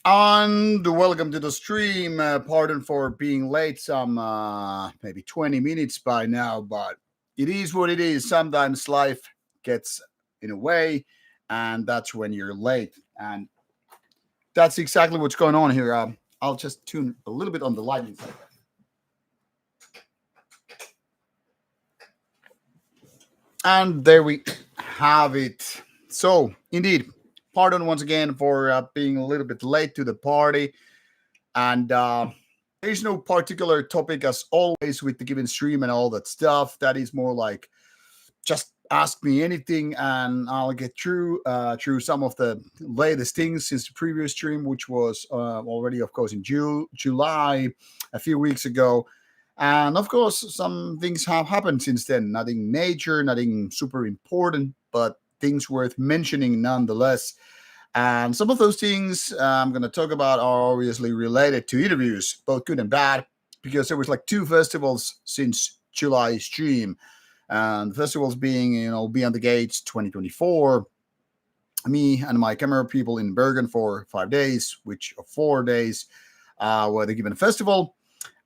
And welcome to the stream. Pardon for being late, some maybe 20 minutes by now, but it is what it is. Sometimes life gets in a way, and that's when you're late. And that's exactly what's going on here. I'll just tune a little bit on the lighting side. And there we have it. So, indeed, pardon once again for being a little bit late to the party. And there's no particular topic as always with the given stream and all that stuff. That is more like just ask me anything and I'll get through some of the latest things since the previous stream, which was already, of course, in July a few weeks ago. And of course, some things have happened since then. Nothing major, nothing super important, but things worth mentioning nonetheless. And some of those things I'm going to talk about are obviously related to interviews, both good and bad, because there was like two festivals since July stream. And the festivals being, Beyond the Gates 2024, me and my camera people in Bergen for 5 days, which 4 days were the given festival.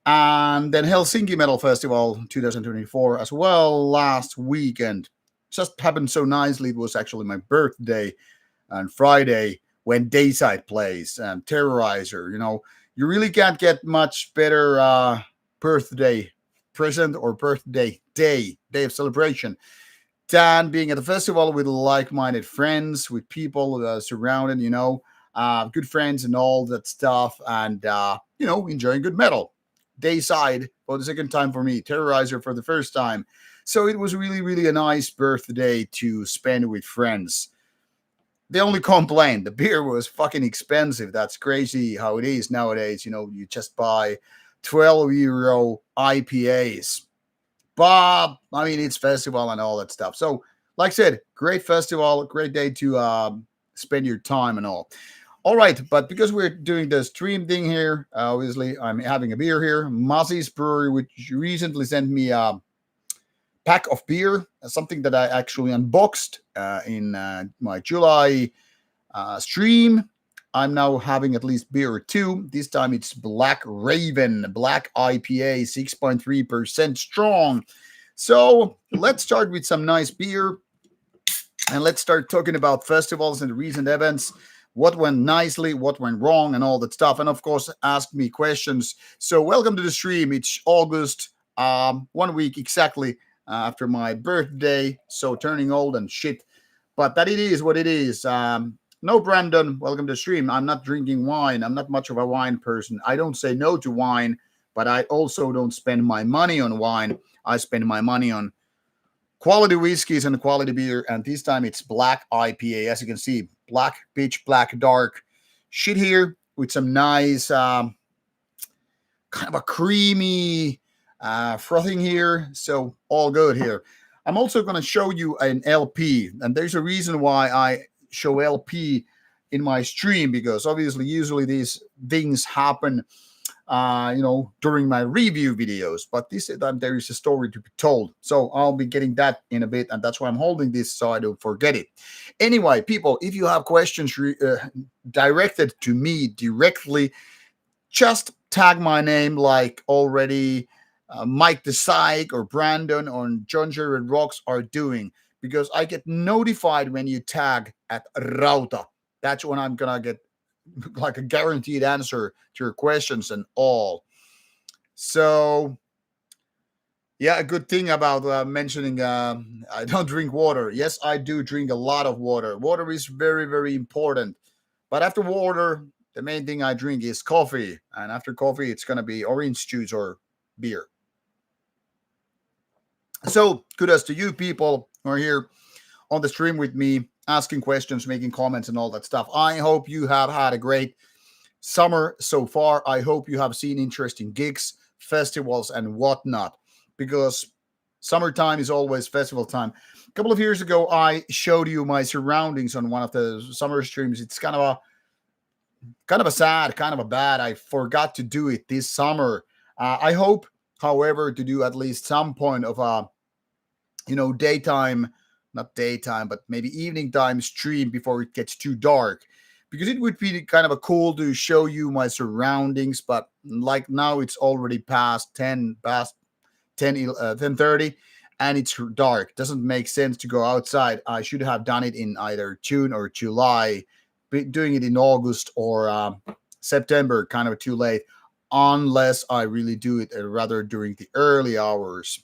And then Helsinki Metal Festival 2024 as well last weekend. Just happened so nicely. It was actually my birthday on Friday when Dayside plays and Terrorizer. You really can't get much better birthday present or birthday day of celebration than being at the festival with like-minded friends, with people surrounded, good friends and all that stuff, and enjoying good metal. Dayside for the second time for me, Terrorizer for the first time. So it was really, really a nice birthday to spend with friends. The only complaint, the beer was fucking expensive. That's crazy how it is nowadays. You just buy 12 euro IPAs. But, I mean, it's festival and all that stuff. So, like I said, great festival, great day to spend your time and all. All right, but because we're doing the stream thing here, obviously I'm having a beer here. Mazi's Brewery, which recently sent me a pack of beer, something that I actually unboxed in my July stream. I'm now having at least beer two. This time it's Black Raven, Black IPA, 6.3% strong. So let's start with some nice beer. And let's start talking about festivals and recent events. What went nicely, what went wrong, and all that stuff. And of course, ask me questions. So welcome to the stream. It's August, 1 week exactly after my birthday. So turning old and shit. But that it is what it is. No, Brandon, welcome to the stream. I'm not drinking wine. I'm not much of a wine person. I don't say no to wine, but I also don't spend my money on wine. I spend my money on quality whiskeys and quality beer. And this time it's Black IPA. As you can see, black, pitch black, dark shit here with some nice kind of a creamy frothing here. So all good here. I'm also going to show you an LP. And there's a reason why I show LP in my stream, because obviously usually these things happen during my review videos, but this time there is a story to be told, so I'll be getting that in a bit, and that's why I'm holding this so I don't forget it. Anyway, people, if you have questions directed to me directly, just tag my name like already Mike the Psych or Brandon or John Jared Rocks are doing, because I get notified when you tag at Rauta. That's when I'm gonna get like a guaranteed answer to your questions and all. So yeah, a good thing about mentioning I don't drink water. Yes, I do drink a lot of water. Water is very, very important. But after water, the main thing I drink is coffee. And after coffee, it's going to be orange juice or beer. So kudos to you people who are here on the stream with me, asking questions, making comments, and all that stuff. I hope you have had a great summer so far. I hope you have seen interesting gigs, festivals, and whatnot, because summertime is always festival time. A couple of years ago, I showed you my surroundings on one of the summer streams. It's kind of a sad, kind of a bad. I forgot to do it this summer. I hope, however, to do at least some point of a, daytime, not daytime, but maybe evening time stream before it gets too dark. because it would be kind of a cool to show you my surroundings, but like now it's already past 10:30, and it's dark. Doesn't make sense to go outside. I should have done it in either June or July. Doing it in August or September, kind of too late, unless I really do it rather during the early hours.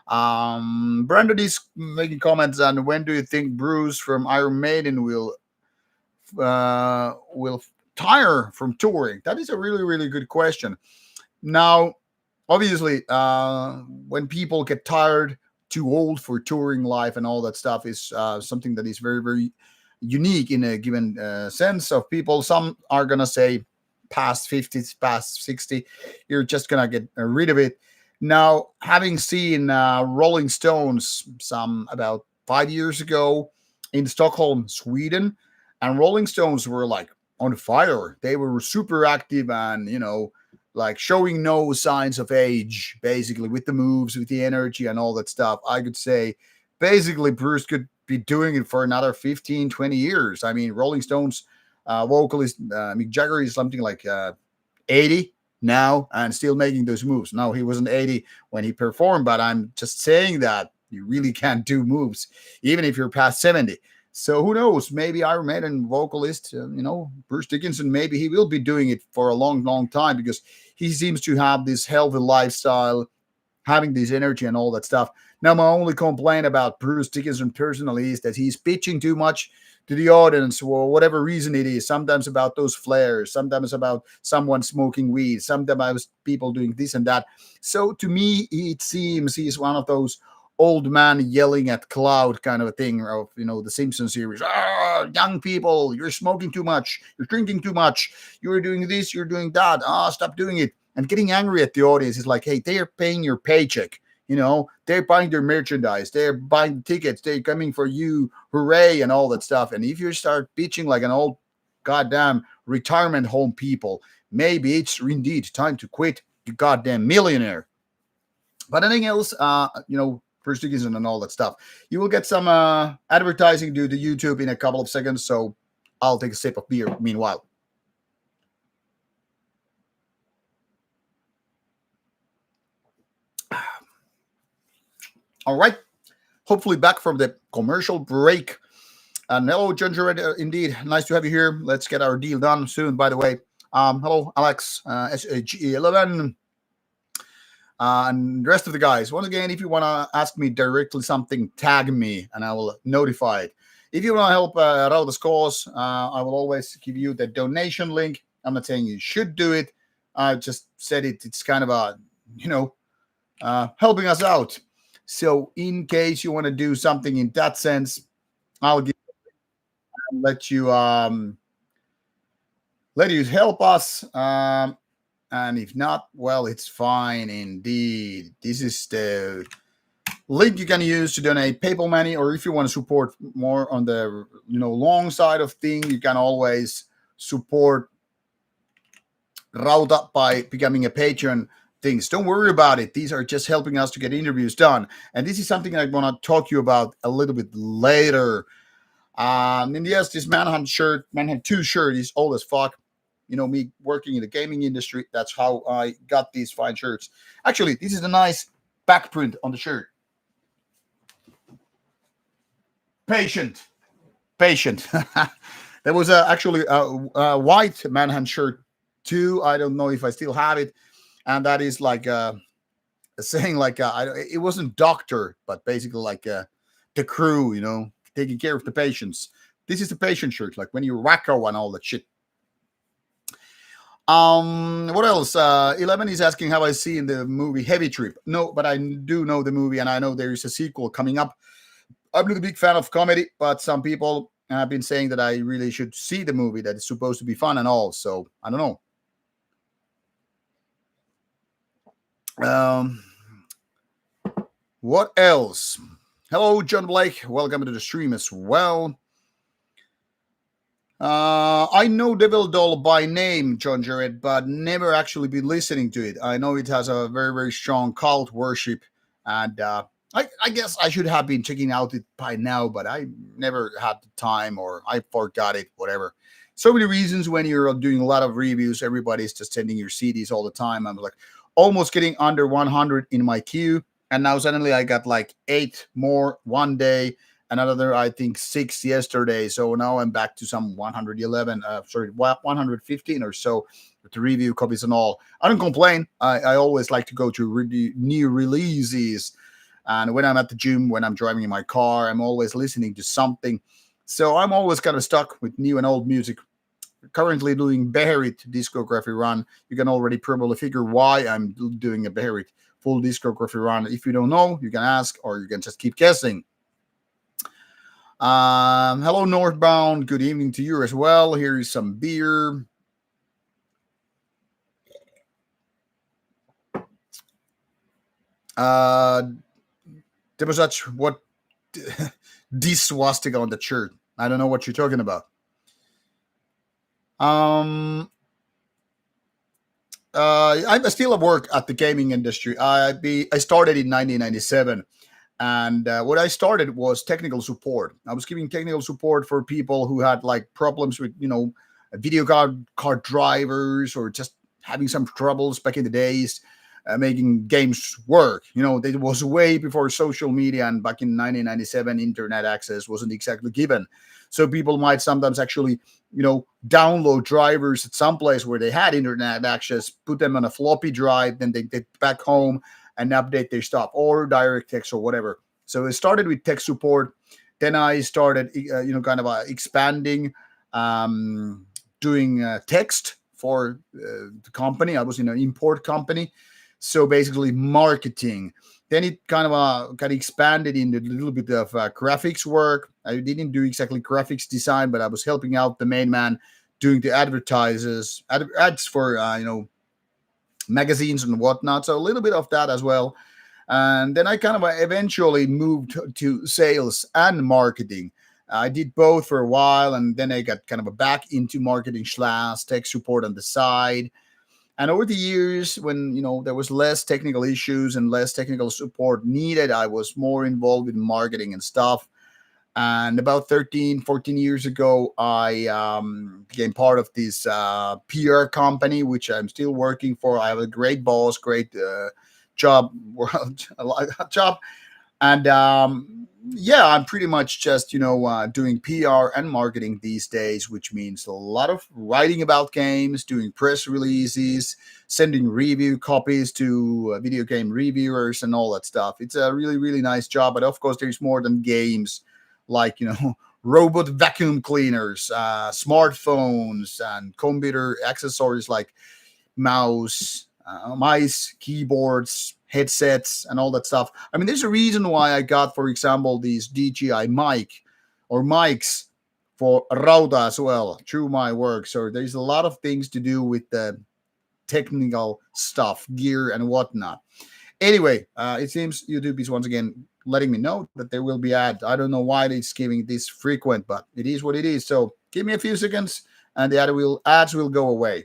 Brandon is making comments on when do you think Bruce from Iron Maiden will tire from touring? That is a really really good question. Now, obviously, when people get tired, too old for touring life and all that stuff is something that is very very unique in a given sense of people. Some are gonna say past 50, past 60, you're just gonna get rid of it. Now, having seen Rolling Stones some about 5 years ago in Stockholm, Sweden, and Rolling Stones were like on fire. They were super active and like showing no signs of age, basically with the moves, with the energy and all that stuff. I could say basically Bruce could be doing it for another 15, 20 years. I mean, Rolling Stones vocalist Mick Jagger is something like 80 now and still making those moves. Now, he wasn't 80 when he performed, but I'm just saying that you really can't do moves, even if you're past 70. So who knows? Maybe Iron Maiden vocalist, Bruce Dickinson, maybe he will be doing it for a long, long time because he seems to have this healthy lifestyle, having this energy and all that stuff. Now, my only complaint about Bruce Dickinson personally is that he's pitching too much to the audience for whatever reason it is. Sometimes about those flares, sometimes about someone smoking weed, sometimes about people doing this and that. So to me, it seems he's one of those old man yelling at cloud kind of a thing of the Simpsons series. Young people, you're smoking too much, you're drinking too much, you're doing this, you're doing that. Stop doing it. And getting angry at the audience is like, hey, they are paying your paycheck. They're buying their merchandise, they're buying tickets, they're coming for you, hooray, and all that stuff. And if you start bitching like an old goddamn retirement home people, maybe it's indeed time to quit, you goddamn millionaire. But anything else, Bruce Dickinson and all that stuff, you will get some advertising due to YouTube in a couple of seconds, so I'll take a sip of beer meanwhile. All right. Hopefully back from the commercial break. And hello, John Jared. Indeed, nice to have you here. Let's get our deal done soon, by the way. Hello, Alex, SG11, and the rest of the guys. Once again, if you want to ask me directly something, tag me, and I will notify it. If you want to help Rauta's cause, I will always give you the donation link. I'm not saying you should do it. I just said it. It's kind of a, helping us out. So in case you want to do something in that sense, I'll let you help us. And if not, well, it's fine indeed. This is the link you can use to donate PayPal money, or if you want to support more on the long side of thing, you can always support Rauta by becoming a patron. Things. Don't worry about it. These are just helping us to get interviews done. And this is something I want to talk to you about a little bit later. And yes, this Manhunt 2 shirt is old as fuck. Me working in the gaming industry, that's how I got these fine shirts. Actually, this is a nice back print on the shirt. Patient. There was actually a white Manhunt shirt too. I don't know if I still have it. And that is like saying like it wasn't doctor, but basically like the crew, taking care of the patients. This is the patient shirt, like when you're wacko and all that shit. What else? 11 is asking how I see in the movie Heavy Trip. No, but I do know the movie, and I know there is a sequel coming up. I'm not a big fan of comedy, but some people have been saying that I really should see the movie, that it's supposed to be fun and all. So I don't know. What else? Hello, John Blake. Welcome to the stream as well. I know Devil Doll by name, John Jarrett, but never actually been listening to it. I know it has a very, very strong cult worship, and I guess I should have been checking out it by now, but I never had the time, or I forgot it, whatever. So many reasons when you're doing a lot of reviews, everybody's just sending your CDs all the time. I'm like almost getting under 100 in my queue. And now suddenly I got like 8 more one day, another, I think, 6 yesterday. So now I'm back to some 111, 115 or so with the review copies and all. I don't complain. I always like to go to new releases. And when I'm at the gym, when I'm driving in my car, I'm always listening to something. So I'm always kind of stuck with new and old music. Currently doing Beherit discography run. You can already probably figure why I'm doing a Beherit full discography run. If you don't know, you can ask or you can just keep guessing. Hello, Northbound. Good evening to you as well. Here is some beer. There was such what this swastika on the shirt. I don't know what you're talking about. I still work at the gaming industry. I started in 1997, and what I started was technical support. I was giving technical support for people who had like problems with video card drivers or just having some troubles back in the days. Making games work. It was way before social media, and back in 1997, internet access wasn't exactly given. So people might sometimes actually, download drivers at some place where they had internet access, put them on a floppy drive, then they get back home and update their stuff or DirectX or whatever. So it started with tech support. Then I started, kind of expanding, doing text for the company. I was in an import company. So basically marketing. Then it kind of got expanded into a little bit of graphics work. I didn't do exactly graphics design, but I was helping out the main man doing the ads for magazines and whatnot. So a little bit of that as well. And then I kind of eventually moved to sales and marketing. I did both for a while, and then I got kind of back into marketing / tech support on the side. And over the years, when there was less technical issues and less technical support needed, I was more involved in marketing and stuff. And about 13, 14 years ago, I became part of this PR company, which I'm still working for. I have a great boss, great job, job, and yeah, I'm pretty much just doing PR and marketing these days, which means a lot of writing about games, doing press releases, sending review copies to video game reviewers and all that stuff. It's a really, really nice job, but of course there's more than games, like robot vacuum cleaners, smartphones, and computer accessories like mouse, mice, keyboards, headsets, and all that stuff. I mean, there's a reason why I got, for example, these DJI mic or mics for Rauta as well through my work. So there's a lot of things to do with the technical stuff, gear, and whatnot. Anyway, it seems YouTube is once again letting me know that there will be ads. I don't know why it's giving this frequent, but it is what it is. So give me a few seconds, and the ads will go away.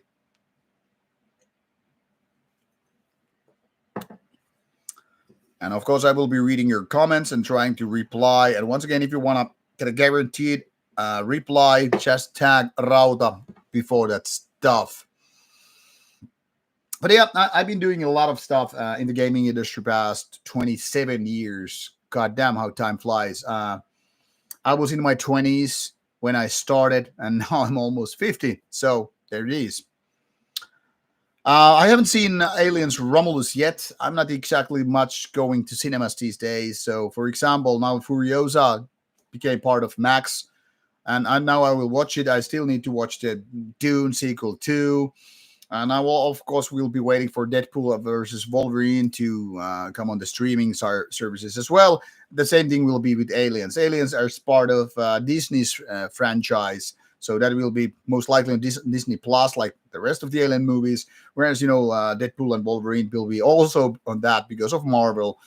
And of course, I will be reading your comments and trying to reply. And once again, if you want to get a guaranteed reply, just tag Rauta before that stuff. But yeah, I've been doing a lot of stuff in the gaming industry past 27 years. God damn, how time flies. I was in my 20s when I started, and now I'm almost 50. So there it is. I haven't seen Aliens Romulus yet. I'm not exactly much going to cinemas these days. So, for example, now Furiosa became part of Max, and now I will watch it. I still need to watch the Dune sequel too. And I will, of course, we'll be waiting for Deadpool versus Wolverine to come on the streaming services as well. The same thing will be with Aliens. Aliens are part of Disney's franchise, so that will be most likely on Disney Plus, like the rest of the Alien movies. Whereas Deadpool and Wolverine will be also on that because of Marvel.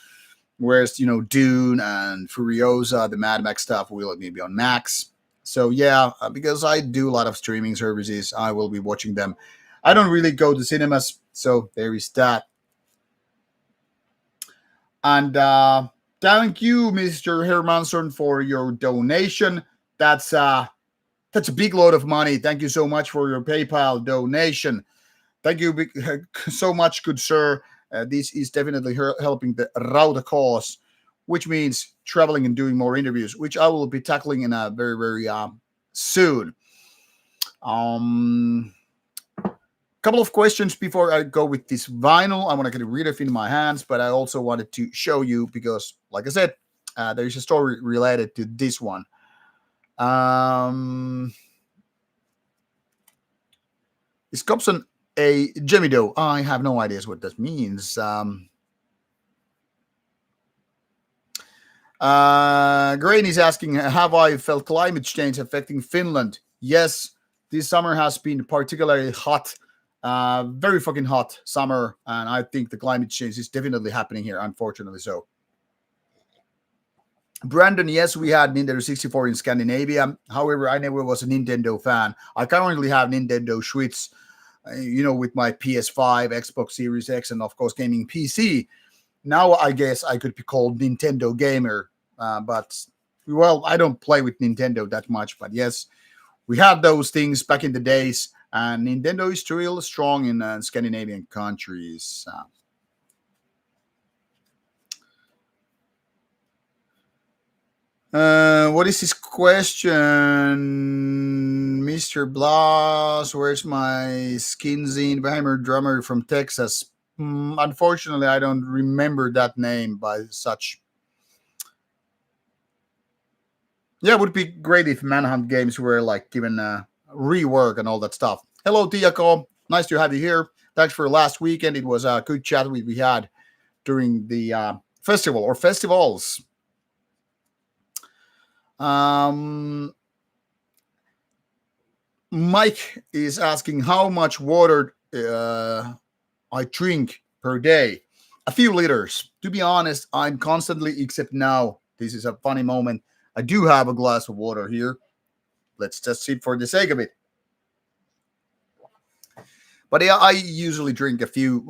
Whereas Dune and Furiosa, the Mad Max stuff, will maybe on Max. So yeah, because I do a lot of streaming services, I will be watching them. I don't really go to cinemas, so there is that. And thank you, Mr. Hermansson, for your donation. That's That's a big load of money. Thank you so much for your PayPal donation. Thank you so much, good sir. This is definitely helping the Rauta cause, which means traveling and doing more interviews, which I will be tackling in a very, very soon. Couple of questions before I go with this vinyl. I want to get rid of it in my hands, but I also wanted to show you because, like I said, there's a story related to this one. Is Cobson a Gemido? I have no ideas what that means. Grain is asking, have I felt climate change affecting Finland? Yes, this summer has been particularly hot. Very fucking hot summer, and I think the climate change is definitely happening here, unfortunately so. Brandon, yes, we had Nintendo 64 in Scandinavia. However, I never was a Nintendo fan. I currently have Nintendo Switch, with my PS5, Xbox Series X, and of course, gaming PC. Now, I guess I could be called Nintendo gamer, but, well, I don't play with Nintendo that much. But yes, we had those things back in the days, and Nintendo is still strong in Scandinavian countries. What is this question? Mr. Blas, where's my skinzine Beheimer drummer from Texas? Unfortunately, I don't remember that name by such. Yeah, it would be great if Manhunt games were like given rework and all that stuff. Hello, Tiako. Nice to have you here. Thanks for last weekend. It was a good chat we had during the festival or festivals. Mike is asking how much water I drink per day. A few liters. To be honest, I'm constantly, except now, this is a funny moment. I do have a glass of water here. Let's just sip for the sake of it. But yeah, I usually drink a few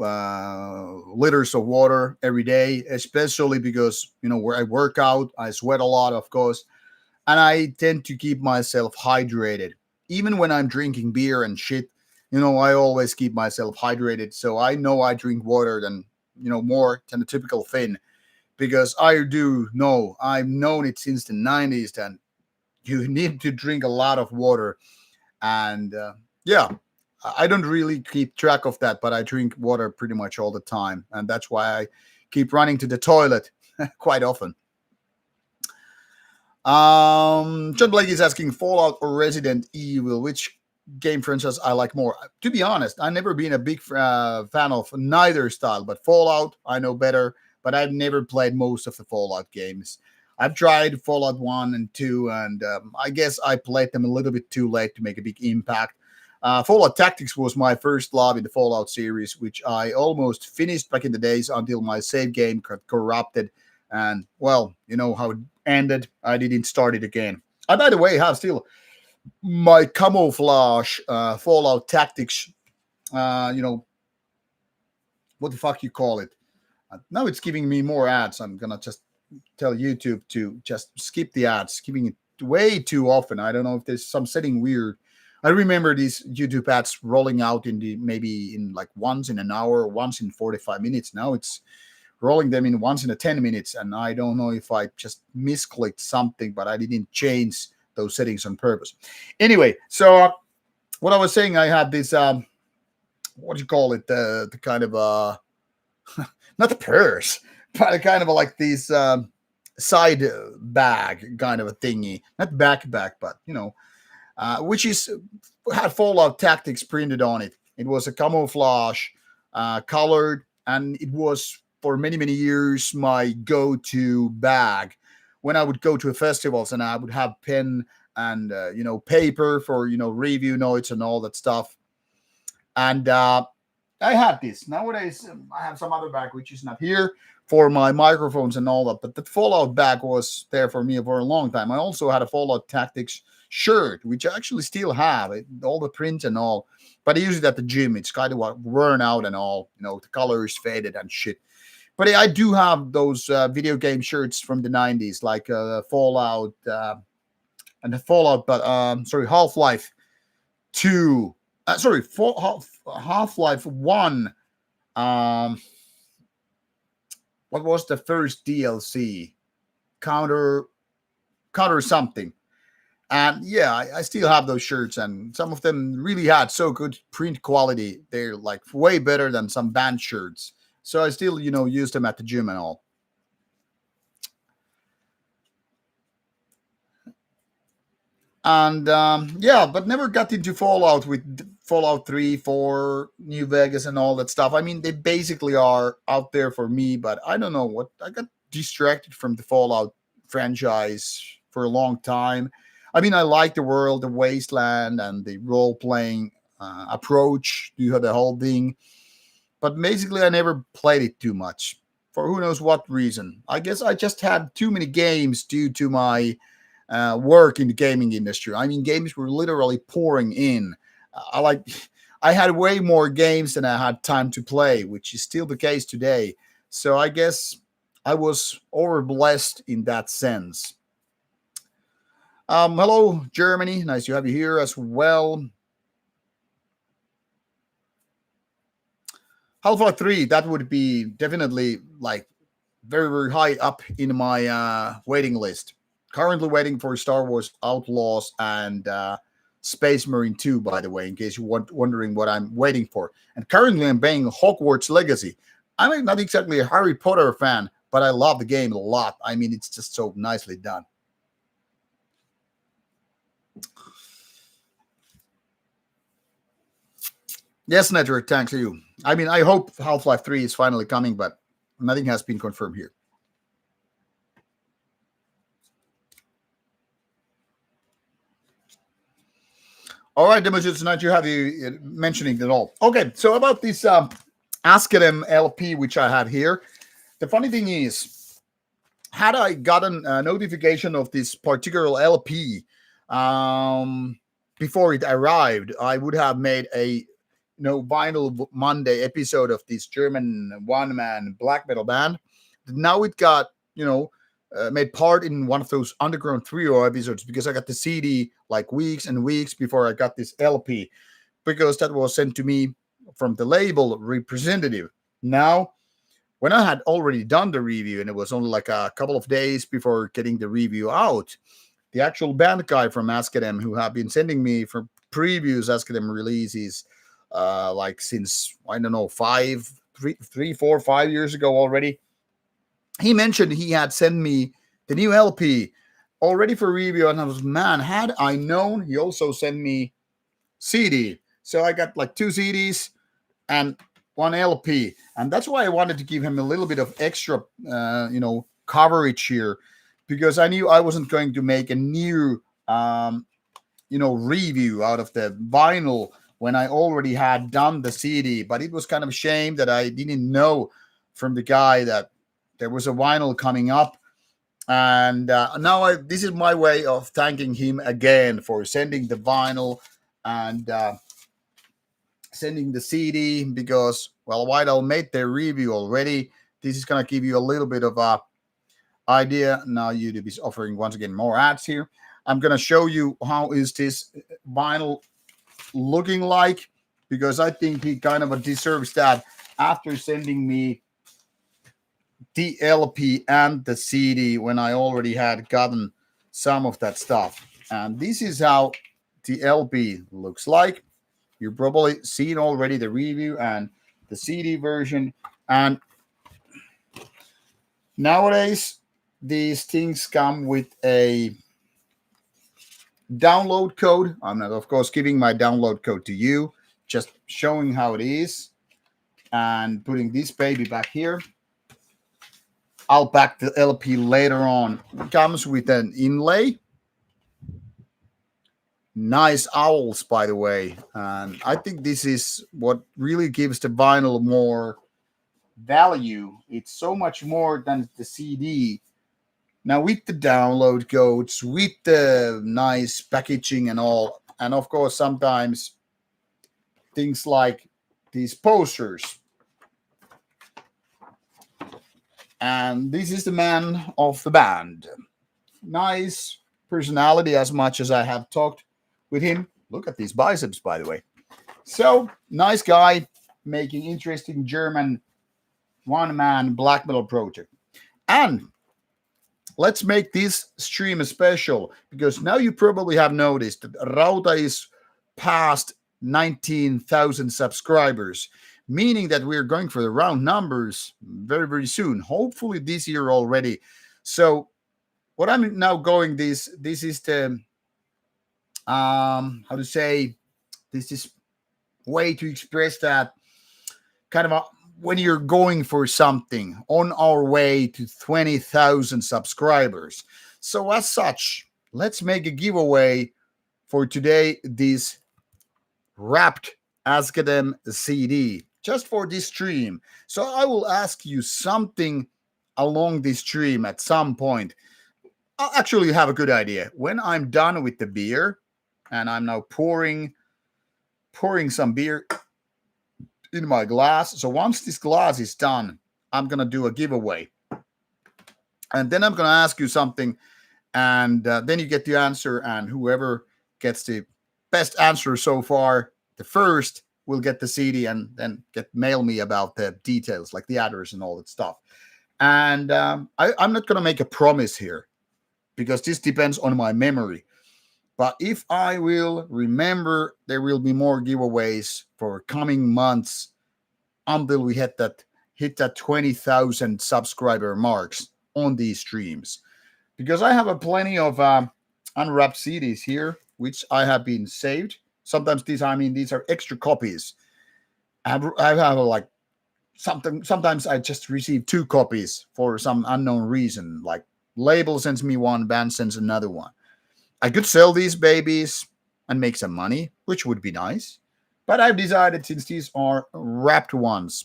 liters of water every day, especially because, where I work out, I sweat a lot, of course, and I tend to keep myself hydrated. Even when I'm drinking beer and shit, I always keep myself hydrated. So I know I drink water than, more than a typical Finn, because I do know, I've known it since the 90s that you need to drink a lot of water. And yeah, I don't really keep track of that, but I drink water pretty much all the time. And that's why I keep running to the toilet quite often. John Blake is asking Fallout or Resident Evil, which game franchise I like more. To be honest, I've never been a big fan of neither style, but Fallout I know better, but I've never played most of the Fallout games. I've tried Fallout 1 and 2, and I guess I played them a little bit too late to make a big impact. Fallout Tactics was my first love in the Fallout series, which I almost finished back in the days until my save game got corrupted. And, well, you know how it ended. I didn't start it again. I, by the way, have still my camouflage Fallout Tactics, what the fuck you call it. Now it's giving me more ads. I'm going to just tell YouTube to just skip the ads, skipping it way too often. I don't know if there's some setting weird. I remember these YouTube ads rolling out maybe in like once in an hour, once in 45 minutes. Now it's rolling them in once in 10 minutes. And I don't know if I just misclicked something, but I didn't change those settings on purpose. Anyway, so what I was saying, I had this, what do you call it? The kind of, not the purse, but kind of like this side bag kind of a thingy. Not backpack, but, which had Fallout Tactics printed on it. It was a camouflage, colored, and it was for many, many years my go-to bag when I would go to festivals, and I would have pen and paper for review notes and all that stuff. And I had this. Nowadays, I have some other bag which is not here for my microphones and all that. But the Fallout bag was there for me for a long time. I also had a Fallout Tactics shirt, which I actually still have, all the print and all. But I use it at the gym. It's kind of worn out and all. The color is faded and shit. But I do have those video game shirts from the 90s, like Fallout and the Fallout, but sorry, Half-Life 2. Sorry, Half-Life 1. Um, what was the first DLC? Counter Counter something. And yeah, I still have those shirts, and some of them really had so good print quality. They're like way better than some band shirts. So I still, use them at the gym and all. And yeah, but never got into Fallout with Fallout 3, 4, New Vegas, and all that stuff. I mean, they basically are out there for me, but I don't know what. I got distracted from the Fallout franchise for a long time. I mean, I like the world, the wasteland, and the role playing approach to the whole thing, but basically, I never played it too much for who knows what reason. I guess I just had too many games due to my work in the gaming industry. I mean, games were literally pouring in. I like, I had way more games than I had time to play, which is still the case today. So I guess I was overblessed in that sense. Hello, Germany. Nice to have you here as well. Half-Life 3, that would be definitely like very, very high up in my waiting list. Currently waiting for Star Wars Outlaws and Space Marine 2, by the way, in case you're wondering what I'm waiting for. And currently I'm playing Hogwarts Legacy. I'm not exactly a Harry Potter fan, but I love the game a lot. I mean, it's just so nicely done. Yes, Network, thanks to you. I mean, I hope Half-Life 3 is finally coming, but nothing has been confirmed here. All right, Demetrius, it's not you have you mentioning it all. Okay, so about this Ask Them LP, which I have here, the funny thing is, had I gotten a notification of this particular LP before it arrived, I would have made a Vinyl Monday episode of this German one-man black metal band. Now it got made part in one of those Underground Trio episodes because I got the CD like weeks and weeks before I got this LP, because that was sent to me from the label representative. Now, when I had already done the review and it was only like a couple of days before getting the review out, the actual band guy from Ask Them, who have been sending me for previous Ask Them releases, like since I don't know 3, 4, 5 years ago already, he mentioned he had sent me the new LP already for review, and I was, man, had I known. He also sent me CD, so I got like 2 CDs and 1 LP, and that's why I wanted to give him a little bit of extra, coverage here, because I knew I wasn't going to make a new, review out of the vinyl when I already had done the CD. But it was kind of a shame that I didn't know from the guy that there was a vinyl coming up. And now this is my way of thanking him again for sending the vinyl and sending the CD, because, well, Whitehall made their review already. This is going to give you a little bit of a idea. Now YouTube is offering once again more ads here. I'm going to show you how is this vinyl looking like, because I think he kind of deserves that after sending me the LP and the CD when I already had gotten some of that stuff. And this is how the LP looks like. You've probably seen already the review and the CD version. And nowadays, these things come with a download code. I'm not, of course, giving my download code to you, just showing how it is and putting this baby back here. I'll pack the LP later on. It comes with an inlay. Nice owls, by the way. And I think this is what really gives the vinyl more value. It's so much more than the CD. Now, with the download codes, with the nice packaging and all, and of course, sometimes things like these posters. And this is the man of the band. Nice personality as much as I have talked with him. Look at these biceps, by the way. So, nice guy making interesting German one man black metal project. And let's make this stream special because now you probably have noticed that Rauta is past 19,000 subscribers, meaning that we're going for the round numbers very, very soon, hopefully this year already. So, what I'm now going this is the how to say, this is way to express that kind of a, when you're going for something on our way to 20,000 subscribers. So as such, let's make a giveaway for today, this wrapped Ask Them CD just for this stream. So I will ask you something along this stream at some point. I'll actually have a good idea. When I'm done with the beer, and I'm now pouring some beer in my glass. So once this glass is done, I'm gonna do a giveaway, and then I'm gonna ask you something, and then you get the answer, and whoever gets the best answer so far, the first, will get the CD, and then mail me about the details, like the address and all that stuff. And I'm not gonna make a promise here because this depends on my memory. But if I will remember, there will be more giveaways for coming months until we hit that 20,000 subscriber marks on these streams. Because I have a plenty of unwrapped CDs here, which I have been saved. Sometimes these are extra copies. I have like something. Sometimes I just receive 2 copies for some unknown reason. Like label sends me one, band sends another one. I could sell these babies and make some money, which would be nice. But I've decided, since these are wrapped ones,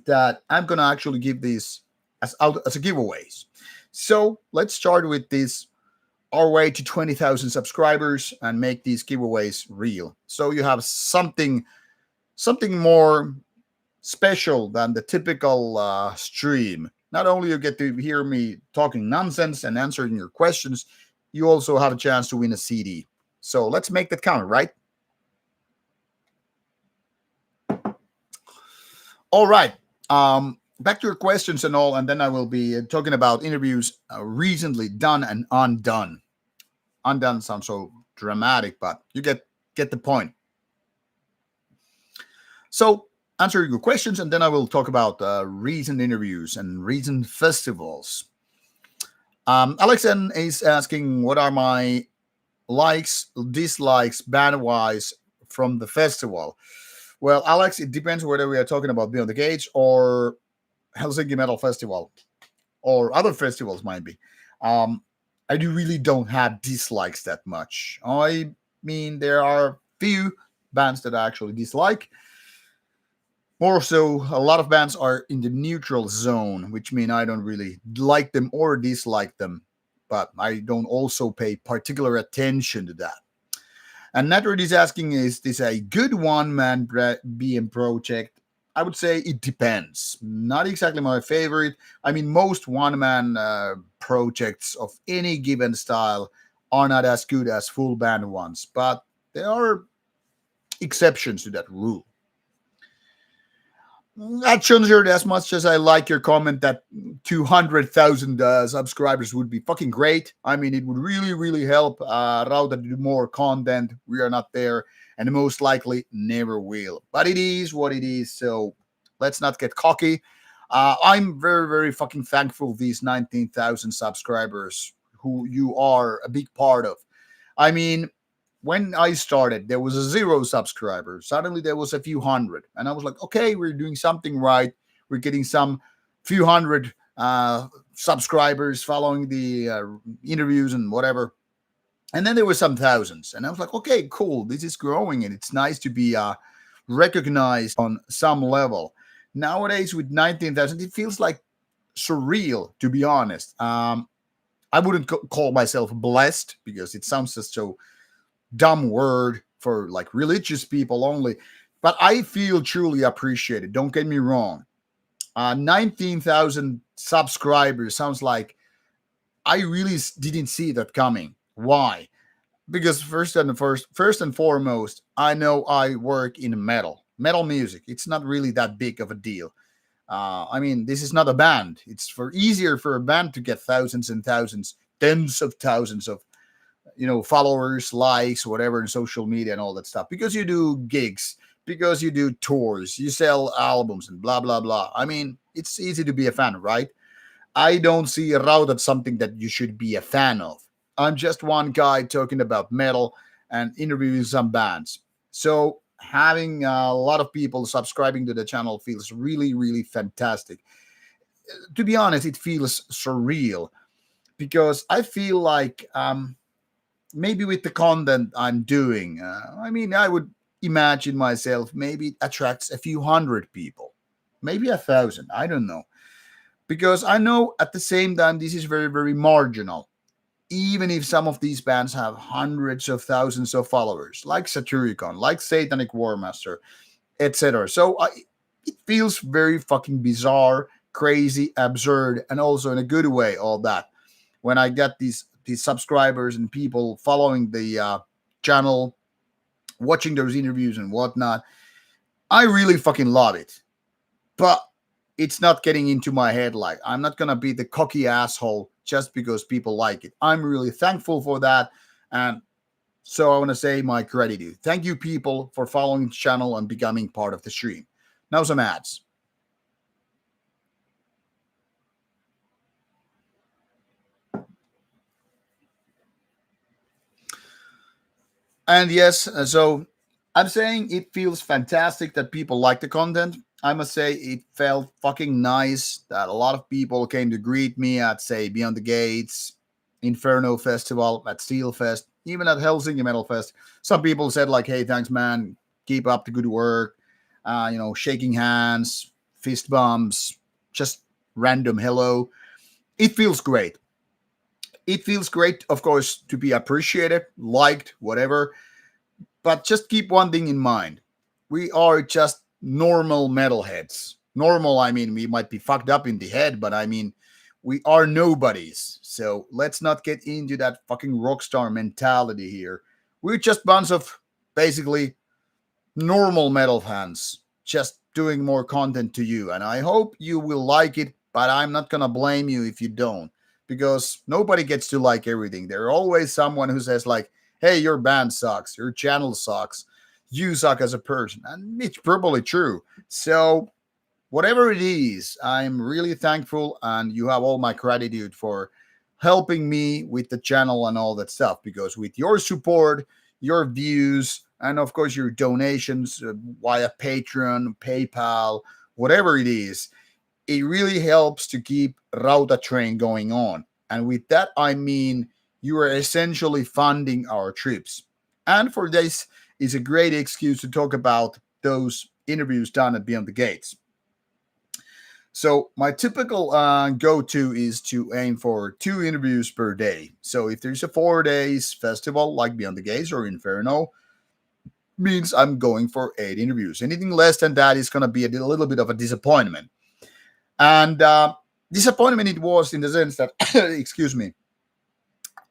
that I'm going to actually give these as a giveaways. So let's start with this, our way to 20,000 subscribers, and make these giveaways real. So you have something more special than the typical stream. Not only you get to hear me talking nonsense and answering your questions, you also have a chance to win a CD. So let's make that count, right? All right. Back to your questions and all, and then I will be talking about interviews recently done and undone. Undone sounds so dramatic, but you get the point. So answer your questions, and then I will talk about recent interviews and recent festivals. Alex N is asking, what are my likes, dislikes, band-wise from the festival? Well, Alex, it depends whether we are talking about Beyond the Gate or Helsinki Metal Festival or other festivals might be. I really don't have dislikes that much. I mean, there are few bands that I actually dislike. More so, a lot of bands are in the neutral zone, which means I don't really like them or dislike them, but I don't also pay particular attention to that. And Netred is asking, is this a good one-man BM project? I would say it depends. Not exactly my favorite. I mean, most one-man projects of any given style are not as good as full band ones, but there are exceptions to that rule. Not sure as much as I like your comment that 200,000 subscribers would be fucking great. I mean, it would really, really help Rauta to do more content. We are not there, and most likely never will. But it is what it is, so let's not get cocky. I'm very, very fucking thankful these 19,000 subscribers who you are a big part of. I mean, when I started, there was a 0 subscriber. Suddenly there was a few hundred. And I was like, okay, we're doing something right. We're getting some few hundred subscribers following the interviews and whatever. And then there were some thousands. And I was like, okay, cool. This is growing. And it's nice to be recognized on some level. Nowadays, with 19,000, it feels like surreal, to be honest. I wouldn't call myself blessed because it sounds just so dumb word for like religious people only, but I feel truly appreciated. Don't get me wrong. 19,000 subscribers sounds like I really didn't see that coming. Why? Because first and foremost, I know I work in metal music. It's not really that big of a deal. I mean, this is not a band. It's for easier for a band to get thousands and thousands, tens of thousands of followers, likes, whatever in social media and all that stuff, because you do gigs, because you do tours, you sell albums and blah blah blah. I mean, it's easy to be a fan, right? I don't see Rauta as something that you should be a fan of. I'm just one guy talking about metal and interviewing some bands. So having a lot of people subscribing to the channel feels really, really fantastic. To be honest, it feels surreal because I feel like maybe with the content I'm doing, I mean, I would imagine myself maybe it attracts a few hundred people, maybe 1,000. I don't know, because I know at the same time this is very, very marginal. Even if some of these bands have hundreds of thousands of followers, like Satyricon, like Satanic Warmaster, etc. So it feels very fucking bizarre, crazy, absurd, and also in a good way. All that when I get these subscribers and people following the channel, watching those interviews and whatnot, I really fucking love it. But it's not getting into my head. Like, I'm not gonna be the cocky asshole just because people like it. I'm really thankful for that. And so I want to say my gratitude. Thank you, people, for following the channel and becoming part of the stream. Now some ads. And yes, so I'm saying it feels fantastic that people like the content. I must say it felt fucking nice that a lot of people came to greet me at, say, Beyond the Gates, Inferno Festival, at Steelfest, even at Helsinki Metal Fest. Some people said like, "Hey, thanks, man. Keep up the good work." Shaking hands, fist bumps, just random hello. It feels great. It feels great, of course, to be appreciated, liked, whatever. But just keep one thing in mind. We are just normal metalheads. Normal, I mean, we might be fucked up in the head, but I mean, we are nobodies. So let's not get into that fucking rock star mentality here. We're just bunch of basically normal metal fans just doing more content to you. And I hope you will like it, but I'm not going to blame you if you don't, because nobody gets to like everything. There's always someone who says, like, hey, your band sucks, your channel sucks, you suck as a person. And it's probably true. So, whatever it is, I'm really thankful, and you have all my gratitude for helping me with the channel and all that stuff, because with your support, your views, and of course your donations via Patreon, PayPal, whatever it is, it really helps to keep Rauta train going on. And with that, I mean you are essentially funding our trips. And for this is a great excuse to talk about those interviews done at Beyond the Gates. So my typical go-to is to aim for 2 interviews per day. So if there's a 4 days festival like Beyond the Gates or Inferno, means I'm going for 8 interviews. Anything less than that is going to be a little bit of a disappointment. And disappointment it was in the sense that, excuse me,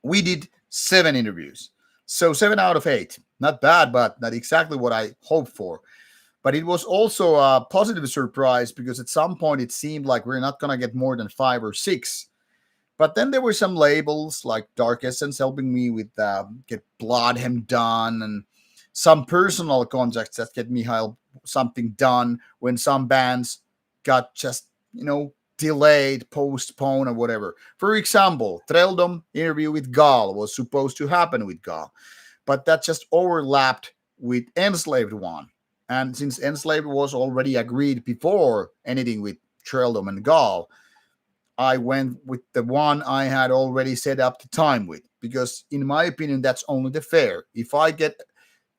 we did 7 interviews. So 7 out of 8. Not bad, but not exactly what I hoped for. But it was also a positive surprise because at some point it seemed like we're not going to get more than 5 or 6. But then there were some labels like Dark Essence helping me with get Bloodhem done, and some personal contacts that get me help something done when some bands got just, delayed, postponed, or whatever. For example, Treldom interview with Gal was supposed to happen with Gal, but that just overlapped with Enslaved one. And since Enslaved was already agreed before anything with Treldom and Gal, I went with the one I had already set up the time with, because in my opinion that's only the fair. If I get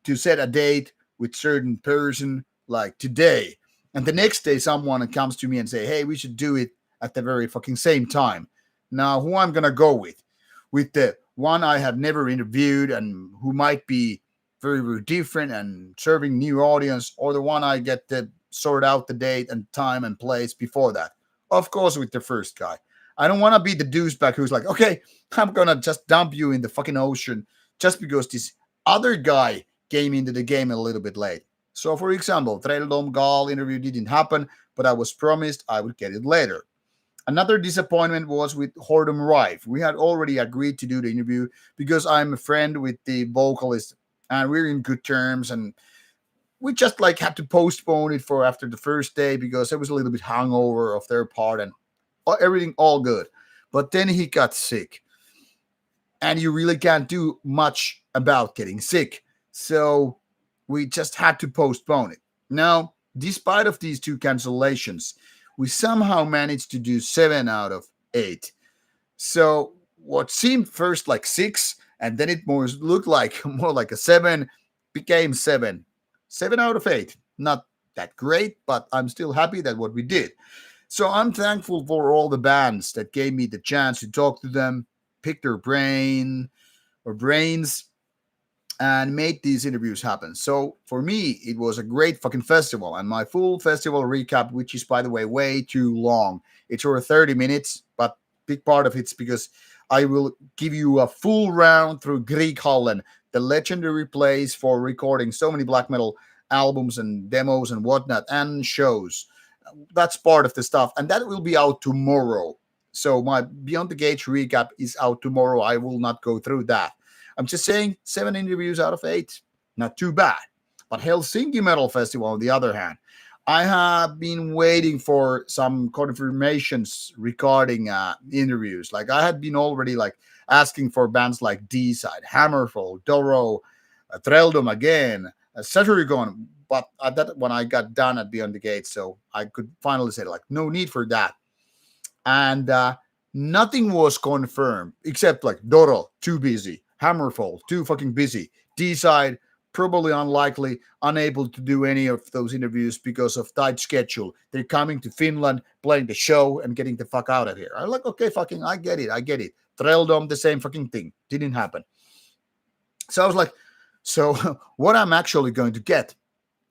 to set a date with certain person like today, and the next day someone comes to me and say, hey, we should do it at the very fucking same time. Now who I'm gonna go with the one I have never interviewed and who might be very, very different and serving new audience, or the one I get to sort out the date and time and place before that? Of course with the first guy. I don't want to be the douchebag who's like, okay, I'm gonna just dump you in the fucking ocean just because this other guy came into the game a little bit late. So, for example, Treldom Gal interview didn't happen, but I was promised I would get it later. Another disappointment was with Hordem Rife. We had already agreed to do the interview because I'm a friend with the vocalist and we're in good terms, and we just like had to postpone it for after the first day because it was a little bit hungover of their part and everything all good. But then he got sick, and you really can't do much about getting sick. So we just had to postpone it. Now, despite of these two cancellations, we somehow managed to do 7 out of 8. So what seemed first like 6 and then it more looked like more like a 7 became 7. 7 out of 8. Not that great, but I'm still happy that what we did. So I'm thankful for all the bands that gave me the chance to talk to them, pick their brains, and made these interviews happen. So for me, it was a great fucking festival. And my full festival recap, which is by the way way too long, it's over 30 minutes, but big part of it's because I will give you a full round through Greek Holland, the legendary place for recording so many black metal albums and demos and whatnot and shows. That's part of the stuff, and that will be out tomorrow. So my Beyond the Gate recap is out tomorrow. I will not go through that. I'm just saying 7 interviews out of 8, not too bad. But Helsinki Metal Festival, on the other hand, I have been waiting for some confirmations regarding interviews. Like I had been already like asking for bands like D Side, Hammerfall, Doro, Treldom again, Saturigon. But that when I got done at Beyond the Gate, so I could finally say like no need for that. And nothing was confirmed except like Doro, too busy, Hammerfall, too fucking busy, D Side, probably unlikely, unable to do any of those interviews because of tight schedule. They're coming to Finland, playing the show, and getting the fuck out of here. I'm like, okay, fucking, I get it. Treldom, the same fucking thing. Didn't happen. So I was like, so what I'm actually going to get?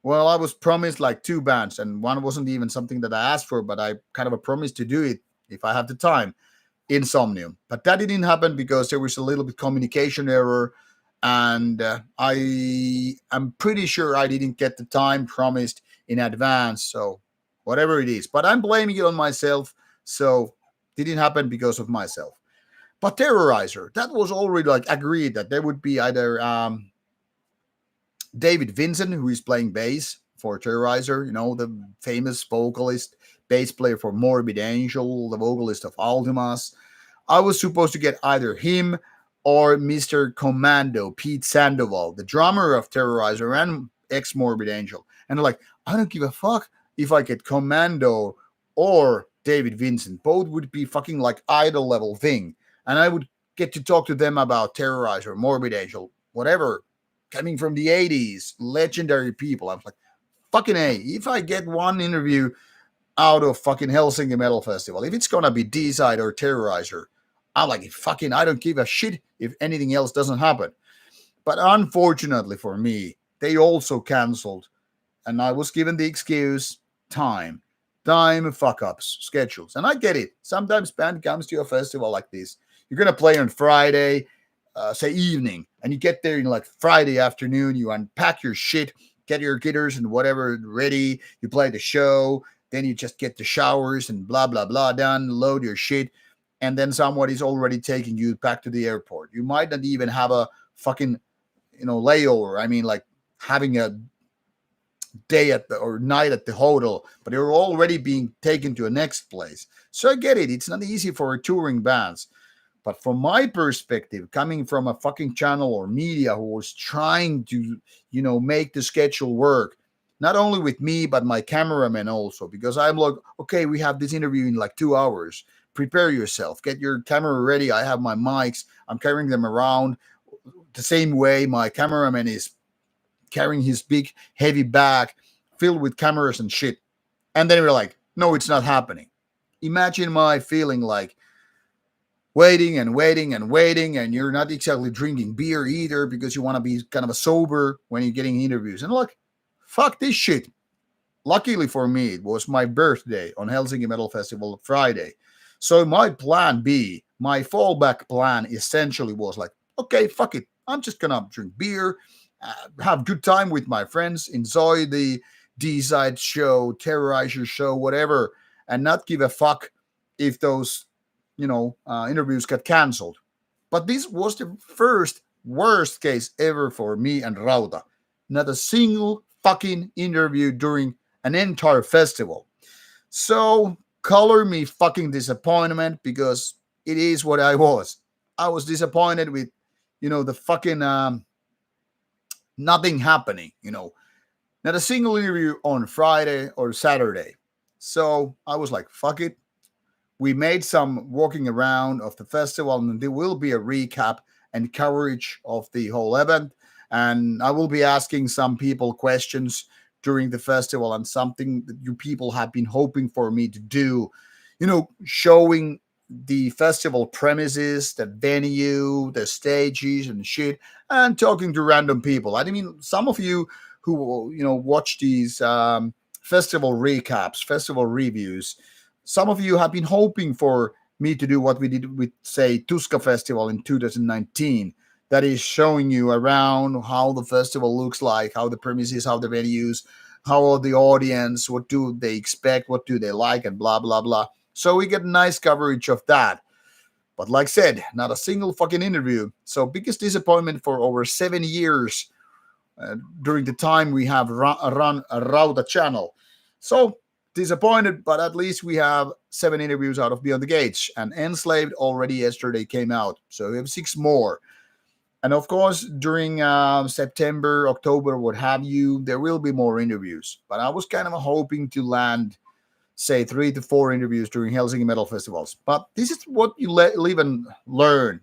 Well, I was promised like 2 bands, and one wasn't even something that I asked for, but I kind of a promised to do it if I have the time. Insomnium. But that didn't happen because there was a little bit communication error, and I'm pretty sure I didn't get the time promised in advance. So whatever it is, but I'm blaming it on myself. So it didn't happen because of myself. But Terrorizer, that was already like agreed that there would be either David Vincent, who is playing bass for Terrorizer, you know, the famous vocalist, bass player for Morbid Angel, the vocalist of Ultimas. I was supposed to get either him or Mr. Commando, Pete Sandoval, the drummer of Terrorizer and ex Morbid Angel. And they're like, I don't give a fuck if I get Commando or David Vincent. Both would be fucking like idol level thing. And I would get to talk to them about Terrorizer, Morbid Angel, whatever, coming from the 80s, legendary people. I was like, fucking A, if I get one interview out of fucking Helsinki Metal Festival, if it's gonna be D-Side or Terrorizer, I'm like, fucking, I don't give a shit if anything else doesn't happen. But unfortunately for me, they also canceled, and I was given the excuse time fuck ups, schedules. And I get it. Sometimes band comes to a festival like this. You're gonna play on Friday, say evening, and you get there in like Friday afternoon. You unpack your shit, get your guitars and whatever ready. You play the show. Then you just get the showers and blah blah blah done. Load your shit, and then somebody's already taking you back to the airport. You might not even have a fucking layover. I mean, like having a day at the or night at the hotel, but you're already being taken to a next place. So I get it. It's not easy for touring bands. But from my perspective, coming from a fucking channel or media who was trying to, make the schedule work, not only with me, but my cameraman also, because I'm like, okay, we have this interview in like 2 hours. Prepare yourself, get your camera ready. I have my mics, I'm carrying them around the same way my cameraman is carrying his big, heavy bag filled with cameras and shit. And then we're like, no, it's not happening. Imagine my feeling like, waiting and waiting and waiting, and you're not exactly drinking beer either because you want to be kind of a sober when you're getting interviews. And look, fuck this shit. Luckily for me, it was my birthday on Helsinki Metal Festival Friday. So my plan B, my fallback plan essentially was like, okay, fuck it. I'm just gonna drink beer, have good time with my friends, enjoy the D-side show, terrorizer show, whatever, and not give a fuck if those, interviews get canceled. But this was the first worst case ever for me and Rauta. Not a single fucking interview during an entire festival. So color me fucking disappointment because it is what I was. I was disappointed with, the fucking nothing happening. Not a single interview on Friday or Saturday. So I was like, fuck it. We made some walking around of the festival, and there will be a recap and coverage of the whole event. And I will be asking some people questions during the festival, and something that you people have been hoping for me to do, showing the festival premises, the venue, the stages and shit, and talking to random people. I mean, some of you who watch these festival recaps, festival reviews, some of you have been hoping for me to do what we did with, say, Tuska Festival in 2019. That is showing you around how the festival looks like, how the premises, how the venues, how are the audience, what do they expect, what do they like, and blah, blah, blah. So we get nice coverage of that. But like I said, not a single fucking interview. So biggest disappointment for over 7 years during the time we have run a Rauta channel. So disappointed, but at least we have 7 interviews out of Beyond the Gates, and Enslaved already yesterday came out. So we have 6 more. And of course, during September, October, what have you, there will be more interviews. But I was kind of hoping to land, say, 3 to 4 interviews during Helsinki Metal Festivals. But this is what you live and learn,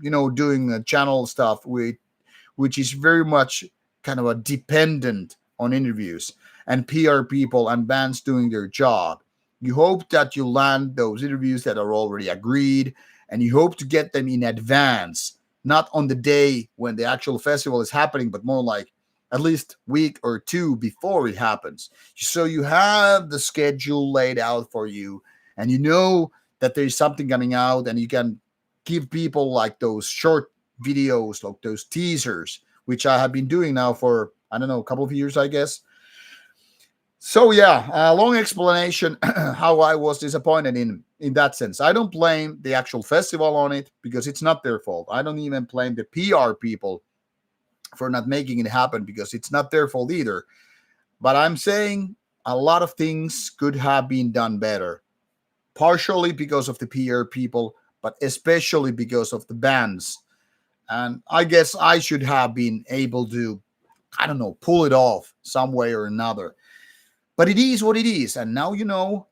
doing channel stuff, which is very much kind of a dependent on interviews and PR people and bands doing their job. You hope that you land those interviews that are already agreed, and you hope to get them in advance, not on the day when the actual festival is happening, but more like at least week or two before it happens. So you have the schedule laid out for you, and you know that there's something coming out, and you can give people like those short videos, like those teasers, which I have been doing now for, I don't know, a couple of years, I guess. So yeah, a long explanation how I was disappointed in that sense. I don't blame the actual festival on it because it's not their fault. I don't even blame the PR people for not making it happen because it's not their fault either. But I'm saying a lot of things could have been done better, partially because of the PR people, but especially because of the bands. And I guess I should have been able to, I don't know, pull it off some way or another. But it is what it is. And now you know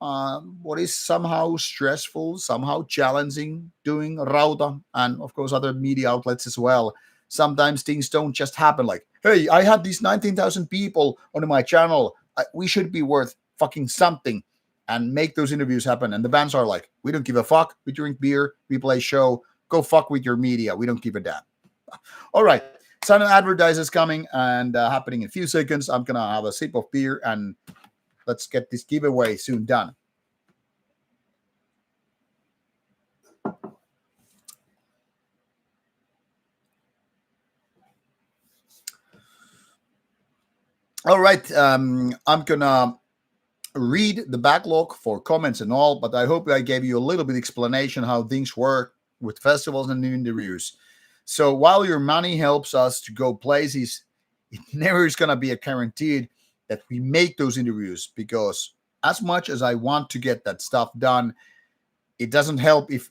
what is somehow stressful, somehow challenging doing Rauta and, of course, other media outlets as well. Sometimes things don't just happen like, hey, I have these 19,000 people on my channel. We should be worth fucking something and make those interviews happen. And the bands are like, we don't give a fuck. We drink beer. We play show. Go fuck with your media. We don't give a damn. All right. Some advertisers coming and happening in a few seconds. I'm going to have a sip of beer and let's get this giveaway soon done. All right. I'm going to read the backlog for comments and all, but I hope I gave you a little bit explanation how things work with festivals and interviews. So while your money helps us to go places, it never is going to be a guaranteed that we make those interviews, because as much as I want to get that stuff done, it doesn't help if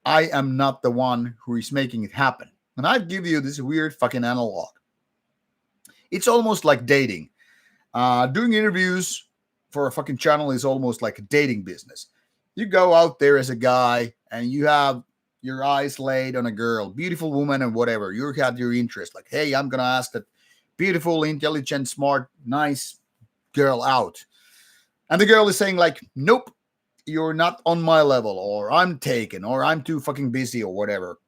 I am not the one who is making it happen. And I give you this weird fucking analog. It's almost like dating. Doing interviews for a fucking channel is almost like a dating business. You go out there as a guy and you have your eyes laid on a girl, beautiful woman and whatever. You have your interest. Like, hey, I'm going to ask that beautiful, intelligent, smart, nice girl out. And the girl is saying like, nope, you're not on my level, or I'm taken, or I'm too fucking busy, or whatever.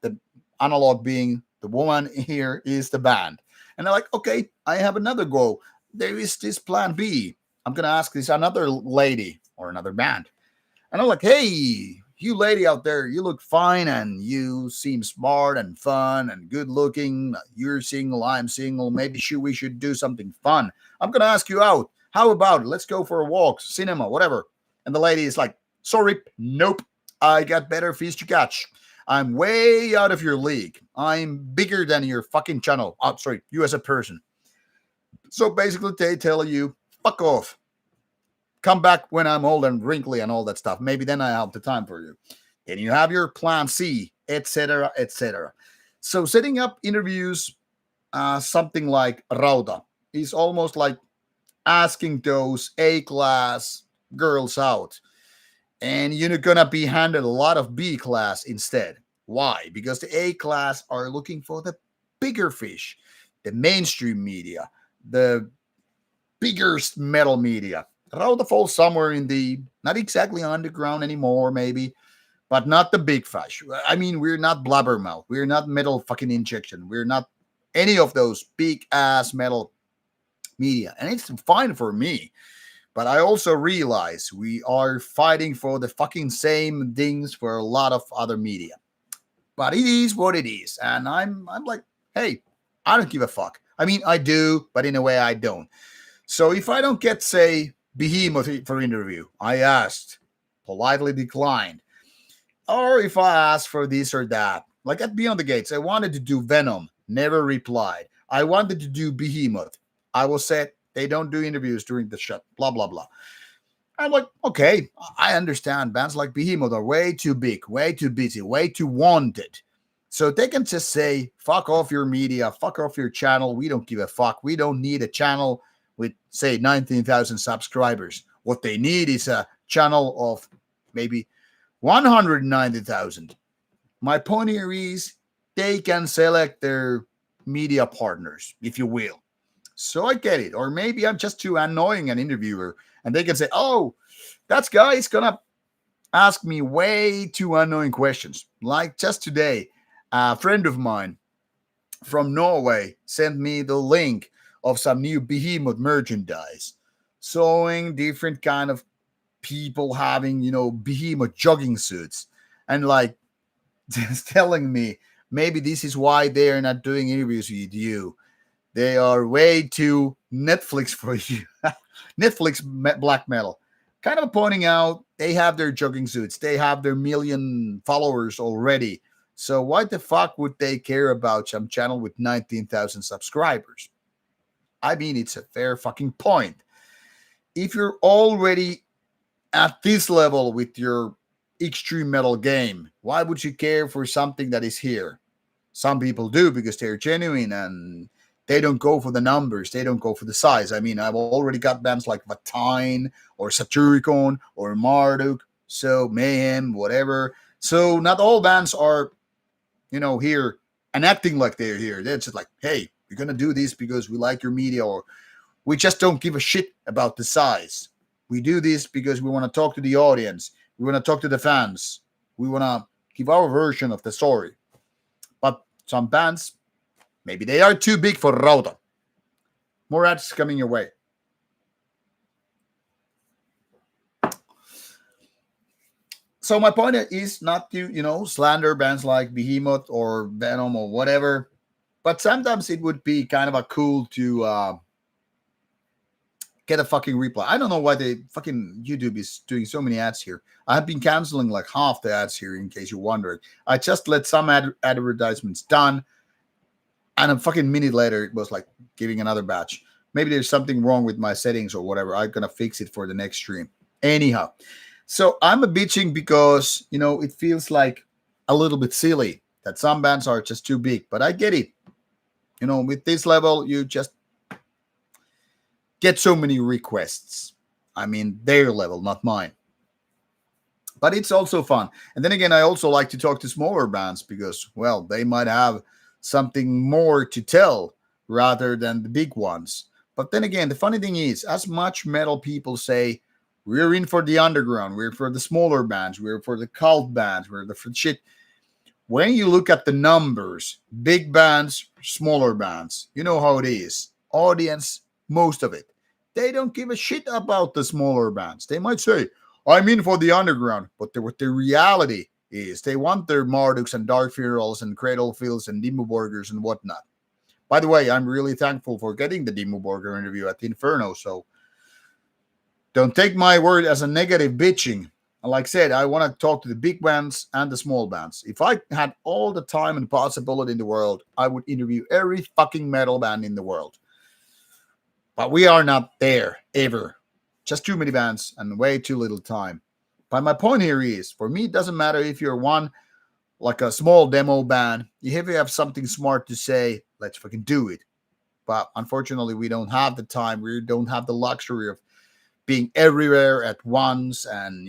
The analog being the woman here is the band. And they're like, okay, I have another go. There is this plan B. I'm going to ask this another lady or another band. And I'm like, hey, you lady out there, you look fine and you seem smart and fun and good looking. You're single, I'm single. Maybe we should do something fun. I'm going to ask you out. How about it? Let's go for a walk, cinema, whatever. And the lady is like, sorry, nope. I got better fish to catch. I'm way out of your league. I'm bigger than your fucking channel. Oh, sorry, you as a person. So basically, they tell you, fuck off. Come back when I'm old and wrinkly and all that stuff. Maybe then I have the time for you. Then you have your plan C, etc., etc. So setting up interviews, something like Rauta, is almost like asking those A-class girls out. And you're going to be handed a lot of B-class instead. Why? Because the A-class are looking for the bigger fish, the mainstream media, the bigger metal media. Rauta falls somewhere in the, not exactly underground anymore, maybe, but not the big fish. I mean, we're not blabbermouth. We're not metal fucking injection. We're not any of those big ass metal media. And it's fine for me. But I also realize we are fighting for the fucking same things for a lot of other media. But it is what it is. And I'm like, hey, I don't give a fuck. I mean, I do, but in a way I don't. So if I don't get, say, Behemoth for interview, I asked, politely declined. Or if I asked for this or that, like at Beyond the Gates, I wanted to do Venom, never replied. I wanted to do Behemoth. I was said, they don't do interviews during the shut, blah, blah, blah. I'm like, okay, I understand. Bands like Behemoth are way too big, way too busy, way too wanted. So they can just say, fuck off your media, fuck off your channel. We don't give a fuck. We don't need a channel with, say, 19,000 subscribers. What they need is a channel of maybe 190,000. My point here is they can select their media partners, if you will. So I get it. Or maybe I'm just too annoying an interviewer and they can say, oh, that guy is going to ask me way too annoying questions. Like just today, a friend of mine from Norway sent me the link of some new Behemoth merchandise showing different kind of people having, Behemoth jogging suits and like just telling me maybe this is why they are not doing interviews with you. They are way too Netflix for you. Netflix black metal. Kind of pointing out they have their jogging suits. They have their million followers already. So why the fuck would they care about some channel with 19,000 subscribers? I mean, it's a fair fucking point. If you're already at this level with your extreme metal game, why would you care for something that is here? Some people do because they're genuine and they don't go for the numbers. They don't go for the size. I mean, I've already got bands like Vatine or Satyricon or Marduk, so Mayhem, whatever. So not all bands are, here and acting like they're here. They're just like, hey, we're going to do this because we like your media, or we just don't give a shit about the size. We do this because we want to talk to the audience. We want to talk to the fans. We want to give our version of the story. But some bands, maybe they are too big for Rauta. More ads coming your way. So my point is not to, slander bands like Behemoth or Venom or whatever. But sometimes it would be kind of a cool to get a fucking reply. I don't know why the fucking YouTube is doing so many ads here. I have been canceling like half the ads here in case you're wondering. I just let some advertisements done. And a fucking minute later, it was like giving another batch. Maybe there's something wrong with my settings or whatever. I'm going to fix it for the next stream. Anyhow. So I'm a bitching because, it feels like a little bit silly that some bands are just too big. But I get it. With this level, you just get so many requests. I mean, their level, not mine. But it's also fun. And then again, I also like to talk to smaller bands because, well, they might have something more to tell rather than the big ones. But then again, the funny thing is, as much metal people say, we're in for the underground, we're for the smaller bands, we're for the cult bands, we're for shit. When you look at the numbers, big bands, smaller bands, you know how it is. Audience, most of it. They don't give a shit about the smaller bands. They might say, I'm in for the underground, but what the reality is, they want their Marduks and Dark Funerals and Cradlefields and Demo Burgers and whatnot. By the way, I'm really thankful for getting the Demo Burger interview at the Inferno, so don't take my word as a negative bitching. Like I said, I want to talk to the big bands and the small bands. If I had all the time and possibility in the world, I would interview every fucking metal band in the world. But we are not there ever. Just too many bands and way too little time. But my point here is, for me, it doesn't matter if you're one like a small demo band. If you have something smart to say, let's fucking do it. But unfortunately, we don't have the time. We don't have the luxury of being everywhere at once and,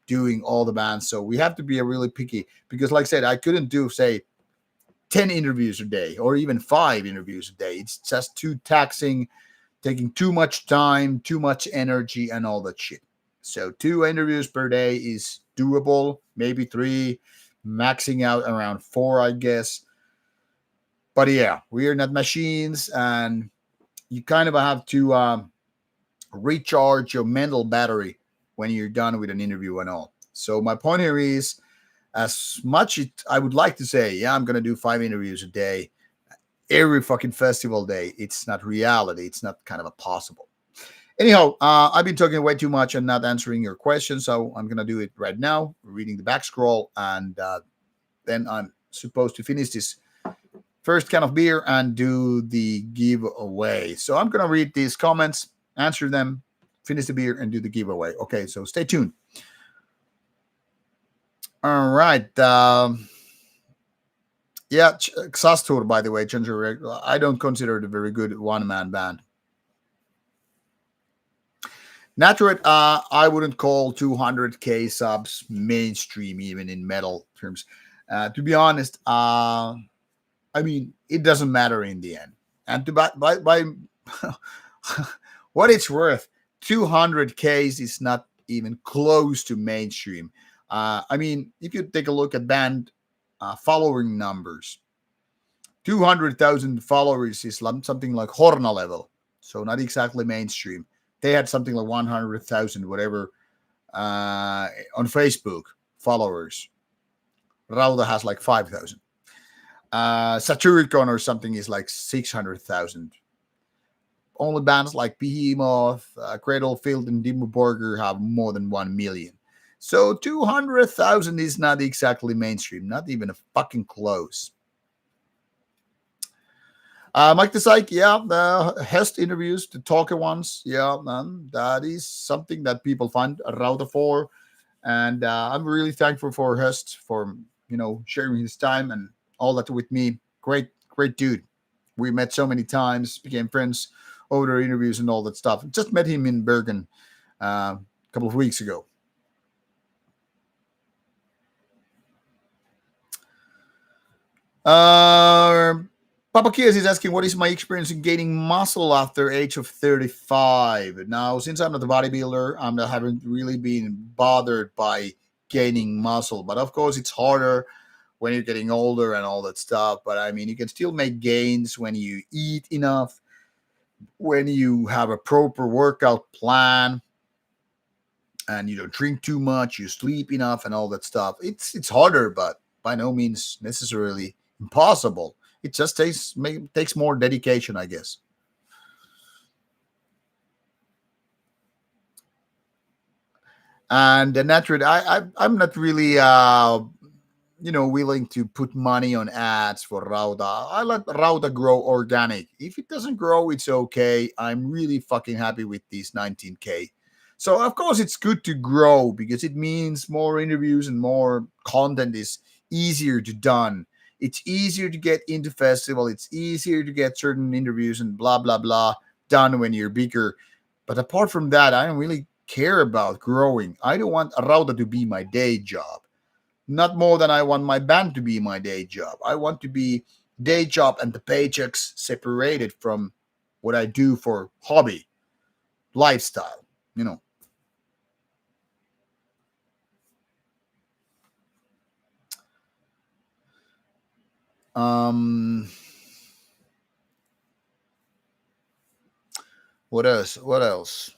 doing all the bands. So we have to be really picky because, like I said, I couldn't do, say, 10 interviews a day or even 5 interviews a day. It's just too taxing, taking too much time, too much energy, and all that shit. So 2 interviews per day is doable, maybe 3, maxing out around 4, I guess. But yeah, we are not machines, and you kind of have to recharge your mental battery when you're done with an interview and all. So my point here is, as much I would like to say, yeah, I'm gonna do 5 interviews a day, every fucking festival day. It's not reality. It's not kind of a possible. Anyhow, I've been talking way too much and not answering your questions, so I'm gonna do it right now, reading the back scroll, and then I'm supposed to finish this first can of beer and do the giveaway. So I'm gonna read these comments, answer them, finish the beer, and do the giveaway. Okay, so stay tuned. All right. Yeah, Xastur, by the way, Ginger, I don't consider it a very good one-man band. Natural, I wouldn't call 200k subs mainstream, even in metal terms. To be honest, I mean, it doesn't matter in the end. And to by what it's worth, 200Ks is not even close to mainstream. I mean, if you take a look at band following numbers, 200,000 followers is something like Horna level. So not exactly mainstream. They had something like 100,000, whatever, on Facebook followers. Rauta has like 5,000. Satyricon or something is like 600,000. Only bands like Behemoth, Cradlefield, and Dimmu Borgir have more than 1 million. So 200,000 is not exactly mainstream, not even a fucking close. Mike the Psych, yeah, the Hest interviews, the talker ones, yeah, man, that is something that people find a router for. And I'm really thankful for Hest for, sharing his time and all that with me. Great, great dude. We met so many times, became friends over the interviews and all that stuff. Just met him in Bergen a couple of weeks ago. Papa Kias is asking, what is my experience in gaining muscle after age of 35? Now, since I'm not a bodybuilder, I haven't really been bothered by gaining muscle. But of course, it's harder when you're getting older and all that stuff. But I mean, you can still make gains when you eat enough, when you have a proper workout plan, and you don't drink too much, you sleep enough, and all that stuff. It's harder, but by no means necessarily impossible. It just takes more dedication, I guess. And the natural, I'm not really willing to put money on ads for Rauta. I let Rauta grow organic. If it doesn't grow, it's okay. I'm really fucking happy with these 19K. So of course it's good to grow because it means more interviews and more content is easier to done. It's easier to get into festival. It's easier to get certain interviews and blah blah blah done when you're bigger. But apart from that, I don't really care about growing. I don't want Rauta to be my day job. Not more than I want my band to be my day job. I want to be day job and the paychecks separated from what I do for hobby, lifestyle, you know. Um, what else? What else?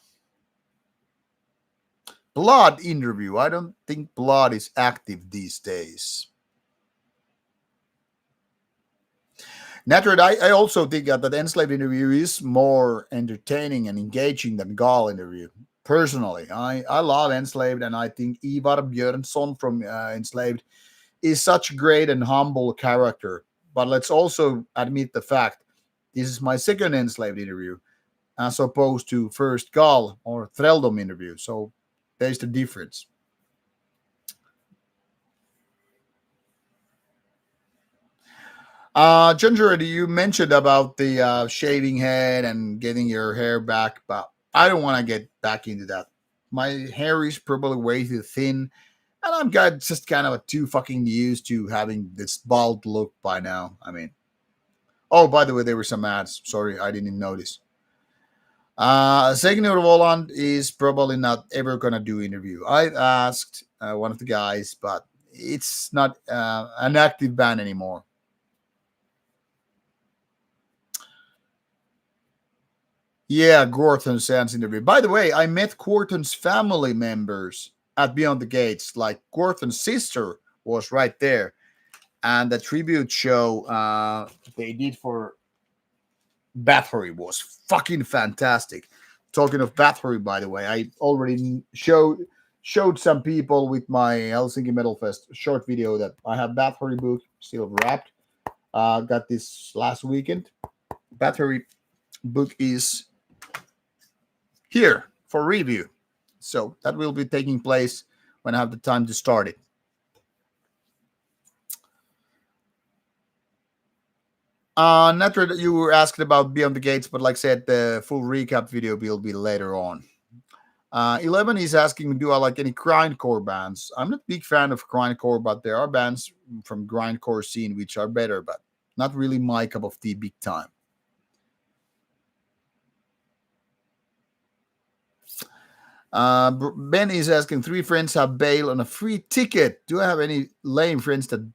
Blood interview. I don't think Blood is active these days. Naturally, I also think that the enslaved interview is more entertaining and engaging than Gall interview. Personally, I love enslaved, and I think Ivar Björnsson from enslaved is such a great and humble character. But let's also admit the fact this is my second enslaved interview, as opposed to first Gall or Threldom interview. So there's the difference. Ginger, you mentioned about the shaving head and getting your hair back, but I don't want to get back into that. My hair is probably way too thin, and I'm got just kind of too fucking used to having this bald look by now. I mean, oh, by the way, there were some ads. Sorry, I didn't notice. Second Roland is probably not ever gonna do interview. I asked one of the guys, but it's not an active band anymore. Yeah, Gorton's sounds interview. By the way, I met Gorton's family members at Beyond the Gates. Like Gorton's sister was right there, and the tribute show they did for Bathory was fucking fantastic. Talking of Bathory, by the way, I already showed some people with my Helsinki Metal Fest short video that I have Bathory book still wrapped. Got this last weekend. Bathory book is here for review. So that will be taking place when I have the time to start it. Not that you were asked about Beyond the Gates, but like I said, the full recap video will be later on. 11 is asking, do I like any grindcore bands? I'm not a big fan of grindcore, but there are bands from grindcore scene which are better, but not really my cup of tea big time. Ben is asking, three friends have bail on a free ticket. Do I have any lame friends that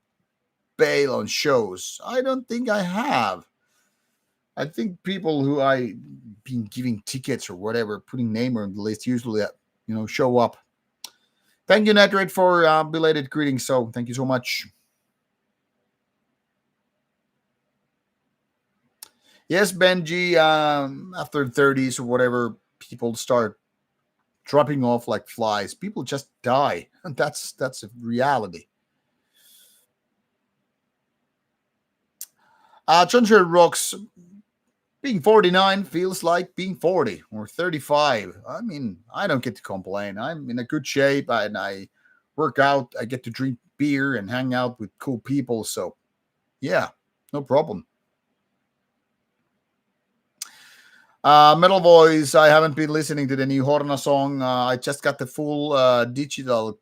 bail on shows? I don't think I have. I think people who I been giving tickets or whatever, putting name on the list, usually show up. Thank you, Netrate, for belated greetings. So thank you so much. Yes, Benji. After 30s or whatever, people start dropping off like flies. People just die. That's a reality. Chunchere Rocks, being 49 feels like being 40 or 35. I mean, I don't get to complain. I'm in a good shape and I work out. I get to drink beer and hang out with cool people. So, yeah, no problem. Metal Voice, I haven't been listening to the new Horna song. I just got the full digital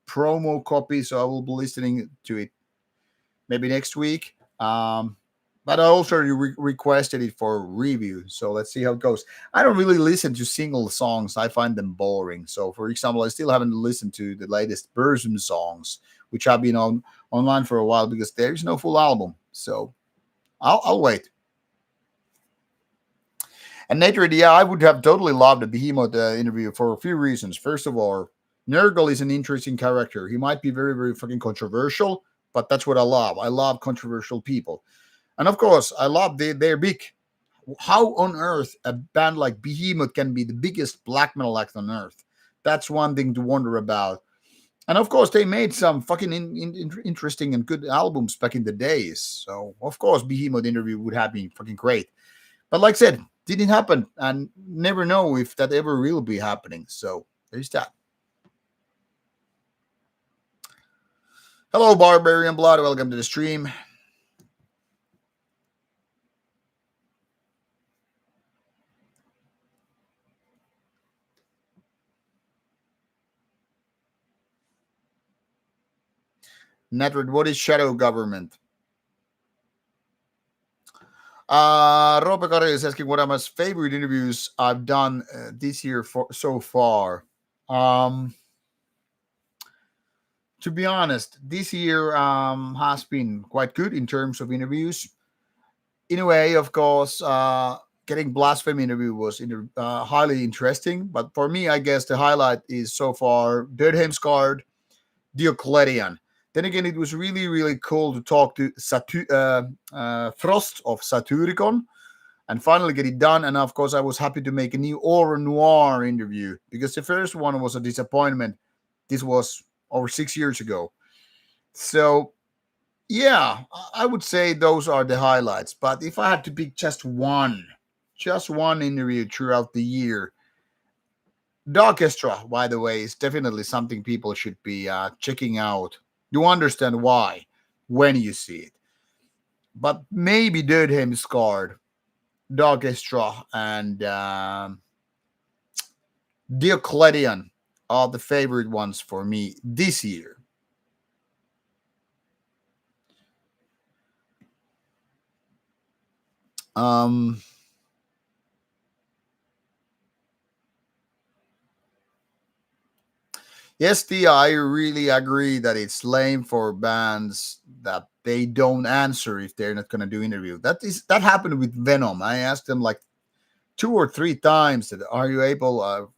promo copy, so I will be listening to it maybe next week. But I also requested it for review, so let's see how it goes. I don't really listen to single songs. I find them boring. So, for example, I still haven't listened to the latest Burzum songs, which have been online for a while because there's no full album. So, I'll wait. And Nature, yeah, I would have totally loved a Behemoth interview for a few reasons. First of all, Nurgle is an interesting character. He might be very, very fucking controversial, but that's what I love. I love controversial people. And of course, I love they're big. How on earth a band like Behemoth can be the biggest black metal act on earth? That's one thing to wonder about. And of course, they made some fucking interesting and good albums back in the days. So, of course, Behemoth interview would have been fucking great. But like I said, didn't happen and never know if that ever will be happening. So, there's that. Hello, Barbarian Blood. Welcome to the stream. Network, what is shadow government? Robert is asking what are my favorite interviews I've done this year so far. To be honest, this year has been quite good in terms of interviews. In a way, of course, getting blasphemy interview was highly interesting. But for me, I guess the highlight is so far Dirham's card, Diocletian. Then again, it was really, really cool to talk to Frost of Satyricon and finally get it done. And of course, I was happy to make a new Au Noir interview because the first one was a disappointment. This was over 6 years ago. So, yeah, I would say those are the highlights. But if I had to pick just one interview throughout the year, the orchestra, by the way, is definitely something people should be checking out. You understand why when you see it. But maybe Dirham Scarred, the orchestra, and Diocletian are the favorite ones for me this year. Um, yes, Tia, I really agree that it's lame for bands that they don't answer if they're not going to do interview. That happened with Venom. I asked them like 2 or 3 times that are you able, or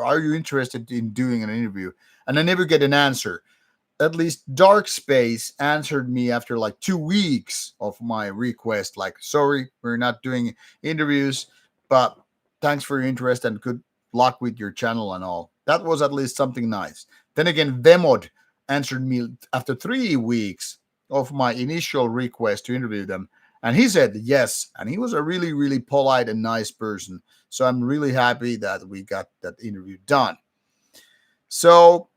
are you interested in doing an interview, and I never get an answer. At least Dark Space answered me after like 2 weeks of my request, like, sorry, we're not doing interviews, but thanks for your interest and good luck with your channel and all. That was at least something nice. Then again, Vemod answered me after 3 weeks of my initial request to interview them. And he said yes. And he was a really, really polite and nice person. So I'm really happy that we got that interview done. So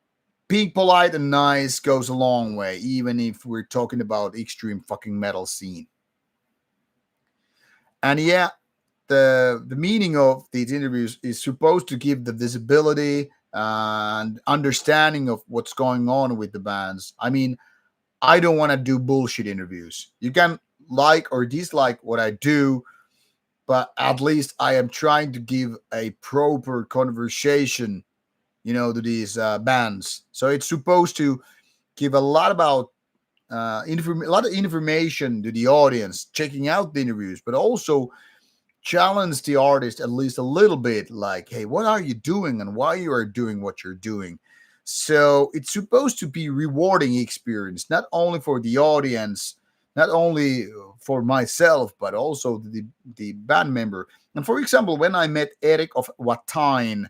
being polite and nice goes a long way, even if we're talking about extreme fucking metal scene. And yeah, the meaning of these interviews is supposed to give the visibility and understanding of what's going on with the bands. I mean, I don't want to do bullshit interviews. You can like or dislike what I do, but at least I am trying to give a proper conversation, to these bands. So it's supposed to give a lot about a lot of information to the audience checking out the interviews, but also challenge the artist at least a little bit, like, hey, what are you doing and why you are doing what you're doing. So it's supposed to be rewarding experience, not only for the audience, not only for myself, but also the band member. And for example, when I met Eric of Watain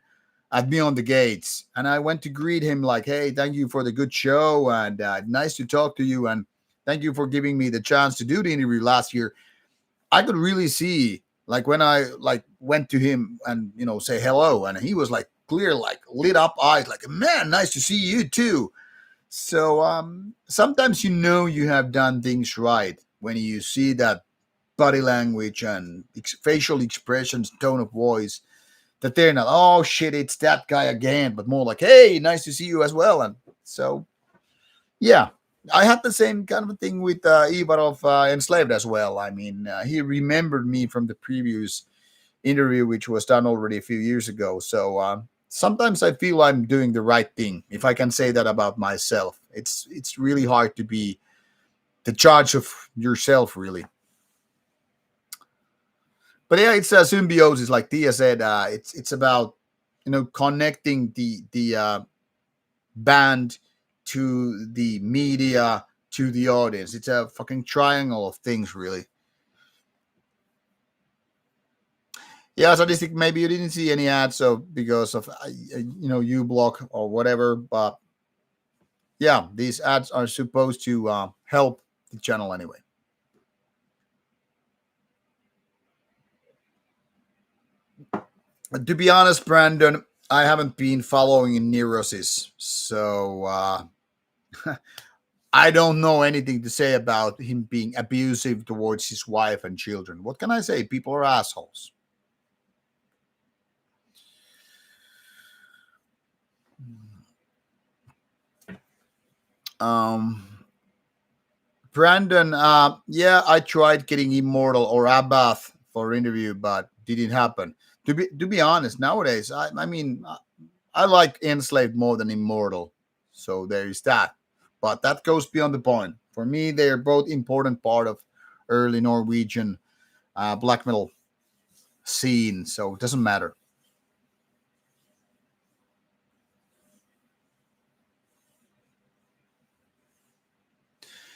at Beyond the Gates, and I went to greet him like, hey, thank you for the good show, and nice to talk to you, and thank you for giving me the chance to do the interview last year. I could really see, like, when I like went to him and say hello, and he was like clear, like lit up eyes, like, man, nice to see you too. So sometimes you have done things right when you see that body language and facial expressions, tone of voice, that they're not, oh shit, it's that guy again, but more like, hey, nice to see you as well. And so, yeah, I had the same kind of thing with Ivar of Enslaved as well. I mean, he remembered me from the previous interview, which was done already a few years ago. So sometimes I feel I'm doing the right thing, if I can say that about myself. It's really hard to be the judge of yourself, really. But yeah, it's a symbiosis, like Tia said. It's about connecting the band to the media to the audience. It's a fucking triangle of things, really. Yeah, Sadistic, maybe you didn't see any ads, so because of you block or whatever, but yeah, these ads are supposed to help the channel anyway. To be honest, Brandon, I haven't been following Neurosis, so I don't know anything to say about him being abusive towards his wife and children. What can I say? People are assholes. Um, Brandon, yeah, I tried getting Immortal or Abath for interview, but didn't happen. To be honest, nowadays, I mean, I like Enslaved more than Immortal, so there is that. But that goes beyond the point. For me, they are both important part of early Norwegian black metal. scene, so it doesn't matter.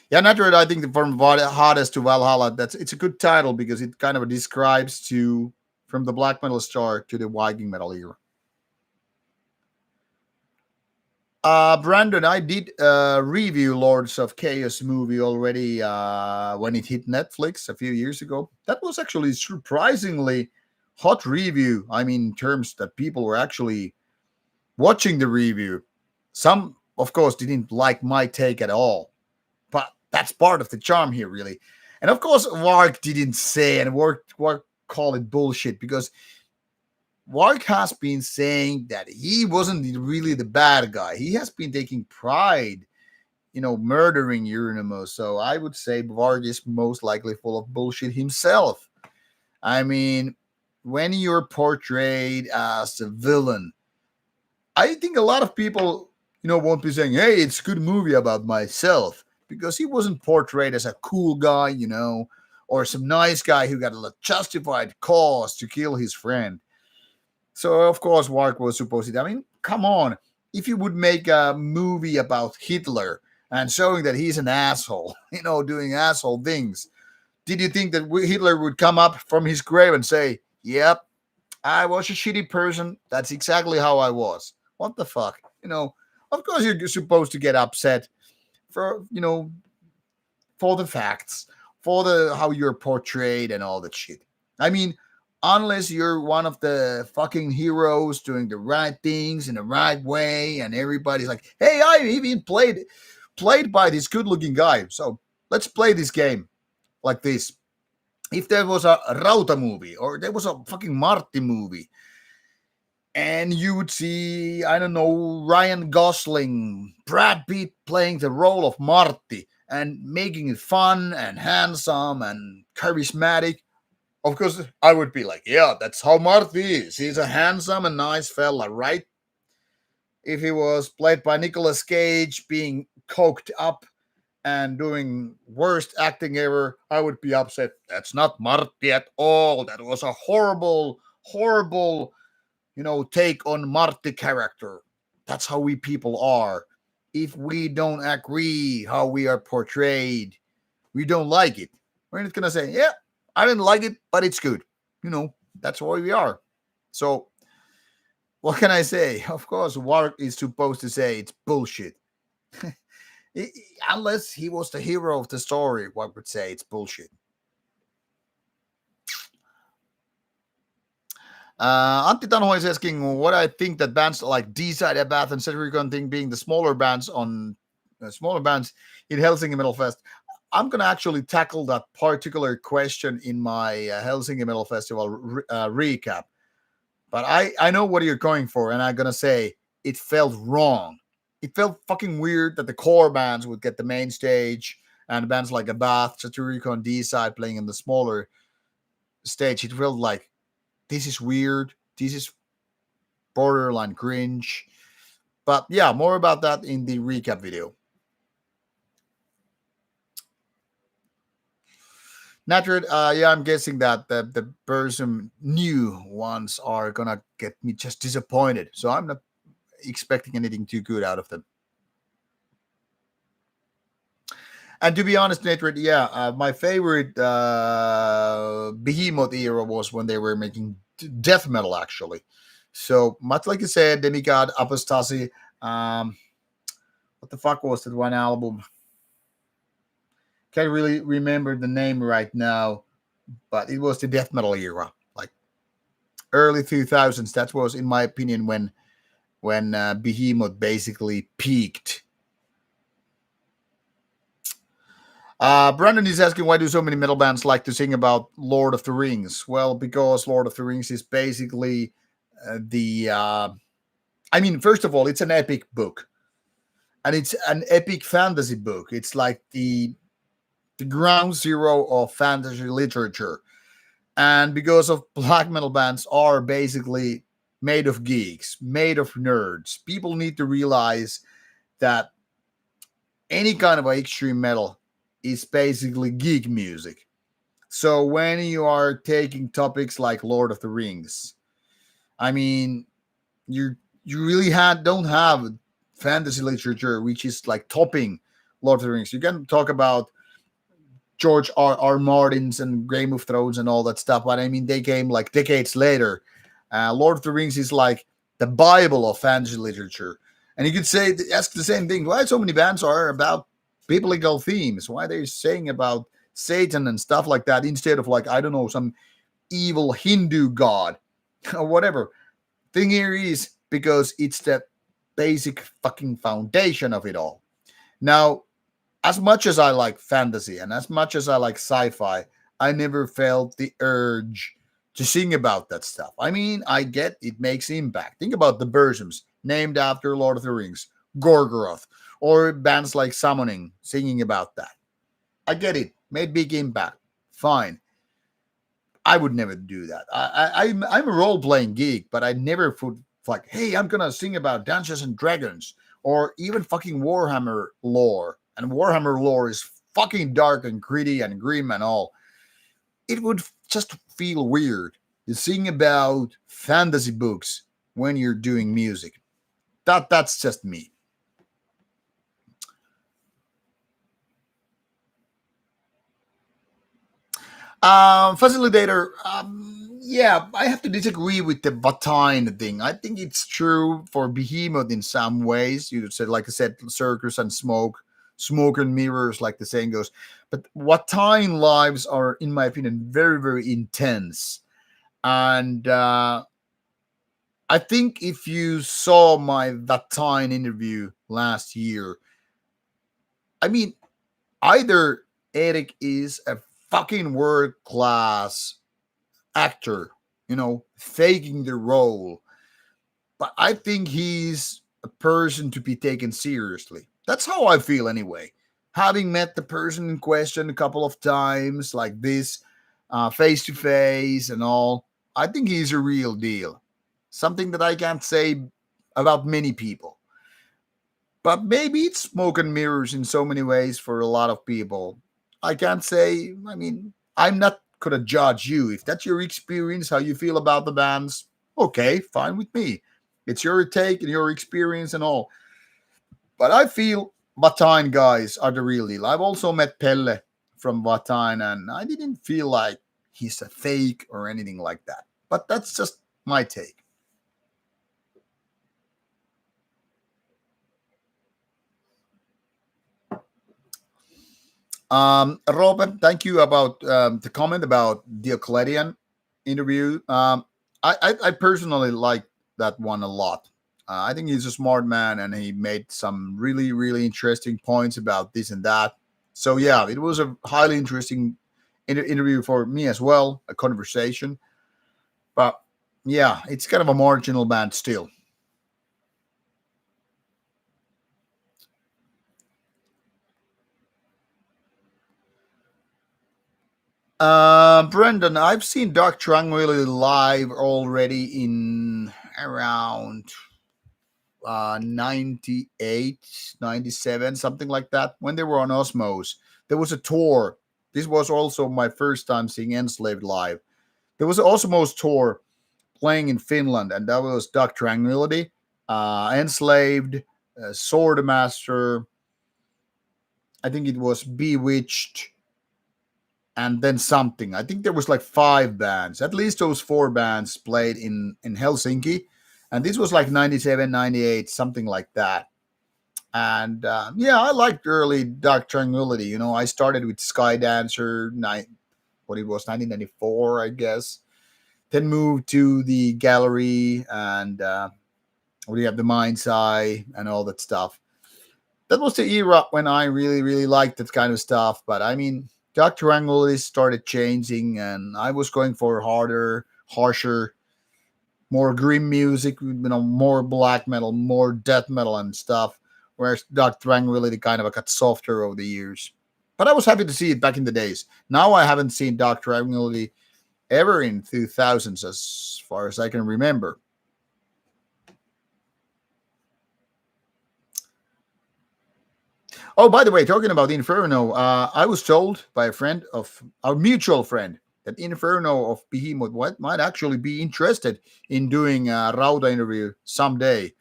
Yeah, naturally, I think from Hades to Valhalla, that's it's a good title because it kind of describes to from the black metal star to the Viking metal era. Brandon, I did review Lords of Chaos movie already when it hit Netflix a few years ago. That was actually surprisingly hot review. I mean, in terms that people were actually watching the review. Some, of course, didn't like my take at all, but that's part of the charm here, really. And of course, Wark didn't say, and Wark called it bullshit because Wark has been saying that he wasn't really the bad guy. He has been taking pride, murdering Euronymous. So I would say Wark is most likely full of bullshit himself. I mean, when you're portrayed as a villain, I think a lot of people, won't be saying, "Hey, it's a good movie about myself," because he wasn't portrayed as a cool guy, or some nice guy who got a justified cause to kill his friend. So of course, Wark was supposed to. I mean, come on! If you would make a movie about Hitler and showing that he's an asshole, doing asshole things, did you think that Hitler would come up from his grave and say, "Yep, I was a shitty person. That's exactly how I was"? What the fuck? Of course you're supposed to get upset for, for the facts, for the how you're portrayed and all that shit. I mean, unless you're one of the fucking heroes doing the right things in the right way, and everybody's like, "Hey, I even played by this good-looking guy, so let's play this game like this." If there was a Rauta movie or there was a fucking Marty movie, and you would see, I don't know, Ryan Gosling, Brad Pitt playing the role of Marty and making it fun and handsome and charismatic. Of course, I would be like, yeah, that's how Marty is. He's a handsome and nice fella, right? If he was played by Nicolas Cage, being coked up and doing worst acting ever, I would be upset. That's not Marty at all. That was a horrible, horrible, take on Marty character. That's how we people are. If we don't agree how we are portrayed, we don't like it. We're not gonna say, yeah, I didn't like it, but it's good. That's why we are. So what can I say? Of course, Wark is supposed to say it's bullshit. Unless he was the hero of the story, Wark would say it's bullshit. Antti Tanho is asking what I think that bands like D-Side, Abath, and Cedricon think being the smaller bands in Helsinki Metal Fest. I'm gonna actually tackle that particular question in my Helsinki Metal Festival recap. But I know what you're going for, and I'm gonna say it felt wrong. It felt fucking weird that the core bands would get the main stage and bands like Abath, Saturico, and D-Side playing in the smaller stage. It felt like this is weird. This is borderline cringe. But yeah, more about that in the recap video. Naturally, yeah, I'm guessing that the person new ones are gonna get me just disappointed. So I'm not expecting anything too good out of them. And to be honest, Natred, yeah, my favorite Behemoth era was when they were making death metal, actually. So much like you said, Demigod, Apostasy. What the fuck was that one album? Can't really remember the name right now, but it was the death metal era, like early 2000s. That was, in my opinion, when Behemoth basically peaked. Brandon is asking, why do so many metal bands like to sing about Lord of the Rings? Well, because Lord of the Rings is basically I mean, first of all, it's an epic book, and it's an epic fantasy book. It's like the ground zero of fantasy literature. And because of black metal bands are basically made of geeks, made of nerds, people need to realize that any kind of extreme metal is basically geek music. So when you are taking topics like Lord of the Rings, I mean, you really don't have fantasy literature which is like topping Lord of the Rings. You can talk about George R. Martin's and Game of Thrones and all that stuff, but I mean they came like decades later. Lord of the Rings is like the Bible of fantasy literature, and you could say ask the same thing. Why so many bands are about biblical themes? Why they're saying about Satan and stuff like that instead of like I don't know some evil Hindu god or whatever. Thing here is because it's the basic fucking foundation of it all. Now, as much as I like fantasy and as much as I like sci-fi, I never felt the urge to sing about that stuff. I mean, I get it makes impact. Think about the Burzums, named after Lord of the Rings, Gorgoroth, or bands like Summoning singing about that. I get it, made big impact. Fine. I would never do that. I'm a role playing geek, but I never would like, hey, I'm gonna sing about Dungeons and Dragons or even fucking Warhammer lore. And Warhammer lore is fucking dark and gritty and grim and all. It would just feel weird to sing about fantasy books when you're doing music. That's just me. Facilitator, yeah, I have to disagree with the Vatine thing. I think it's true for Behemoth in some ways. You said, like I said, circus and smoke and mirrors, like the saying goes. But Vatine lives are, in my opinion, very, very intense. And I think if you saw my Vatine interview last year, I mean, either Eric is a fucking world class actor, faking the role. But I think he's a person to be taken seriously. That's how I feel anyway. Having met the person in question a couple of times, like this, face to face and all, I think he's a real deal. Something that I can't say about many people. But maybe it's smoke and mirrors in so many ways for a lot of people. I can't say, I mean, I'm not gonna judge you. If that's your experience, how you feel about the bands, okay, fine with me. It's your take and your experience and all. But I feel Vatine guys are the real deal. I've also met Pelle from Vatine, and I didn't feel like he's a fake or anything like that. But that's just my take. Robert, thank you about the comment about Diocletian interview. I personally like that one a lot. I think he's a smart man and he made some really, really interesting points about this and that. So, yeah, it was a highly interesting interview for me as well, a conversation. But, yeah, it's kind of a marginal band still. Brendan, I've seen Dark Tranquility live already in around 98, 97, something like that, when they were on Osmos. There was a tour. This was also my first time seeing Enslaved live. There was an Osmos tour playing in Finland, and that was Dark Tranquility, Enslaved, Swordmaster, I think it was Bewitched, and then something. I think there was like five bands. At least those four bands played in Helsinki, and this was like 97, 98, something like that. And yeah, I liked early Dark Tranquility. I started with Sky Dancer, what it was, 1994, I guess. Then moved to the Gallery and what do you have, the Mind's Eye and all that stuff. That was the era when I really, really liked that kind of stuff. But I mean, Dr. Angle started changing, and I was going for harder, harsher, more grim music, more black metal, more death metal and stuff. Whereas Dr. Tranquility kind of got softer over the years. But I was happy to see it back in the days. Now I haven't seen Dr. Tranquility ever in 2000s, as far as I can remember. Oh, by the way, talking about Inferno, I was told by a friend of our mutual friend that Inferno of Behemoth might actually be interested in doing a Rauta interview someday.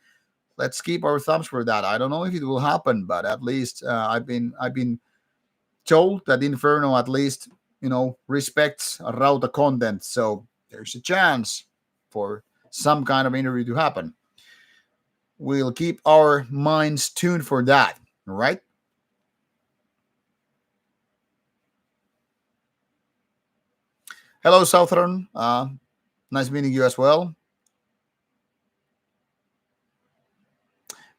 Let's keep our thumbs for that. I don't know if it will happen, but at least I've been told that Inferno at least respects Rauta content, so there's a chance for some kind of interview to happen. We'll keep our minds tuned for that. All right. Hello, Southern. Nice meeting you as well.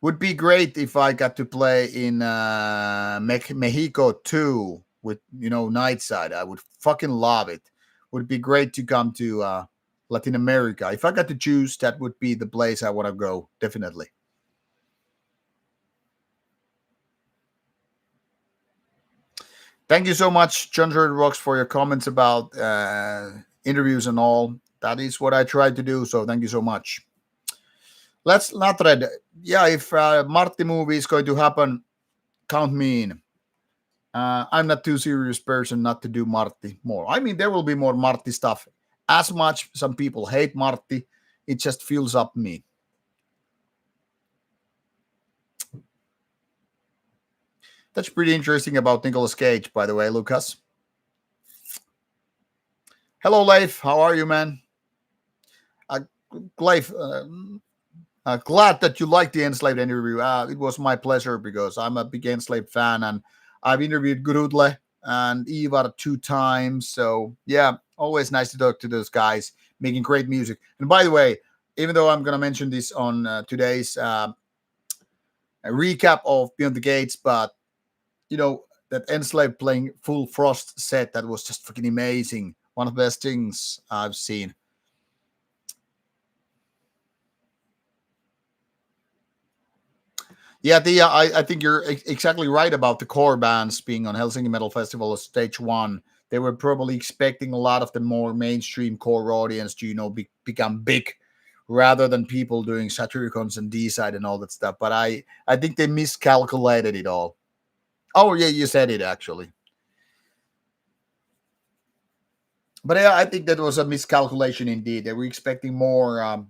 Would be great if I got to play in Mexico too with Nightside. I would fucking love it. Would be great to come to Latin America. If I got to choose, that would be the place I want to go. Definitely. Thank you so much, John Rocks, for your comments about interviews and all. That is what I tried to do. So thank you so much. Let's not read. Yeah, if Marty movie is going to happen, count me in. I'm not too serious person not to do Marty more. I mean, there will be more Marty stuff. As much some people hate Marty, it just fills up me. That's pretty interesting about Nicolas Cage, by the way, Lucas. Hello, Leif. How are you, man? Uh, Leif, glad that you liked the Enslaved interview. It was my pleasure because I'm a big Enslaved fan and I've interviewed Grudle and Ivar 2 times. So, yeah, always nice to talk to those guys making great music. And by the way, even though I'm going to mention this on today's recap of Beyond the Gates, but, that Enslaved playing Full Frost set, that was just fucking amazing. One of the best things I've seen. Yeah, I think you're exactly right about the core bands being on Helsinki Metal Festival as stage one. They were probably expecting a lot of the more mainstream core audience to, become big rather than people doing Satyricons and D-side and all that stuff. But I think they miscalculated it all. Oh, yeah, you said it actually. But yeah, I think that was a miscalculation indeed. They were expecting more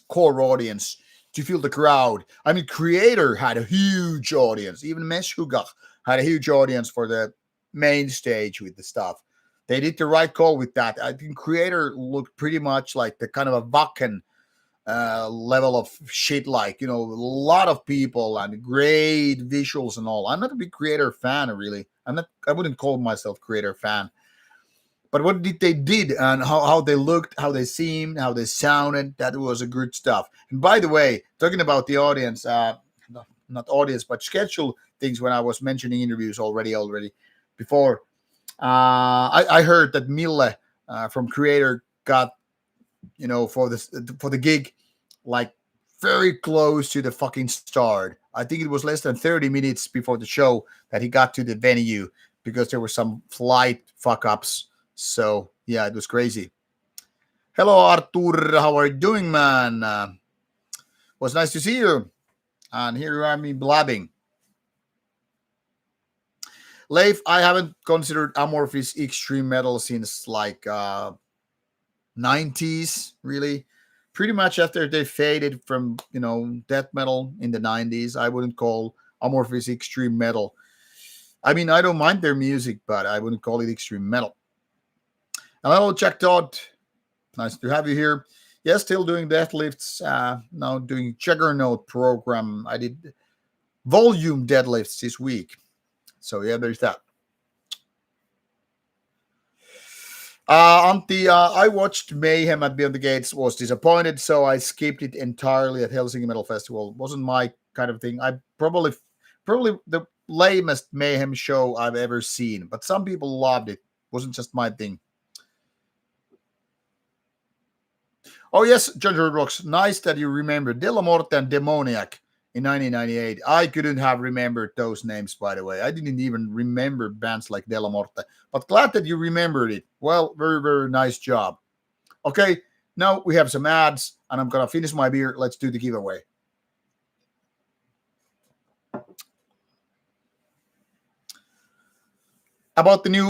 core audience to feel the crowd. I mean, Creator had a huge audience. Even Meshuggah had a huge audience for the main stage with the stuff. They did the right call with that. I think Creator looked pretty much like the kind of a Wacken level of shit. Like, a lot of people and great visuals and all. I'm not a big Creator fan, really. I wouldn't call myself Creator fan. But what they did and how they looked, how they seemed, how they sounded, that was a good stuff. And by the way, talking about the audience, not audience, but schedule things when I was mentioning interviews already before, I heard that Mille from Creator got, for the gig, like very close to the fucking start. I think it was less than 30 minutes before the show that he got to the venue because there were some flight fuck ups. So yeah, it was crazy. Hello, Artur. How are you doing, man? Was nice to see you. And here you are, me blabbing. Leif, I haven't considered Amorphis extreme metal since like 90s, really. Pretty much after they faded from death metal in the 90s, I wouldn't call Amorphis extreme metal. I mean, I don't mind their music, but I wouldn't call it extreme metal. Hello, Jack Todd. Nice to have you here. Yes, still doing deadlifts. Now doing Juggernaut program. I did volume deadlifts this week. So yeah, there's that. I watched Mayhem at Beyond the Gates. Was disappointed, so I skipped it entirely at Helsinki Metal Festival. Wasn't my kind of thing. I probably the lamest Mayhem show I've ever seen. But some people loved it. Wasn't just my thing. Oh, yes, Judge Rocks. Nice that you remember Della Morte and Demoniac in 1998. I couldn't have remembered those names, by the way. I didn't even remember bands like Della Morte, but glad that you remembered it. Well, very, very nice job. Okay, now we have some ads, and I'm going to finish my beer. Let's do the giveaway. About the new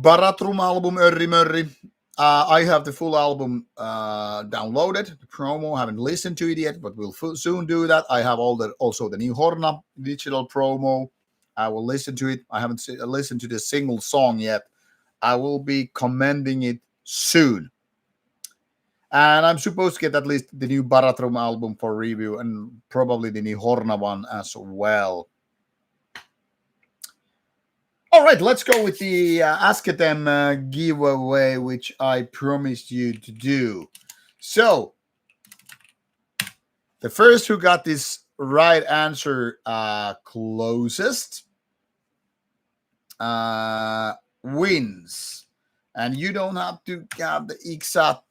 Baratrum album, Örri Mörri. I have the full album downloaded. The promo, haven't listened to it yet, but we'll soon do that. I have also the new Horna digital promo. I will listen to it. I haven't listened to the single song yet. I will be commending it soon. And I'm supposed to get at least the new Baratrum album for review and probably the new Horna one as well. All right, let's go with the Ask Them giveaway, which I promised you to do. So, the first who got this right answer closest wins. And you don't have to have the exact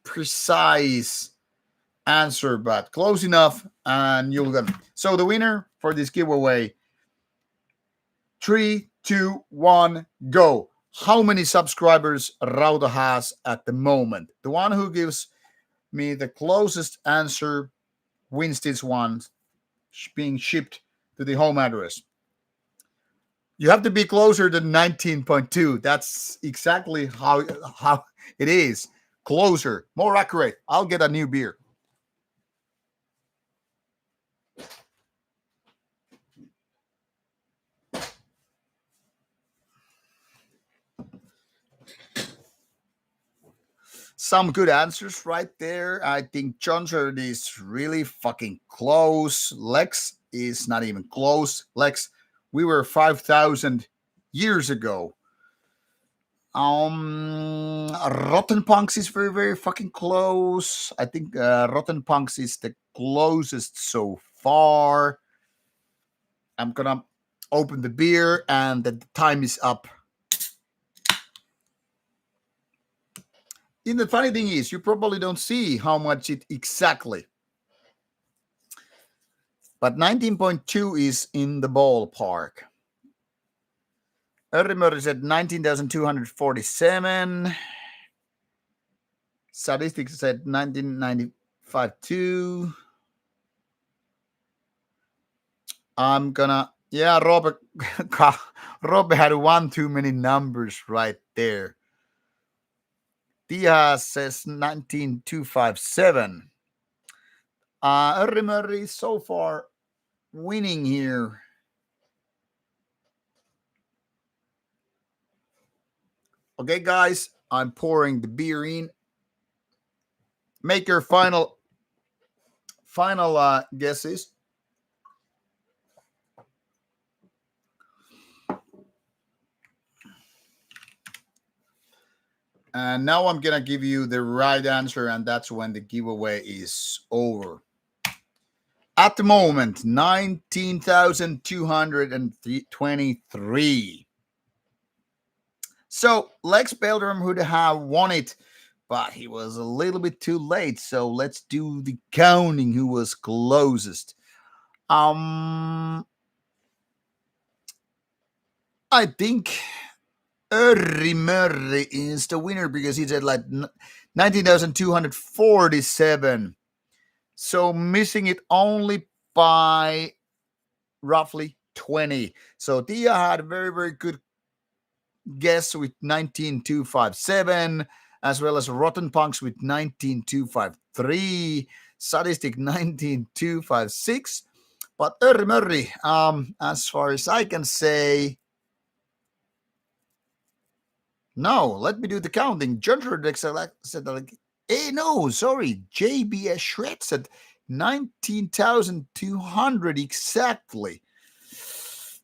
precise answer, but close enough and you'll get it. So, the winner for this giveaway, 3, 2, 1, go. How many subscribers Rauta has at the moment? The one who gives me the closest answer wins this one being shipped to the home address. You have to be closer than 19.2. That's exactly how it is. Closer, more accurate. I'll get a new beer. Some good answers right there. I think Johnson is really fucking close. Lex is not even close. Lex, we were 5,000 years ago. Rotten Punks is very, very fucking close. I think Rotten Punks is the closest so far. I'm gonna open the beer and the time is up. And the funny thing is, you probably don't see how much it exactly. But 19.2 is in the ballpark. Örrimör said 19,247. Statistics said 1995 I'm gonna, yeah, Robert had one too many numbers right there. Diaz says 19,257. Örrimör is so far winning here. Okay, guys, I'm pouring the beer in. Make your final guesses. And now I'm going to give you the right answer, and that's when the giveaway is over. At the moment, 19,223. So Lex Beltram would have won it, but he was a little bit too late. So let's do the counting who was closest. I think Örri Mörri is the winner because he said like 19,247. So missing it only by roughly 20. So Tia had a very, very good guess with 19,257, as well as Rotten Punks with 19,253, Sadistic 19,256. But Örri Mörri, as far as I can say, no, let me do the counting. John said like, hey, no, sorry. JBS Shred said 19,200 exactly.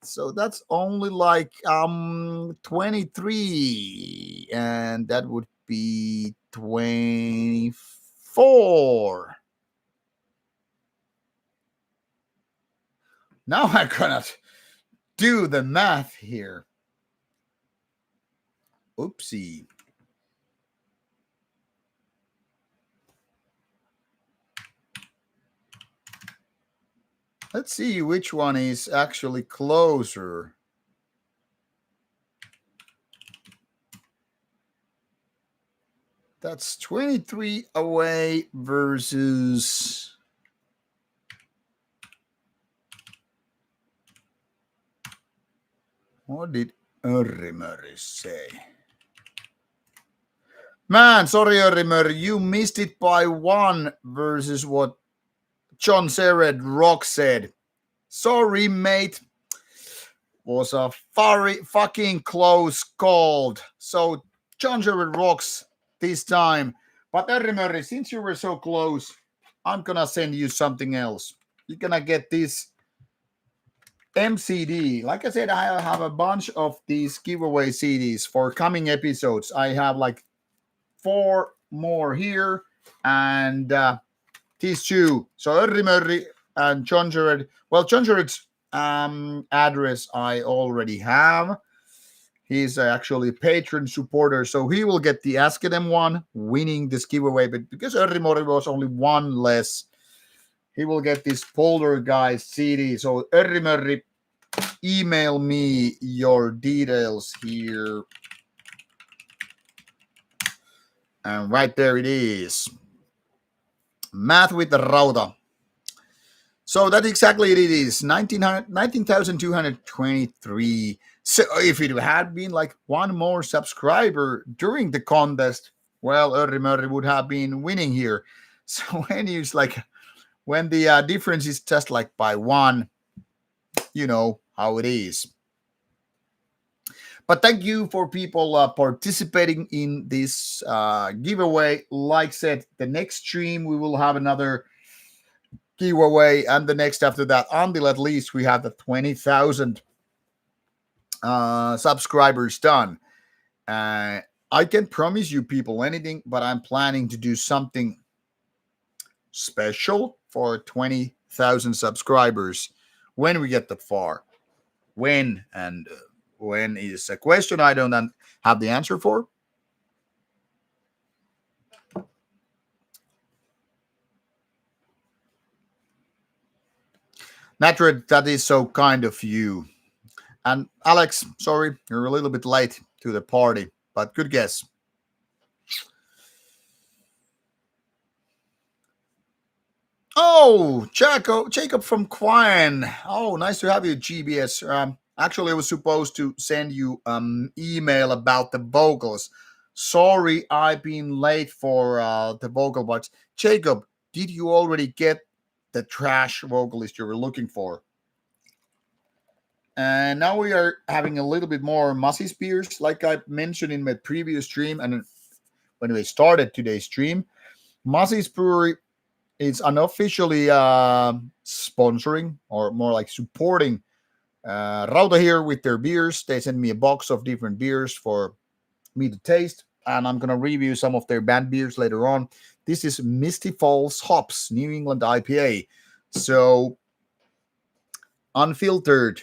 So that's only like 23. And that would be 24. Now I cannot do the math here. Oopsie. Let's see which one is actually closer. That's 23 away versus what did Örrimöri say? Man, sorry, Örrimöri, you missed it by one versus what John Sered Rock said. Sorry, mate. Was a very fucking close call. So John Sered rocks this time. But Örrimöri, since you were so close, I'm gonna send you something else. You're gonna get this MCD. Like I said, I have a bunch of these giveaway CDs for coming episodes. I have like 4 more here and these two. So Örrimöri and John Jared. Well, John Jared's address I already have. He's actually a patron supporter, so he will get the Ask Them one, winning this giveaway. But because Örrimöri was only one less, he will get this Poltergeist CD. So Örrimöri, email me your details here. And right there it is. Math with the Rauta. So that exactly it is. 19,223. So if it had been like one more subscriber during the contest, well, Örrimöri would have been winning here. So when the difference is just like by one, you know how it is. But thank you for people participating in this giveaway. Like I said, the next stream we will have another giveaway, and the next after that, until at least we have the 20,000 subscribers done. I can promise you people anything, but I'm planning to do something special for 20,000 subscribers when we get that far. When is a question I don't have the answer for. Natred, that is so kind of you. And Alex, sorry, you're a little bit late to the party, but good guess. Oh, Jacob from Quine. Oh, nice to have you, GBS. Actually, I was supposed to send you email about the vocals. Sorry, I've been late for the vocal parts. Jacob, did you already get the trash vocalist you were looking for? And now we are having a little bit more Mussy Spears, like I mentioned in my previous stream. And when we started today's stream, Mussy's Brewery is unofficially sponsoring, or more like supporting Rauta here with their beers. They sent me a box of different beers for me to taste, and I'm going to review some of their band beers later on. This is Misty Falls Hops New England IPA. So unfiltered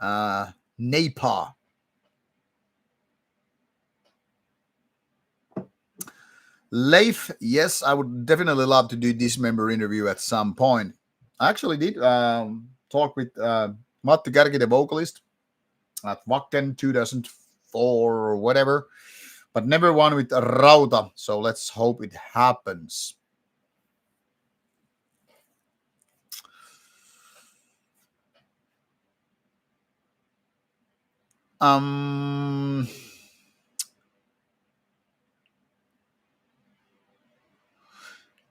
NAPA. Leif, yes, I would definitely love to do this member interview at some point. I actually did talk with Matti Kärki, the vocalist, at Wacken 2004 or whatever, but never one with Rauta. So let's hope it happens.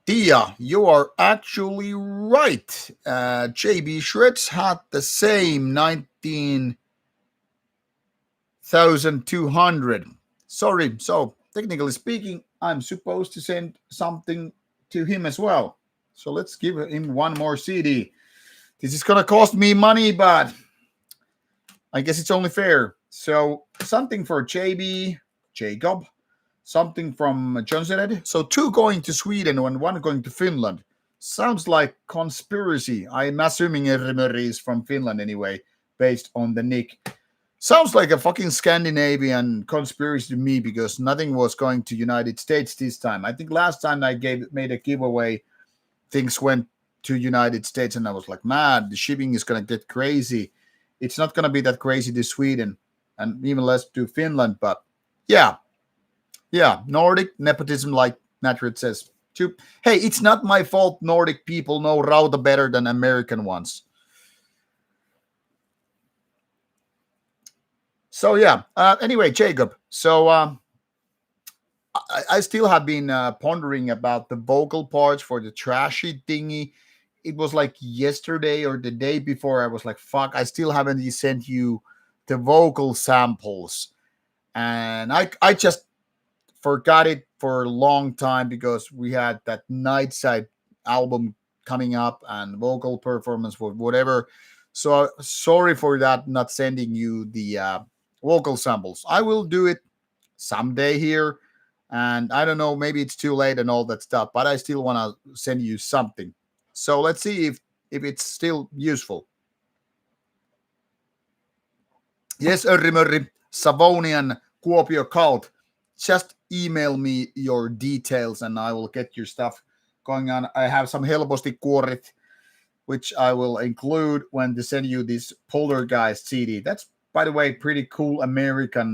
Tia, you are actually right. JB Shreds had the same 19,200. Sorry, so technically speaking, I'm supposed to send something to him as well. So let's give him one more CD. This is going to cost me money, but I guess it's only fair. So something for JB, Jacob, something from Johnson. So 2 going to Sweden and 1 going to Finland. Sounds like conspiracy. I'm assuming Örrimöri is from Finland anyway, based on the nick. Sounds like a fucking Scandinavian conspiracy to me, because nothing was going to United States this time. I think last time I made a giveaway, things went to United States, and I was like, man, the shipping is going to get crazy. It's not going to be that crazy to Sweden, and even less to Finland. But yeah, Nordic nepotism, like Natrid says. Hey, it's not my fault Nordic people know Rauta better than American ones. So yeah. Anyway, Jacob. So I still have been pondering about the vocal parts for the trashy thingy. It was like yesterday or the day before. I was like, "Fuck!" I still haven't sent you the vocal samples, and I just forgot it for a long time because we had that Nightside album coming up and vocal performance for whatever. So sorry for that, not sending you the vocal samples. I will do it someday here. And I don't know, maybe it's too late and all that stuff, but I still want to send you something. So let's see if it's still useful. Yes, Örri Mörri, Savonian Kuopio Cult. Just email me your details and I will get your stuff going on. I have some helposti kuorit, which I will include when they send you this Poltergeist CD. That's, by the way, pretty cool American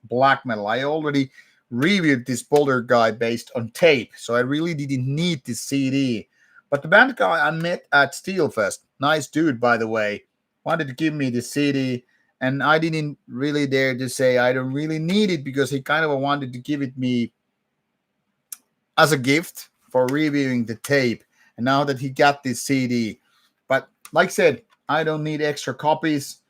black metal. I already reviewed this Boulder guy based on tape, so I really didn't need this CD. But the band guy I met at Steelfest, nice dude by the way, wanted to give me the CD, and I didn't really dare to say I don't really need it because he kind of wanted to give it me as a gift for reviewing the tape. And now that he got this CD, but like I said, I don't need extra copies.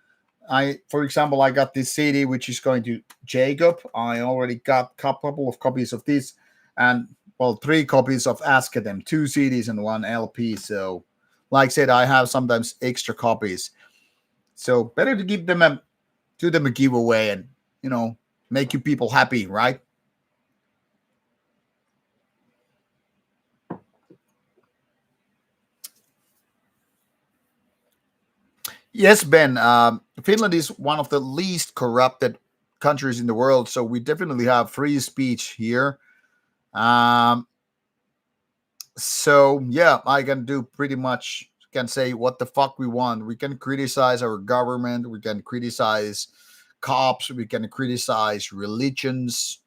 For example, I got this CD which is going to Jacob. I already got a couple of copies of this, and well, 3 copies of Ask Them, 2 CDs and 1 LP. So, like I said, I have sometimes extra copies. So better to give them a do them a giveaway and make you people happy, right? Yes, Ben. Finland is one of the least corrupted countries in the world, so we definitely have free speech here. Um, so yeah, I can do pretty much can say what the fuck we want. We can criticize our government, we can criticize cops, we can criticize religions.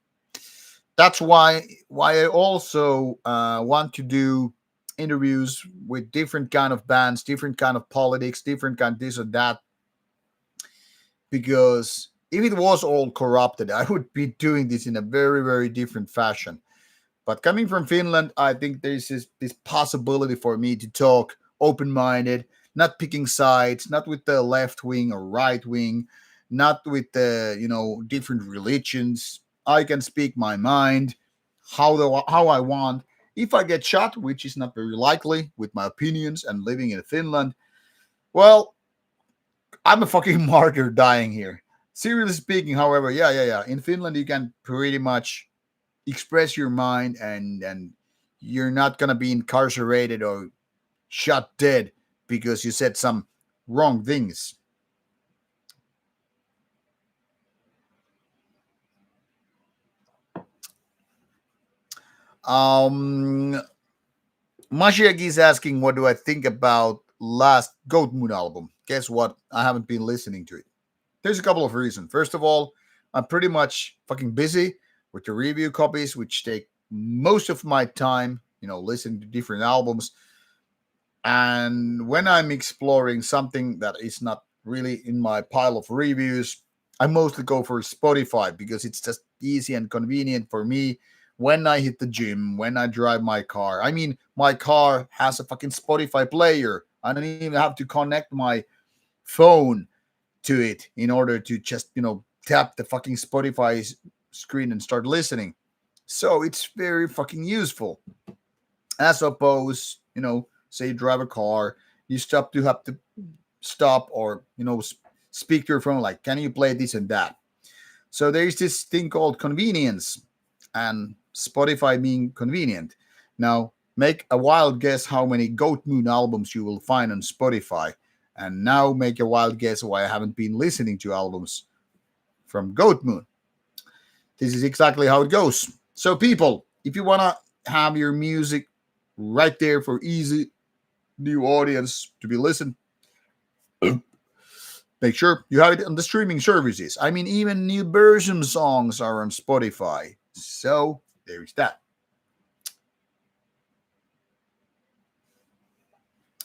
That's why I also want to do interviews with different kind of bands, different kind of politics, different kind of this or that, because if it was all corrupted, I would be doing this in a very, very different fashion. But coming from Finland, I think there's this possibility for me to talk open minded, not picking sides, not with the left wing or right wing, not with the different religions. I can speak my mind how I want. If I get shot, which is not very likely with my opinions and living in Finland, well, I'm a fucking martyr dying here. Seriously speaking, however, yeah. In Finland, you can pretty much express your mind, and you're not gonna be incarcerated or shot dead because you said some wrong things. Um, Mashiach is asking, what do I think about last Goat Moon album? Guess what? I haven't been listening to it. There's a couple of reasons. First of all, I'm pretty much fucking busy with the review copies, which take most of my time, listening to different albums. And when I'm exploring something that is not really in my pile of reviews, I mostly go for Spotify because it's just easy and convenient for me when I hit the gym, when I drive my car. I mean, my car has a fucking Spotify player. I don't even have to connect my phone to it in order to just, tap the fucking Spotify screen and start listening. So it's very fucking useful. As opposed, say you drive a car, you stop to have to stop or speak to your phone like, can you play this and that? So there's this thing called convenience, and Spotify being convenient. Now make a wild guess how many Goat Moon albums you will find on Spotify, and now make a wild guess why I haven't been listening to albums from Goat Moon. This is exactly how it goes. So people, if you want to have your music right there for easy new audience to be listened, make sure you have it on the streaming services. I mean, even new version songs are on Spotify. So there's that.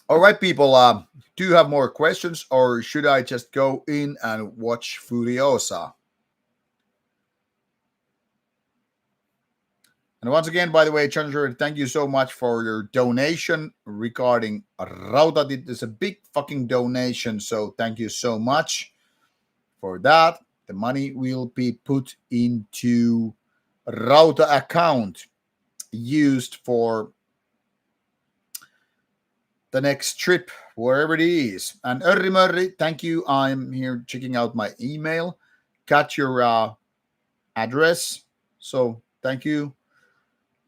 All right, people. Do you have more questions, or should I just go in and watch Furiosa? And once again, by the way, Chandra, thank you so much for your donation regarding Rauta. It is a big fucking donation, so thank you so much for that. The money will be put into Rauta account used for the next trip, wherever it is. And Örri Murri, thank you. I'm here checking out my email. Got your address. So thank you,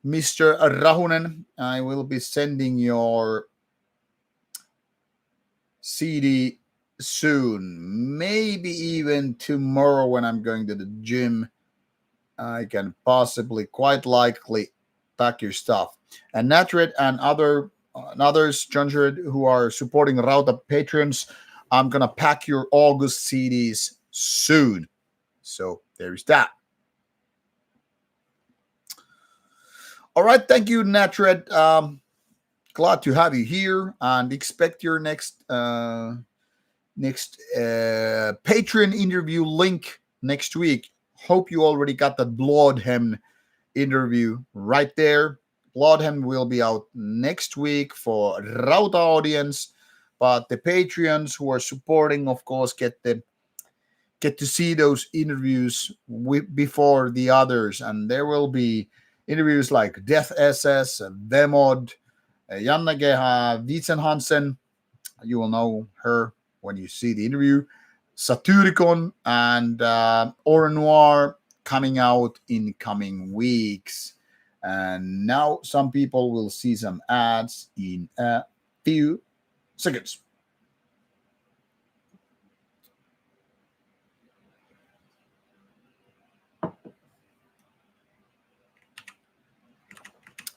Mr. Rahunen. I will be sending your CD soon. Maybe even tomorrow when I'm going to the gym. I can possibly, quite likely, pack your stuff. And Natred and others, Jungered, who are supporting Rauta patrons, I'm gonna pack your August CDs soon. So there's that. All right, thank you, Natred. Glad to have you here, and expect your next Patreon interview link next week. Hope you already got that Bloodhem interview right there. Bloodhem will be out next week for Rauta audience, but the Patreons who are supporting, of course, get to see those interviews before the others, and there will be interviews like Death SS, Vemod, Janne Geha, Vincent Hansen. You will know her when you see the interview. Satyricon and Au Noir coming out in coming weeks. And now some people will see some ads in a few seconds.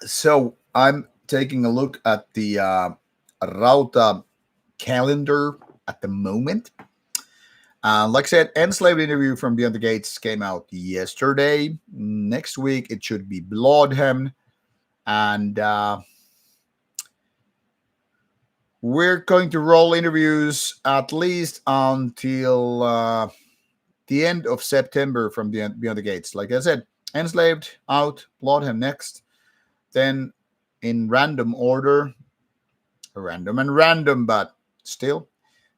So I'm taking a look at the Rauta calendar at the moment. Like I said, Enslaved interview from Beyond the Gates came out yesterday. Next week it should be Bloodhem, and we're going to roll interviews at least until the end of September from Beyond the Gates. Like I said, Enslaved out, Bloodhem next, then in random order, random, but still.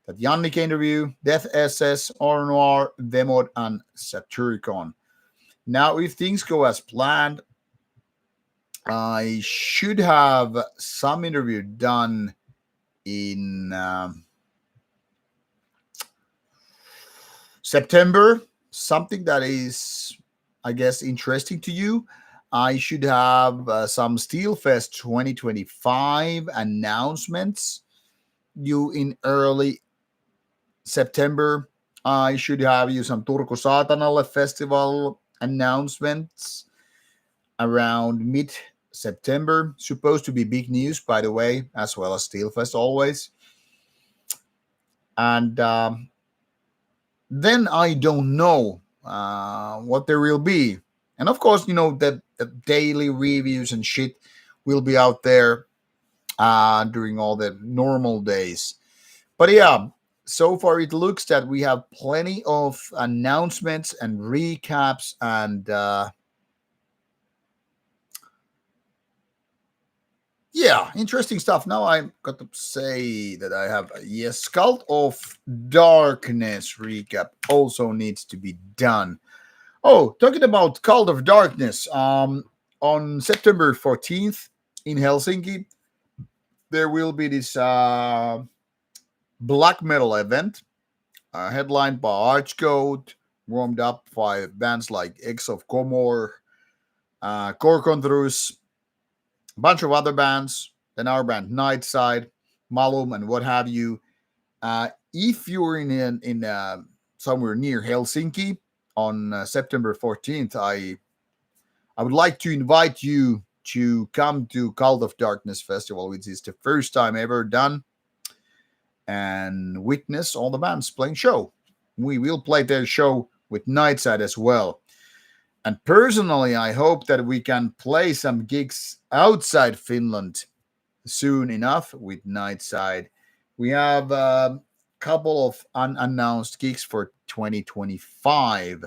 That Yannick interview, Death SS, Au Noir, Vemod, and Satyricon. Now, if things go as planned, I should have some interview done in September. Something that is, I guess, interesting to you. I should have some Steelfest 2025 announcements you in early September. I should have you some Turku Saatanalle festival announcements around mid-September. Supposed to be big news, by the way, as well as Steelfest always. And then I don't know what there will be. And of course, you know, the daily reviews and shit will be out there during all the normal days. But yeah, so far it looks that we have plenty of announcements and recaps and yeah, interesting stuff. Now I've got to say that I have yes, Cult of Darkness recap also needs to be done. Oh, talking about Cult of Darkness, on September 14th in Helsinki, there will be this black metal event headlined by Archcode, warmed up by bands like X of Comor, Corcontrus, a bunch of other bands, then our band Nightside, Malum, and what have you. If you're in somewhere near Helsinki on September 14th, I would like to invite you to come to Cult of Darkness Festival, which is the first time ever done, and witness all the bands playing show. We will play their show with Nightside as well. And personally, I hope that we can play some gigs outside Finland soon enough with Nightside. We have a couple of unannounced gigs for 2025.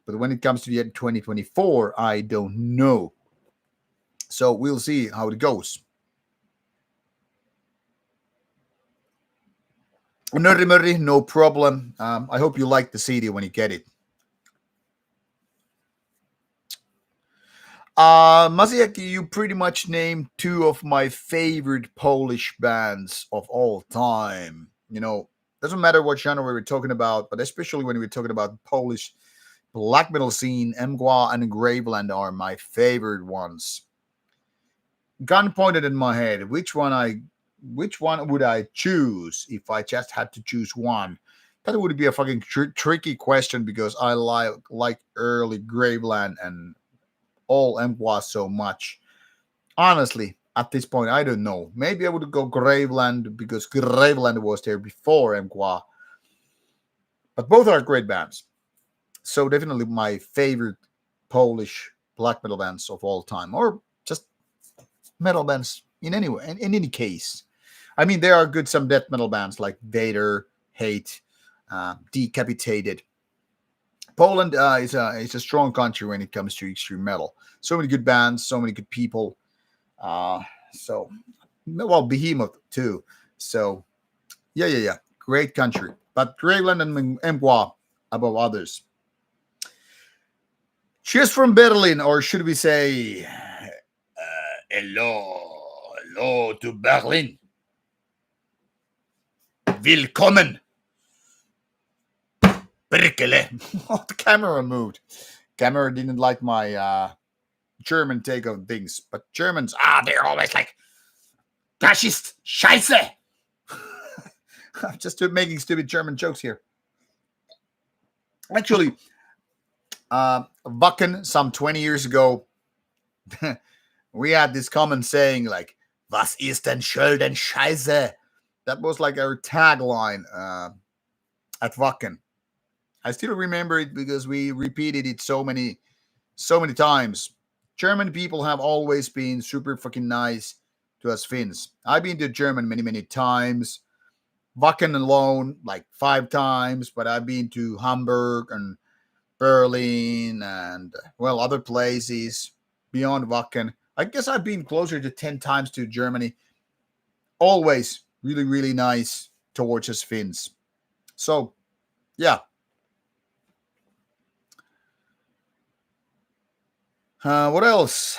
But when it comes to the year 2024, I don't know. So we'll see how it goes. Nurri Murri, no problem. I hope you like the CD when you get it. Maciek, you pretty much named two of my favorite Polish bands of all time. Doesn't matter what genre we're talking about, but especially when we're talking about Polish black metal scene, Mgła and Graveland are my favorite ones. Gun pointed in my head. Which one would I choose if I just had to choose one? That would be a fucking tricky question because I like early Graveland and all Mgła so much. Honestly, at this point, I don't know. Maybe I would go Graveland because Graveland was there before Mgła. But both are great bands. So definitely my favorite Polish black metal bands of all time, or just metal bands in any way. In any case, I mean there are good some death metal bands like Vader, Hate, Decapitated. Poland is a strong country when it comes to extreme metal. So many good bands, so many good people. So well, Behemoth too. So yeah. Great country, but Graveland and Mgła above others. She's from Berlin, or should we say, hello to Berlin. Willkommen. Berkele. Oh, the camera moved. Camera didn't like my German take on things, but Germans, they're always like, das ist Scheiße. I'm just making stupid German jokes here. Actually, Wacken, some 20 years ago, we had this common saying like, was ist denn Schölden Scheiße? That was like our tagline at Wacken. I still remember it because we repeated it so many times. German people have always been super fucking nice to us Finns. I've been to German many times. Wacken alone like 5 times, but I've been to Hamburg and Berlin and well other places beyond Wacken. I guess I've been closer to 10 times to Germany. Always really nice towards us Finns. So yeah. What else?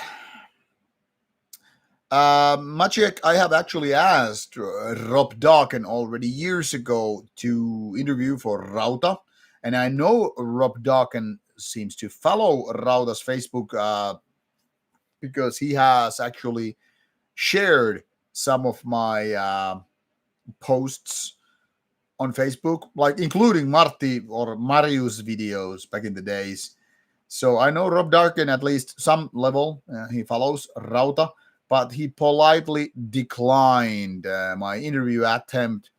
Maciek, I have actually asked Rob Dawkin already years ago to interview for Rauta, and I know Rob Dawkin seems to follow Rauta's Facebook because he has actually shared some of my posts on Facebook, like including Marty or Marius videos back in the days. So I know Rob Darkin at least some level. He follows Rauta, but he politely declined my interview attempt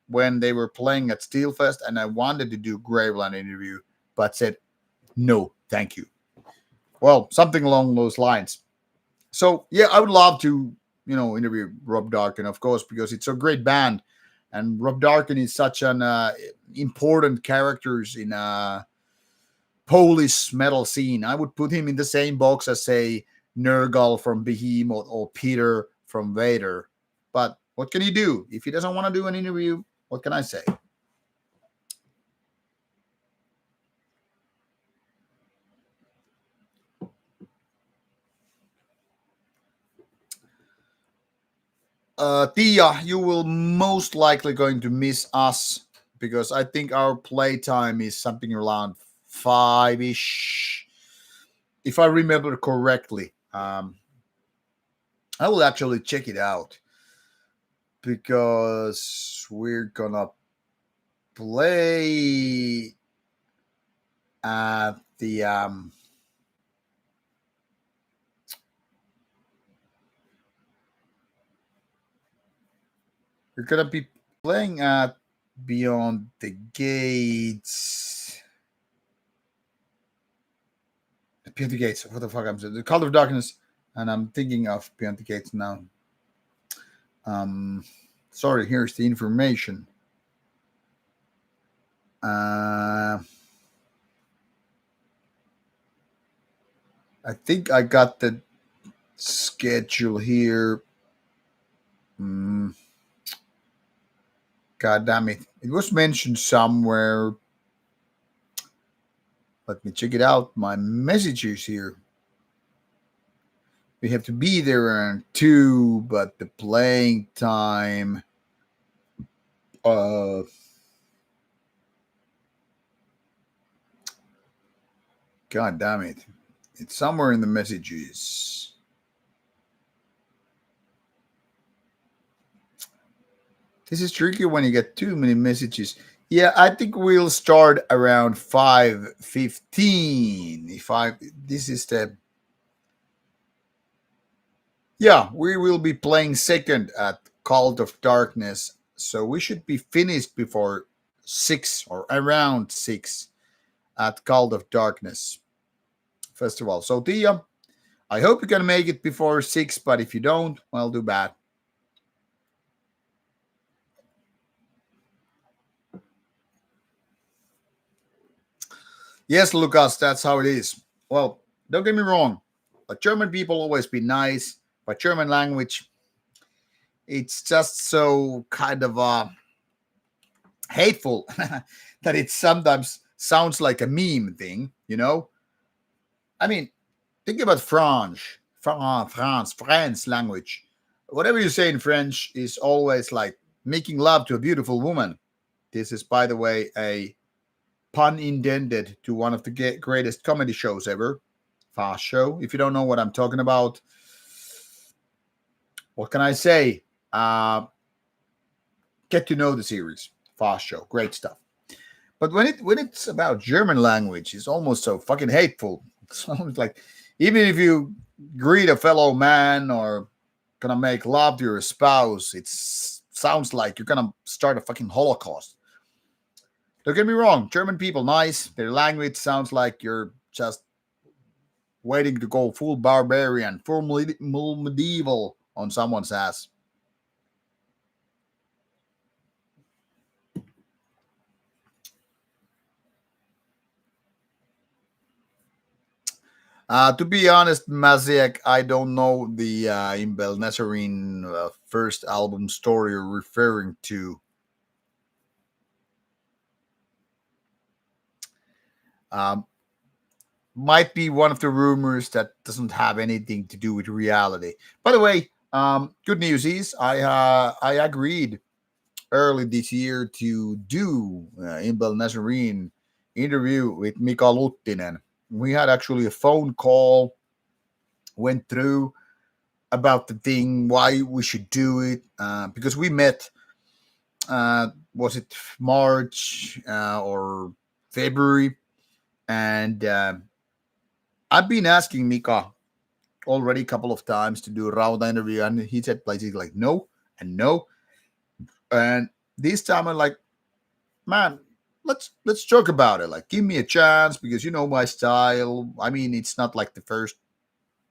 when they were playing at Steelfest, and I wanted to do Graveland interview, but said no, thank you. Well, something along those lines. So yeah, I would love to interview Rob Darkin, of course, because it's a great band, and Rob Darkin is such an important characters in Polish metal scene. I would put him in the same box as, say, Nergal from Behemoth or Peter from Vader. But what can you do? If he doesn't want to do an interview, what can I say? Tia, you will most likely going to miss us because I think our playtime is something around 5-ish, if I remember correctly. I will actually check it out because we're gonna play at the we're gonna be playing at Beyond the Gates. Beyond the Gates. What the fuck I'm saying? The Color of Darkness, and I'm thinking of Beyond the Gates now. Sorry, here's the information. Uh, I think I got the schedule here. Mm, God damn it. It was mentioned somewhere. Let me check it out. My messages here. We have to be there around 2, but the playing time. Uh, God damn it. It's somewhere in the messages. This is tricky when you get too many messages. Yeah, I think we'll start around 5:15. If I this is the Yeah, we will be playing second at Cult of Darkness. So we should be finished before 6 or around 6 at Cult of Darkness Festival. So Tia, I hope you can make it before 6, but if you don't, well, do bad. Yes, Lucas, that's how it is. Well, don't get me wrong, but German people always be nice, but German language, it's just so kind of hateful that it sometimes sounds like a meme thing, you know? I mean, think about France language. Whatever you say in French is always like making love to a beautiful woman. This is, by the way, a pun intended to one of the greatest comedy shows ever, Fast Show. If you don't know what I'm talking about, what can I say? Get to know the series, Fast Show, great stuff. But when it's about German language, it's almost so fucking hateful. It's almost like even if you greet a fellow man or gonna make love to your spouse, it sounds like you're gonna start a fucking Holocaust. Don't get me wrong, German people nice. Their language sounds like you're just waiting to go full barbarian, full medieval on someone's ass. To be honest, Maziek, I don't know the Imbel Nazarene first album story you're referring to. Um, might be one of the rumors that doesn't have anything to do with reality. By the way, good news is I agreed early this year to do Imbel Nazarene interview with Mika Luttinen. We had actually a phone call, went through about the thing, why we should do it, because we met, was it March or February? And I've been asking Mika already a couple of times to do a Rauta interview, and he said basically like no and no. And this time I'm like, man, let's talk about it. Like, give me a chance because you know my style. I mean, it's not like the first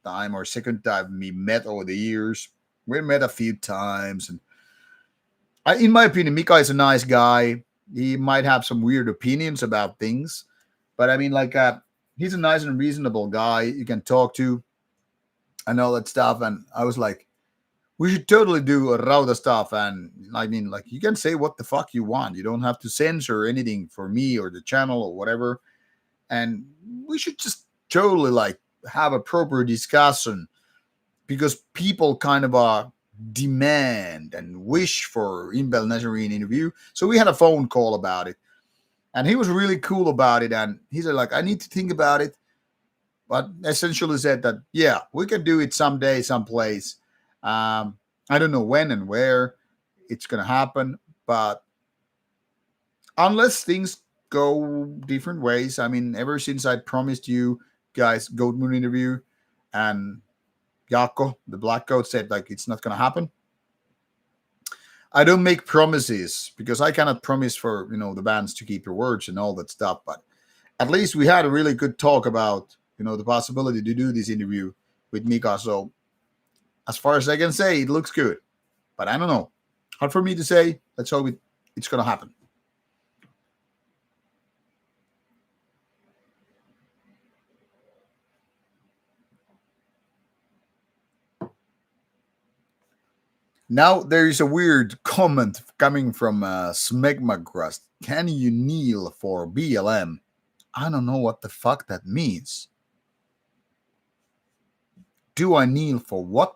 time or second time we met over the years. We met a few times, and in my opinion, Mika is a nice guy. He might have some weird opinions about things, but I mean, like, he's a nice and reasonable guy you can talk to and all that stuff. And I was like, we should totally do a Rauta stuff. And I mean, like, you can say what the fuck you want. You don't have to censor anything for me or the channel or whatever. And we should just totally like have a proper discussion because people kind of demand and wish for Imbel Nazarene interview. So we had a phone call about it. And he was really cool about it. And he said, like, I need to think about it. But essentially said that, yeah, we can do it someday, someplace. I don't know when and where it's going to happen. But unless things go different ways, I mean, ever since I promised you guys Goat Moon interview and Yako, the Black Goat, said, like, it's not going to happen. I don't make promises because I cannot promise for, the bands to keep your words and all that stuff. But at least we had a really good talk about, the possibility to do this interview with Mika. So as far as I can say, it looks good. But I don't know. Hard for me to say. Let's hope it's going to happen. Now there is a weird comment coming from Smegmagrust. Can you kneel for BLM? I don't know what the fuck that means. Do I kneel for what?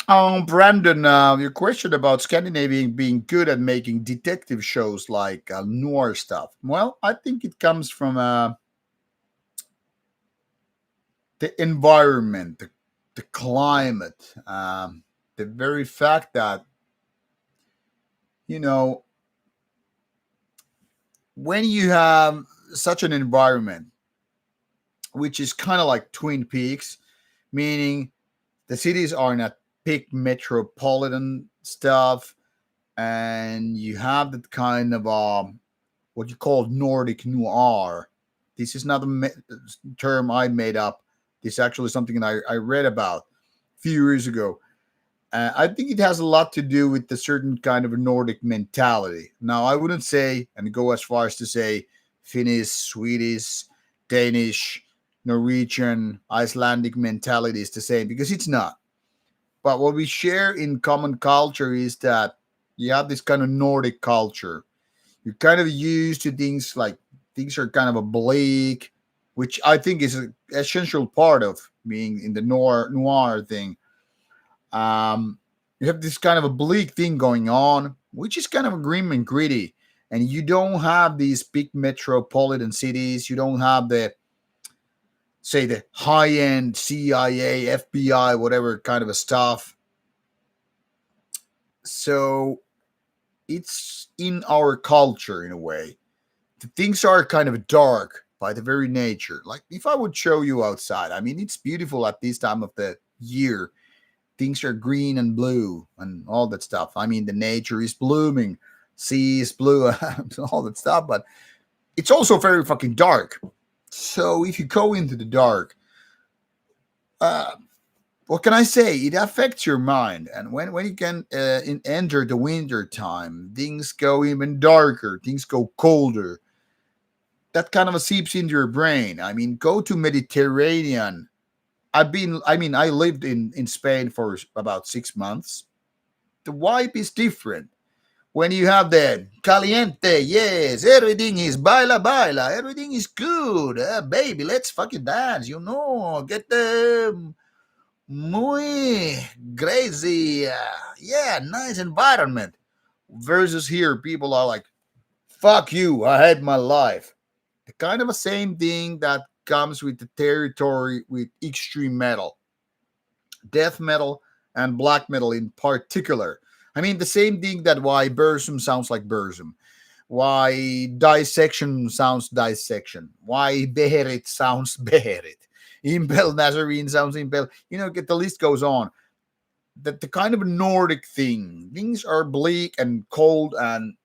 Brandon, your question about Scandinavia being good at making detective shows like noir stuff. Well, I think it comes from the environment, the climate, the very fact that, you know, when you have such an environment, which is kind of like Twin Peaks, meaning the cities are not big metropolitan stuff, and you have that kind of what you call Nordic noir. This is not a term I made up. This is actually something that I read about a few years ago. I think it has a lot to do with the certain kind of Nordic mentality. Now, I wouldn't say and go as far as to say Finnish, Swedish, Danish, Norwegian, Icelandic mentality is the same because it's not. But what we share in common culture is that you have this kind of Nordic culture. You're kind of used to things like things are kind of a bleak, which I think is an essential part of being in the noir thing. You have this kind of a bleak thing going on, which is kind of grim and gritty. And you don't have these big metropolitan cities. You don't have the, say, the high end CIA, FBI, whatever kind of a stuff. So it's in our culture in a way. The things are kind of dark by the very nature. Like if I would show you outside, I mean, it's beautiful at this time of the year. Things are green and blue and all that stuff. I mean, the nature is blooming, sea is blue, all that stuff, but it's also very fucking dark. So if you go into the dark, uh, what can I say? It affects your mind, and when you can enter the winter time, things go even darker. Things go colder. That kind of seeps into your brain. I mean, go to Mediterranean. I lived in Spain for about 6 months. The vibe is different. When you have the caliente, yes, everything is baila baila, everything is good, baby, let's fucking dance, get the muy crazy, yeah, nice environment. Versus here, people are like, fuck you, I had my life. The kind of the same thing that comes with the territory with extreme metal, death metal, and black metal in particular. I mean, the same thing that why Burzum sounds like Burzum, why Dissection sounds Dissection, why Beherit sounds Beherit, Impel Nazarene sounds Impel. Get the list goes on. That the kind of Nordic thing, things are bleak and cold and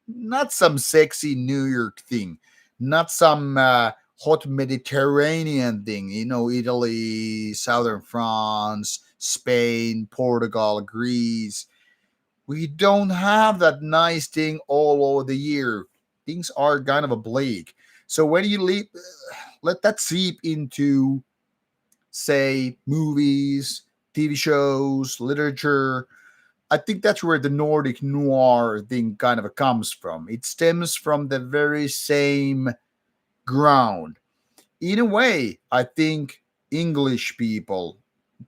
not some sexy New York thing, not some hot Mediterranean thing, Italy, southern France, Spain, Portugal, Greece. We don't have that nice thing all over the year. Things are kind of a bleak. So when you leave, let that seep into, say, movies, TV shows, literature. I think that's where the Nordic noir thing kind of comes from. It stems from the very same ground. In a way, I think English people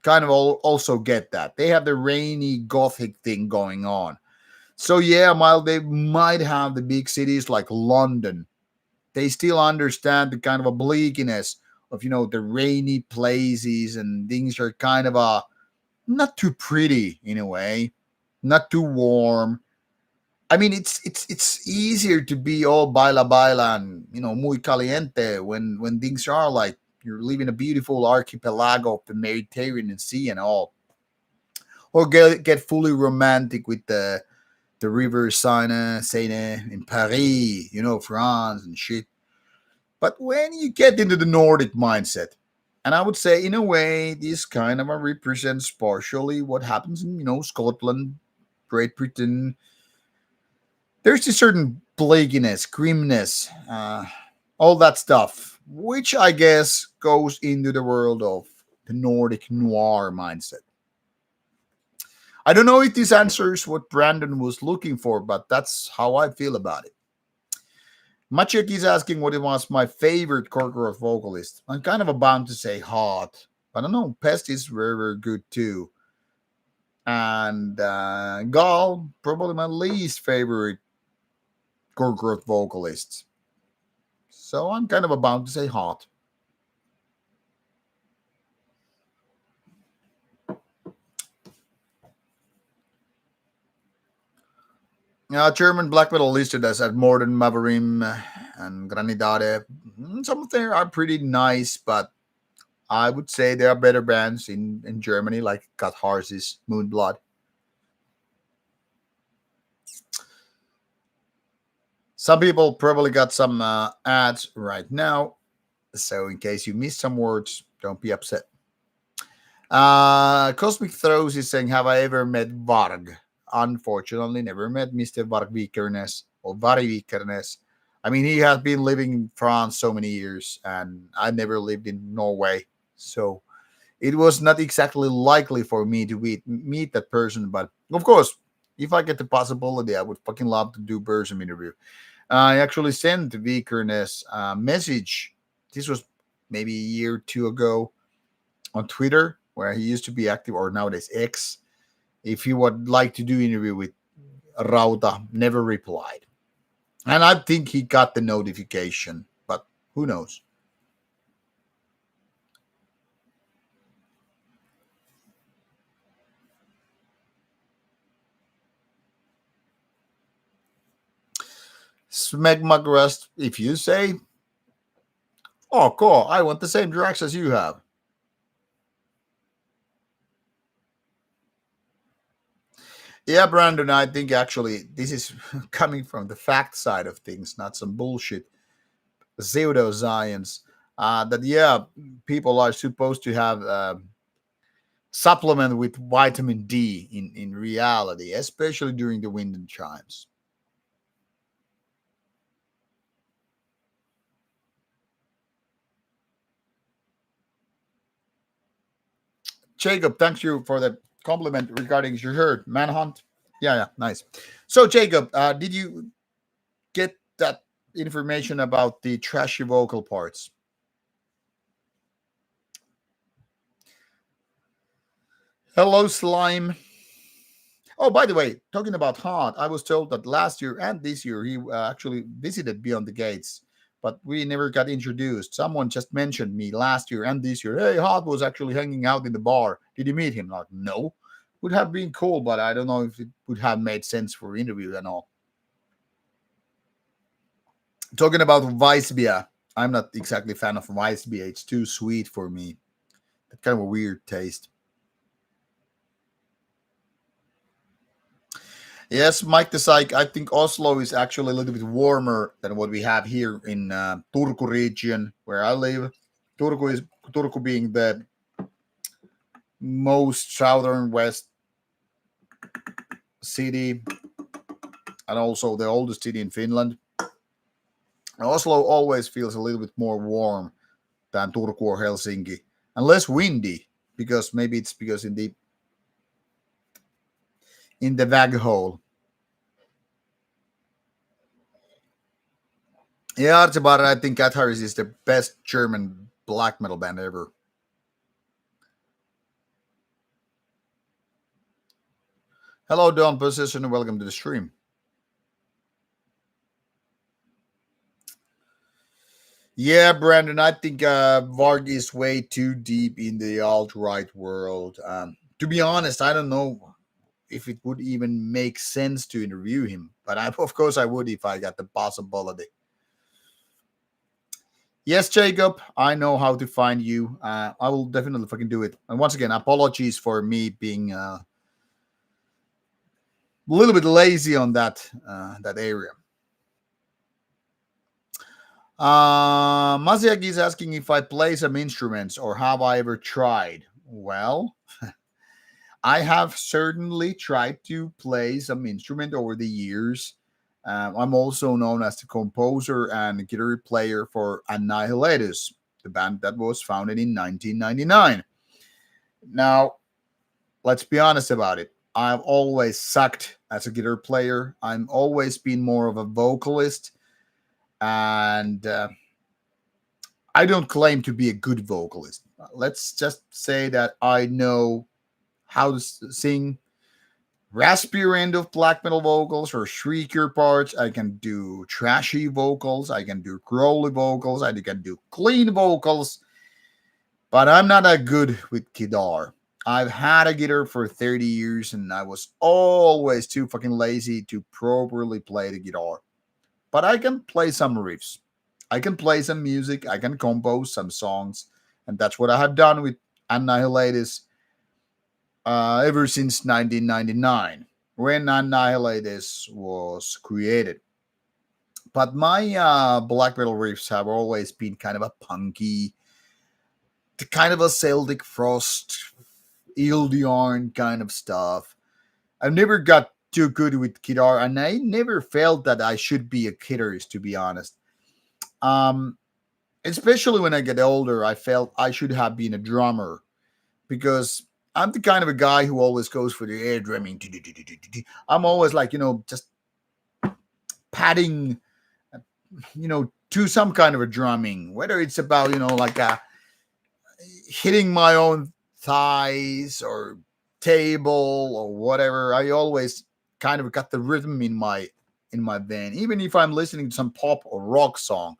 kind of also get that. They have the rainy gothic thing going on. So yeah, while they might have the big cities like London, they still understand the kind of a bleakiness of the rainy places, and things are kind of a not too pretty in a way, not too warm. I mean, it's easier to be all baila baila and muy caliente when things are like you're living a beautiful archipelago of the Mediterranean Sea and all, or get fully romantic with the river Seine in Paris, France and shit. But when you get into the Nordic mindset, and I would say, in a way, this kind of represents partially what happens in, Scotland, Great Britain. There's a certain plaguiness, grimness, all that stuff, which I guess goes into the world of the Nordic noir mindset. I don't know if this answers what Brandon was looking for, but that's how I feel about it. Maciek is asking what was my favorite Korkorov vocalist. I'm kind of bound to say Hot. I don't know. Pest is very, very good too. And Gal, probably my least favorite Korkorov vocalist. So I'm kind of bound to say Hot. German black metal listed as at Morden, Mavarim, and Granidade. Some of them are pretty nice, but I would say there are better bands in Germany, like Catharsis, Moonblood. Some people probably got some ads right now, so in case you missed some words, don't be upset. Cosmic Throws is saying, have I ever met Varg? Unfortunately, never met Mr. Varg Vikernes or Vari Vikernes. I mean, he has been living in France so many years, and I never lived in Norway. So it was not exactly likely for me to meet that person. But of course, if I get the possibility, I would fucking love to do person interview. I actually sent Vikernes a message. This was maybe a year or two ago on Twitter, where he used to be active, or nowadays X. If he would like to do interview with Rauta, never replied. And I think he got the notification, but who knows? Smegmagrust, if you say, oh, cool, I want the same drugs as you have. Yeah, Brandon, I think actually this is coming from the fact side of things, not some bullshit pseudoscience. That, yeah, people are supposed to have supplement with vitamin D in reality, especially during the winter times. Jacob, thanks you for the compliment regarding your shirt, Manhunt. Yeah, yeah, nice. So, Jacob, did you get that information about the trashy vocal parts? Hello, Slime. Oh, by the way, talking about Hart, I was told that last year and this year he actually visited Beyond the Gates, but we never got introduced. Someone just mentioned me last year and this year. Hey, Hart was actually hanging out in the bar. Did you meet him? Like, no. Would have been cool, but I don't know if it would have made sense for interview and all. Talking about Weissbier, I'm not exactly a fan of Weissbier. It's too sweet for me. That kind of a weird taste. Yes, Mike the Psych. I think Oslo is actually a little bit warmer than what we have here in Turku region where I live. Turku being the most southern west city and also the oldest city in Finland. Oslo always feels a little bit more warm than Turku or Helsinki, and less windy because maybe it's because in the vag hole. Yeah, it's about it. I think Cat Harris is the best German black metal band ever. Hello, Don Position, and welcome to the stream. Yeah, Brandon, I think Varg is way too deep in the alt right world. To be honest, I don't know if it would even make sense to interview him, but of course I would if I got the possibility. Yes, Jacob, I know how to find you. I will definitely fucking do it. And once again, apologies for me being a little bit lazy on that area. Masiaki is asking if I play some instruments or have I ever tried. Well, I have certainly tried to play some instrument over the years. I'm also known as the composer and guitar player for Annihilatus, the band that was founded in 1999. Now, let's be honest about it. I've always sucked as a guitar player. I'm always been more of a vocalist, and I don't claim to be a good vocalist. Let's just say that I know how to sing raspier end of black metal vocals or shrieker parts. I can do trashy vocals. I can do growly vocals. I can do clean vocals. But I'm not that good with guitar. I've had a guitar for 30 years and I was always too fucking lazy to properly play the guitar. But I can play some riffs. I can play some music. I can compose some songs. And that's what I have done with Annihilatus ever since 1999 when Annihilatus was created. But my black metal riffs have always been kind of a punky, kind of a Celtic Frost, Ildiarn kind of stuff. I've never got too good with guitar, and I never felt that I should be a guitarist, to be honest. Um, Especially when I get older, I felt I should have been a drummer because I'm the kind of a guy who always goes for the air drumming. I'm always like, just padding, to some kind of a drumming, whether it's about, like hitting my own thighs or table or whatever. I always kind of got the rhythm in my vein, even if I'm listening to some pop or rock song.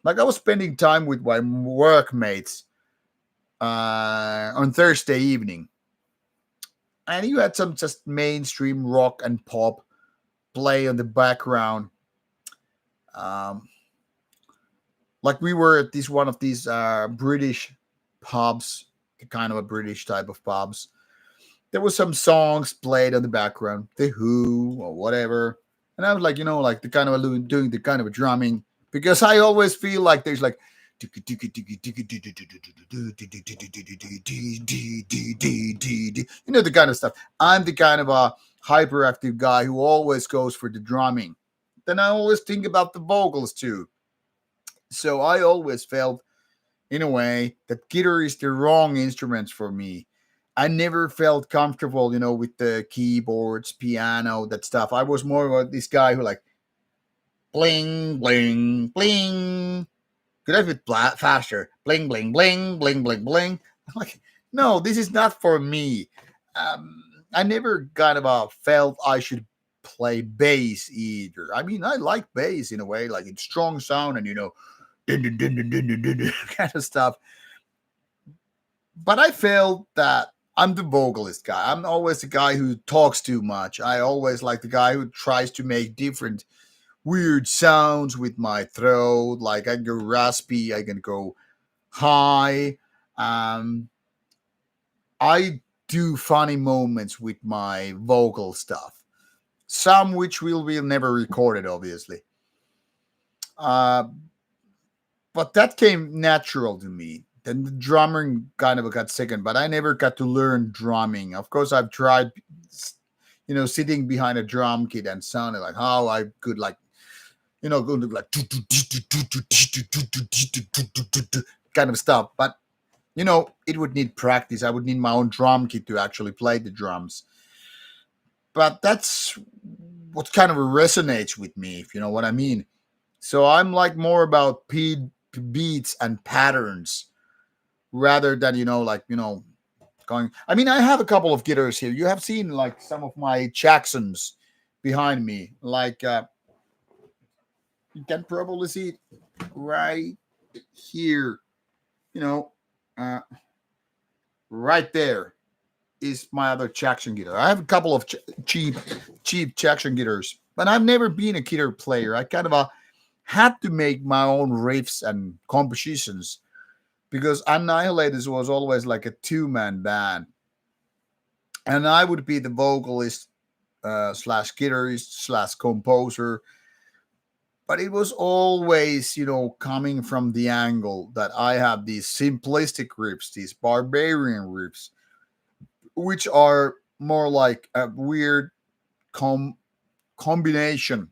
Like I was spending time with my workmates on Thursday evening, and you had some just mainstream rock and pop play on the background. Um, like we were at this one of these British pubs, kind of a British type of pubs. There was some songs played on the background, The Who or whatever, and I was like, like the kind of doing the kind of a drumming because I always feel like there's like the kind of stuff. I'm the kind of a hyperactive guy who always goes for the drumming. Then I always think about the vocals too. So I always felt, in a way, that guitar is the wrong instrument for me. I never felt comfortable, with the keyboards, piano, that stuff. I was more of this guy who like bling, bling, bling. Could I be faster? Bling, bling, bling, bling, bling, bling. I'm like, no, this is not for me. I never kind of felt I should play bass either. I mean, I like bass in a way, like it's strong sound and dun, dun, dun, dun, dun, dun, dun, dun, kind of stuff. But I felt that I'm the vocalist guy. I'm always the guy who talks too much. I always like the guy who tries to make different weird sounds with my throat. Like I can go raspy, I can go high. I do funny moments with my vocal stuff. Some which will be never recorded, obviously. Uh, but that came natural to me. Then the drumming kind of got second, but I never got to learn drumming. Of course, I've tried, sitting behind a drum kit and sounding like how I could like, go to like kind of stuff. But it would need practice. I would need my own drum kit to actually play the drums. But that's what kind of resonates with me, if you know what I mean. So I'm like more about beats and patterns rather than going. I mean, I have a couple of guitars here. You have seen like some of my Jacksons behind me. Like you can probably see it right here. You know, uh, right there is my other Jackson guitar. I have a couple of cheap Jackson guitars, but I've never been a guitar player. I kind of had to make my own riffs and compositions because Annihilators was always like a two-man band, and I would be the vocalist slash guitarist slash composer, but it was always, coming from the angle that I have these simplistic riffs, these barbarian riffs, which are more like a weird combination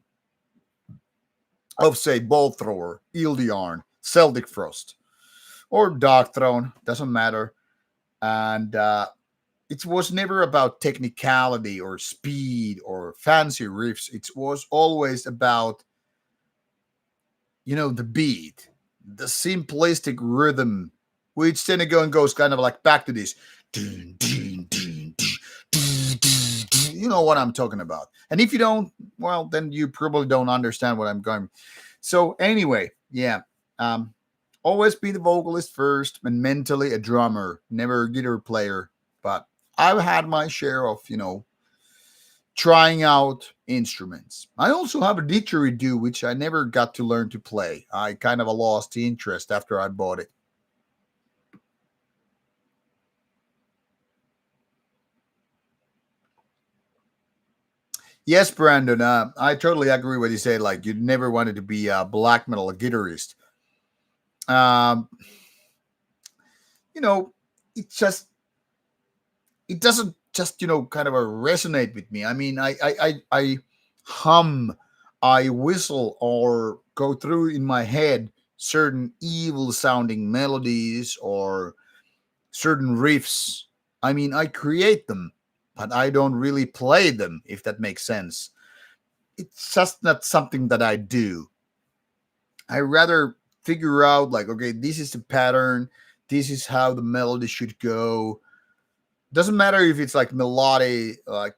of, say, Ball Thrower, Ildiarn, Celtic Frost, or Dark Throne, doesn't matter. And it was never about technicality or speed or fancy riffs. It was always about, the beat, the simplistic rhythm, which then again goes kind of like back to this. Dun, dun, dun, dun, dun, dun, dun. You know what I'm talking about. And if you don't, well, then you probably don't understand what I'm going. So anyway, yeah. Um, Always be the vocalist first and mentally a drummer, never a guitar player. But I've had my share of, trying out instruments. I also have a didgeridoo, which I never got to learn to play. I kind of lost the interest after I bought it. Yes, Brandon, I totally agree with you said. Like, you never wanted to be a black metal guitarist. Um, you know, it just it doesn't just kind of resonate with me. I mean, I hum, I whistle, or go through in my head certain evil sounding melodies or certain riffs. I mean, I create them, but I don't really play them, if that makes sense. It's just not something that I do. I rather figure out, like, okay, this is the pattern, this is how the melody should go. Doesn't matter if it's like melody, like,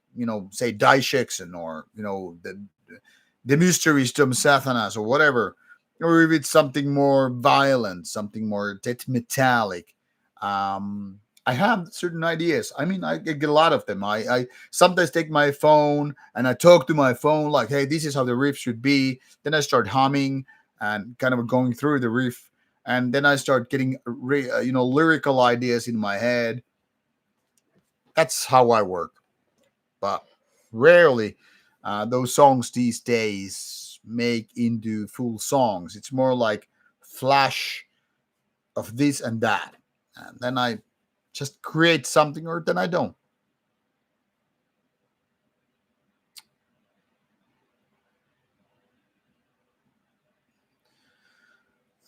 say Daisheksen, or the Mysteries to Satanas, or whatever, or if it's something more violent, something more death metallic. I have certain ideas. I mean, I get a lot of them. I sometimes take my phone and I talk to my phone like, hey, this is how the riff should be. Then I start humming and kind of going through the riff, and then I start getting lyrical ideas in my head. That's how I work. But rarely those songs these days make into full songs. It's more like flash of this and that, and then I just create something, or then I don't.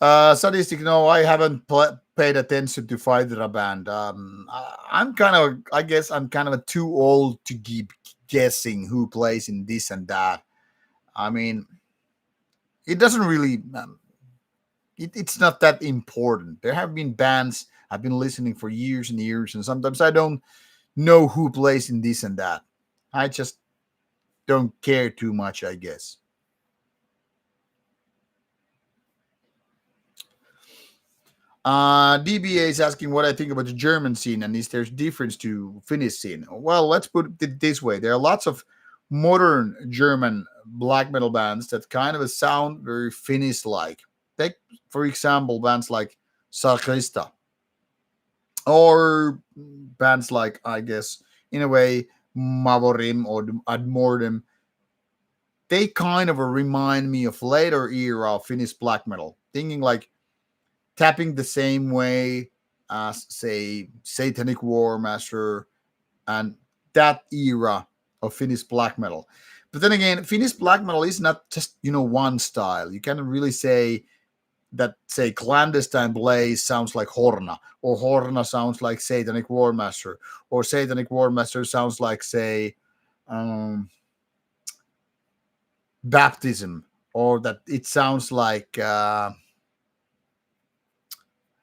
Sadistic, no, I haven't paid attention to Fighter Band. I'm kind of, I guess, I'm kind of too old to keep guessing who plays in this and that. I mean, it doesn't really, it's not that important. There have been bands I've been listening for years and years, and sometimes I don't know who plays in this and that. I just don't care too much, I guess. DBA is asking what I think about the German scene and is there difference to Finnish scene. Well, let's put it this way: there are lots of modern German black metal bands that kind of sound very Finnish-like. Take, for example, bands like Sarkrista, or bands like, I guess, in a way, Mavorim or Admordem. They kind of remind me of later era of Finnish black metal, thinking like tapping the same way as, say, Satanic War Master and that era of Finnish black metal. But then again, Finnish black metal is not just one style. You can't really say that, say, Clandestine Blaze sounds like Horna, or Horna sounds like Satanic War Master, or Satanic War Master sounds like, say, um, Baptism, or that it sounds like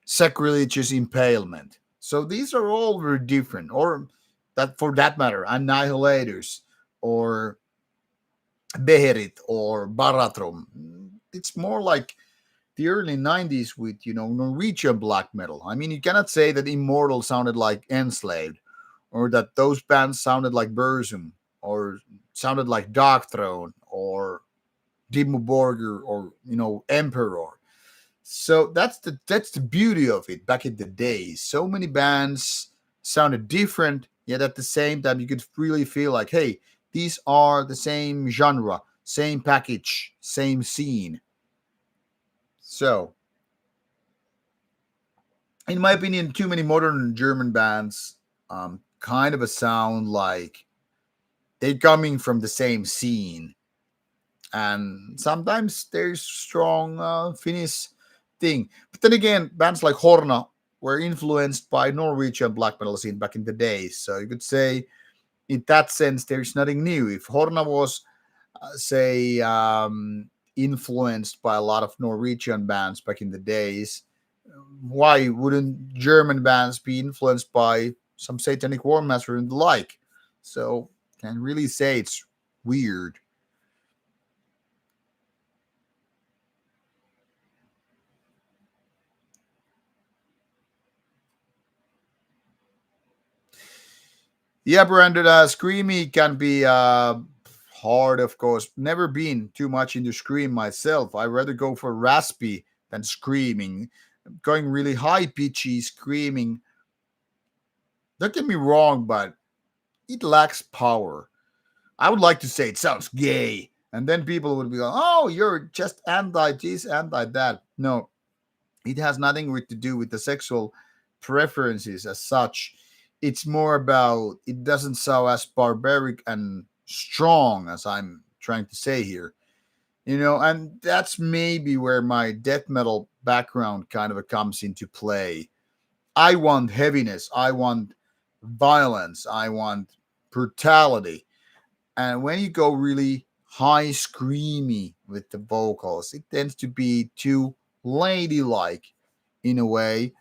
Sacrilegious Impalement. So these are all very different, or that, for that matter, Annihilators, or Beherit, or Baratrum. It's more like the early 90s with, Norwegian black metal. I mean, you cannot say that Immortal sounded like Enslaved, or that those bands sounded like Burzum, or sounded like Dark Throne, or Dimmu Borgir, or, Emperor. So that's the beauty of it. Back in the day, so many bands sounded different, yet at the same time you could really feel like, hey, these are the same genre, same package, same scene. So, in my opinion, too many modern German bands kind of a sound like they're coming from the same scene, and sometimes there's strong Finnish thing. But then again, bands like Horna were influenced by Norwegian black metal scene back in the days, so you could say in that sense there's nothing new. If Horna was say influenced by a lot of Norwegian bands back in the days, why wouldn't German bands be influenced by some Satanic War Master and the like? So can really say it's weird. Yeah, Brandon, Screamy can be hard, of course. Never been too much into Scream myself. I rather go for raspy than screaming. Going really high pitchy screaming, don't get me wrong, but it lacks power. I would like to say it sounds gay, and then people would be like, "Oh, you're just anti this, anti that." No, it has nothing to do with the sexual preferences as such. It's more about it doesn't sound as barbaric and strong as I'm trying to say here. And that's maybe where my death metal background kind of comes into play. I want heaviness, I want violence, I want brutality. And when you go really high screamy with the vocals, it tends to be too ladylike in a way.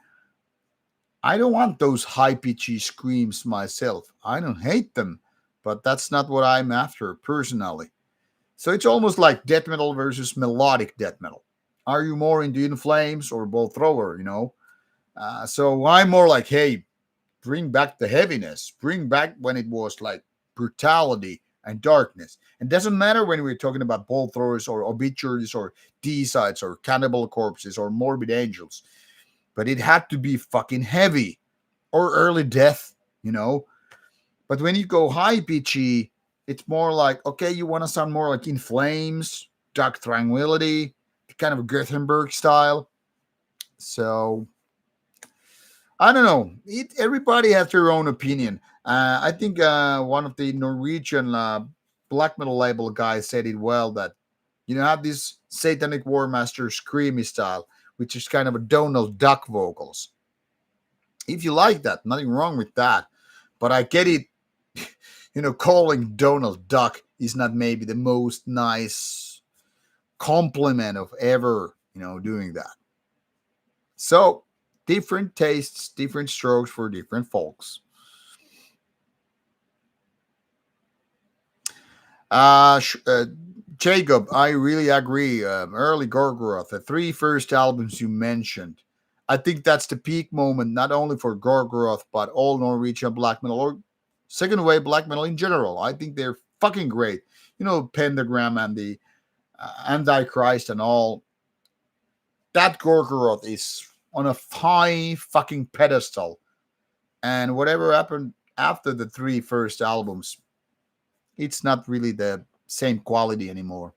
I don't want those high pitchy screams myself. I don't hate them, but that's not what I'm after personally. So it's almost like death metal versus melodic death metal. Are you more into In Flames or Bolt Thrower? So I'm more like, hey, bring back the heaviness, bring back when it was like brutality and darkness. And doesn't matter when we're talking about Bolt Throwers or Obituaries or D-Sides or Cannibal Corpses or Morbid Angels, but it had to be fucking heavy or early death. But when you go high pitchy, it's more like, okay, you want to sound more like In Flames, Dark Tranquility, kind of a Gothenburg style. So I don't know. Everybody has their own opinion. I think one of the Norwegian black metal label guys said it well that have this Satanic War Master screamy style, which is kind of a Donald Duck vocals. If you like that, nothing wrong with that. But I get it. Calling Donald Duck is not maybe the most nice compliment of ever, doing that. So, different tastes, different strokes for different folks. Jacob, I really agree. Early Gorgoroth, the three first albums you mentioned, I think that's the peak moment, not only for Gorgoroth, but all Norwegian black metal or second wave black metal in general. I think they're fucking great. Pentagram and the Antichrist and all. That Gorgoroth is on a high fucking pedestal. And whatever happened after the three first albums, it's not really the same quality anymore.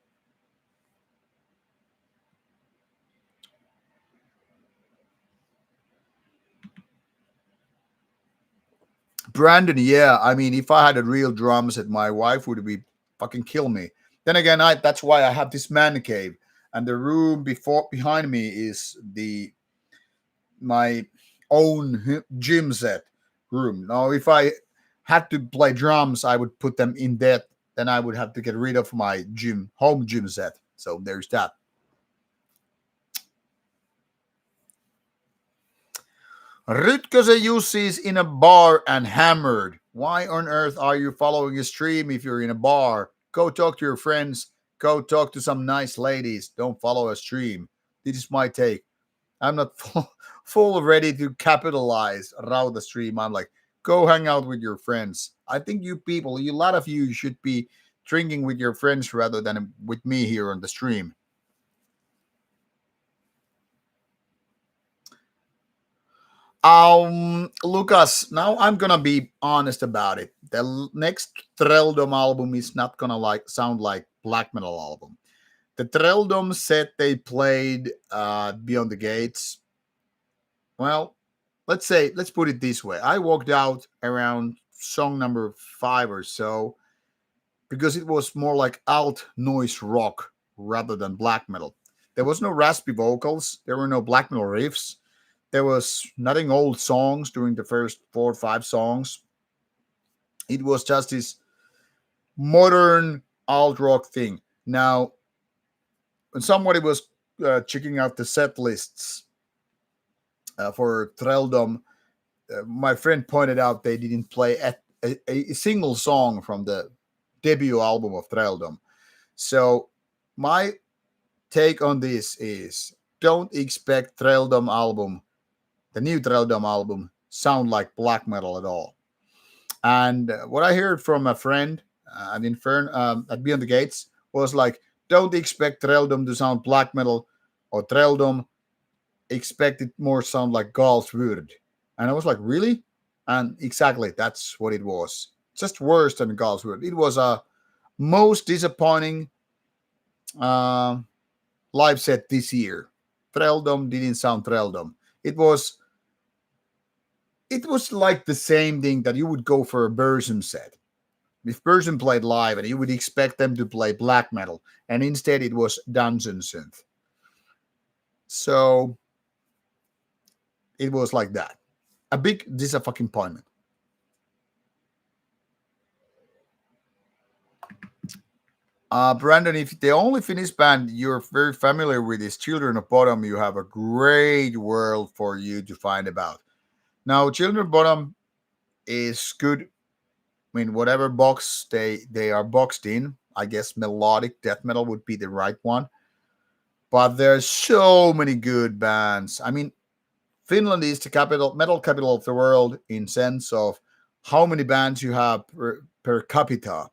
Brandon, yeah, I mean, if I had a real drum set, my wife would be fucking kill me. Then again, that's why I have this man cave, and the room behind me is my own gym set room. Now, if I had to play drums, I would put them in that. Then I would have to get rid of my home gym set. So there's that. Rutgers Jussi is in a bar and hammered. Why on earth are you following a stream if you're in a bar? Go talk to your friends. Go talk to some nice ladies. Don't follow a stream. This is my take. I'm not full ready to capitalize Rauta stream. I'm like, go hang out with your friends. I think you people, a lot of you should be drinking with your friends rather than with me here on the stream. Lucas, now I'm gonna be honest about it. The next Threldom album is not gonna sound like black metal album. The Treldom set they played Beyond the Gates. Well, let's put it this way. I walked out around song number 5 or so because it was more like alt noise rock rather than black metal. There was no raspy vocals, there were no black metal riffs, there was nothing old songs during the first 4 or 5 songs. It was just this modern alt rock thing. Now, when somebody was checking out the set lists for Treldom, my friend pointed out they didn't play a single song from the debut album of Treldom. So my take on this is don't expect the new Treldom album, sound like black metal at all. And what I heard from a friend at at Beyond the Gates was like, don't expect Treldom to sound black metal, or Treldom expect it more sound like Gals Word. And I was like, really? And exactly, that's what it was. Just worse than Gals Word. It was a most disappointing uh, live set this year. Treldom didn't sound Treldom. It was like the same thing that you would go for a Burzum set. If Burzum played live and you would expect them to play black metal, and instead it was dungeon synth. So it was like that. A big disappointment. Brandon, if the only Finnish band you're very familiar with is Children of Bottom, you have a great world for you to find about. Now, Children of Bottom is good. I mean, whatever box they are boxed in, I guess melodic death metal would be the right one. But there's so many good bands. I mean, Finland is the metal capital of the world in sense of how many bands you have per capita.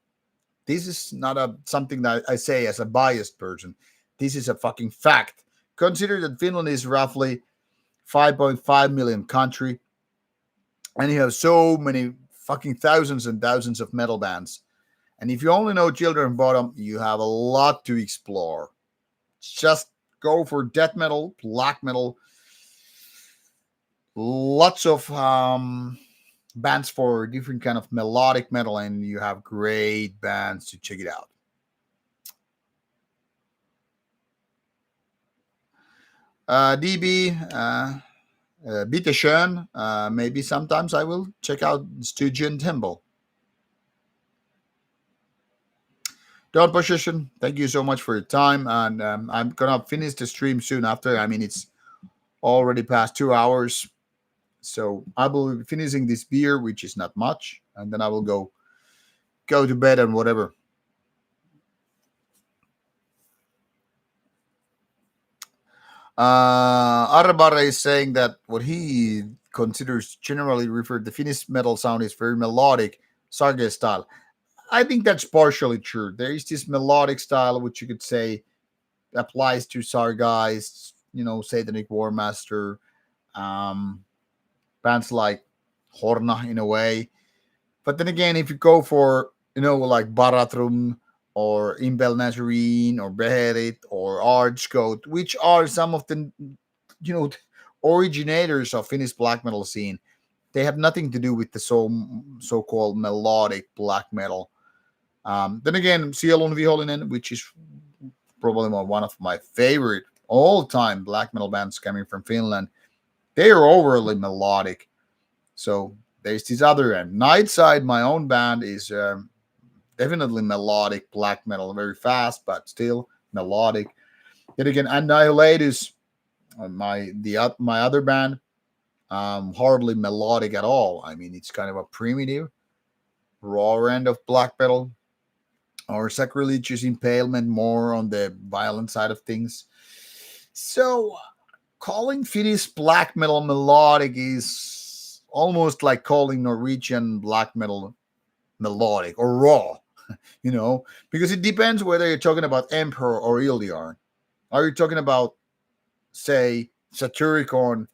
This is not something that I say as a biased person. This is a fucking fact. Consider that Finland is roughly 5.5 million country, and you have so many fucking thousands and thousands of metal bands. And if you only know Children of Bottom, you have a lot to explore. Just go for death metal, black metal, lots of bands for different kind of melodic metal, and you have great bands to check it out. DB, bitte schön. Maybe sometimes I will check out Stygian Temple. Don't Position, thank you so much for your time. And I'm going to finish the stream soon after. I mean, it's already past 2 hours. So I will be finishing this beer, which is not much. And then I will go to bed and whatever. Arabara is saying that what he considers generally referred the Finnish metal sound is very melodic, Sarge style. I think that's partially true. There is this melodic style which you could say applies to Sargeist, Satanic War Master, bands like Horna in a way. But then again, if you go for like Baratrum or Imbel Nazarene or Beherit or Archcoat, which are some of the originators of Finnish black metal scene, they have nothing to do with the so-called melodic black metal. Then again, Sielun Vihollinen, which is probably one of my favorite all-time black metal bands coming from Finland, they are overly melodic. So there's this other end. Nightside, my own band, is definitely melodic black metal, very fast, but still melodic. Then again, Annihilatus, my other band, hardly melodic at all. I mean, it's kind of a primitive, raw end of black metal, or Sacrilegious Impalement, more on the violent side of things. So, calling Finnish black metal melodic is almost like calling Norwegian black metal melodic or raw, because it depends whether you're talking about Emperor or Ildiarn. Are you talking about, say, Satyricon,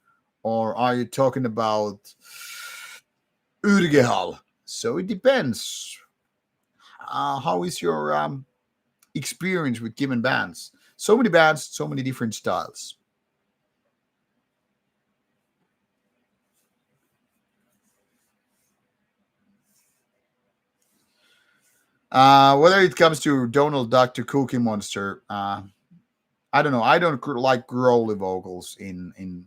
or are you talking about Urgehal? So it depends. How is your experience with given bands. So many bands, so many different styles. Whether it comes to Donald Duck to Cookie Monster, I don't know. I don't like growly vocals in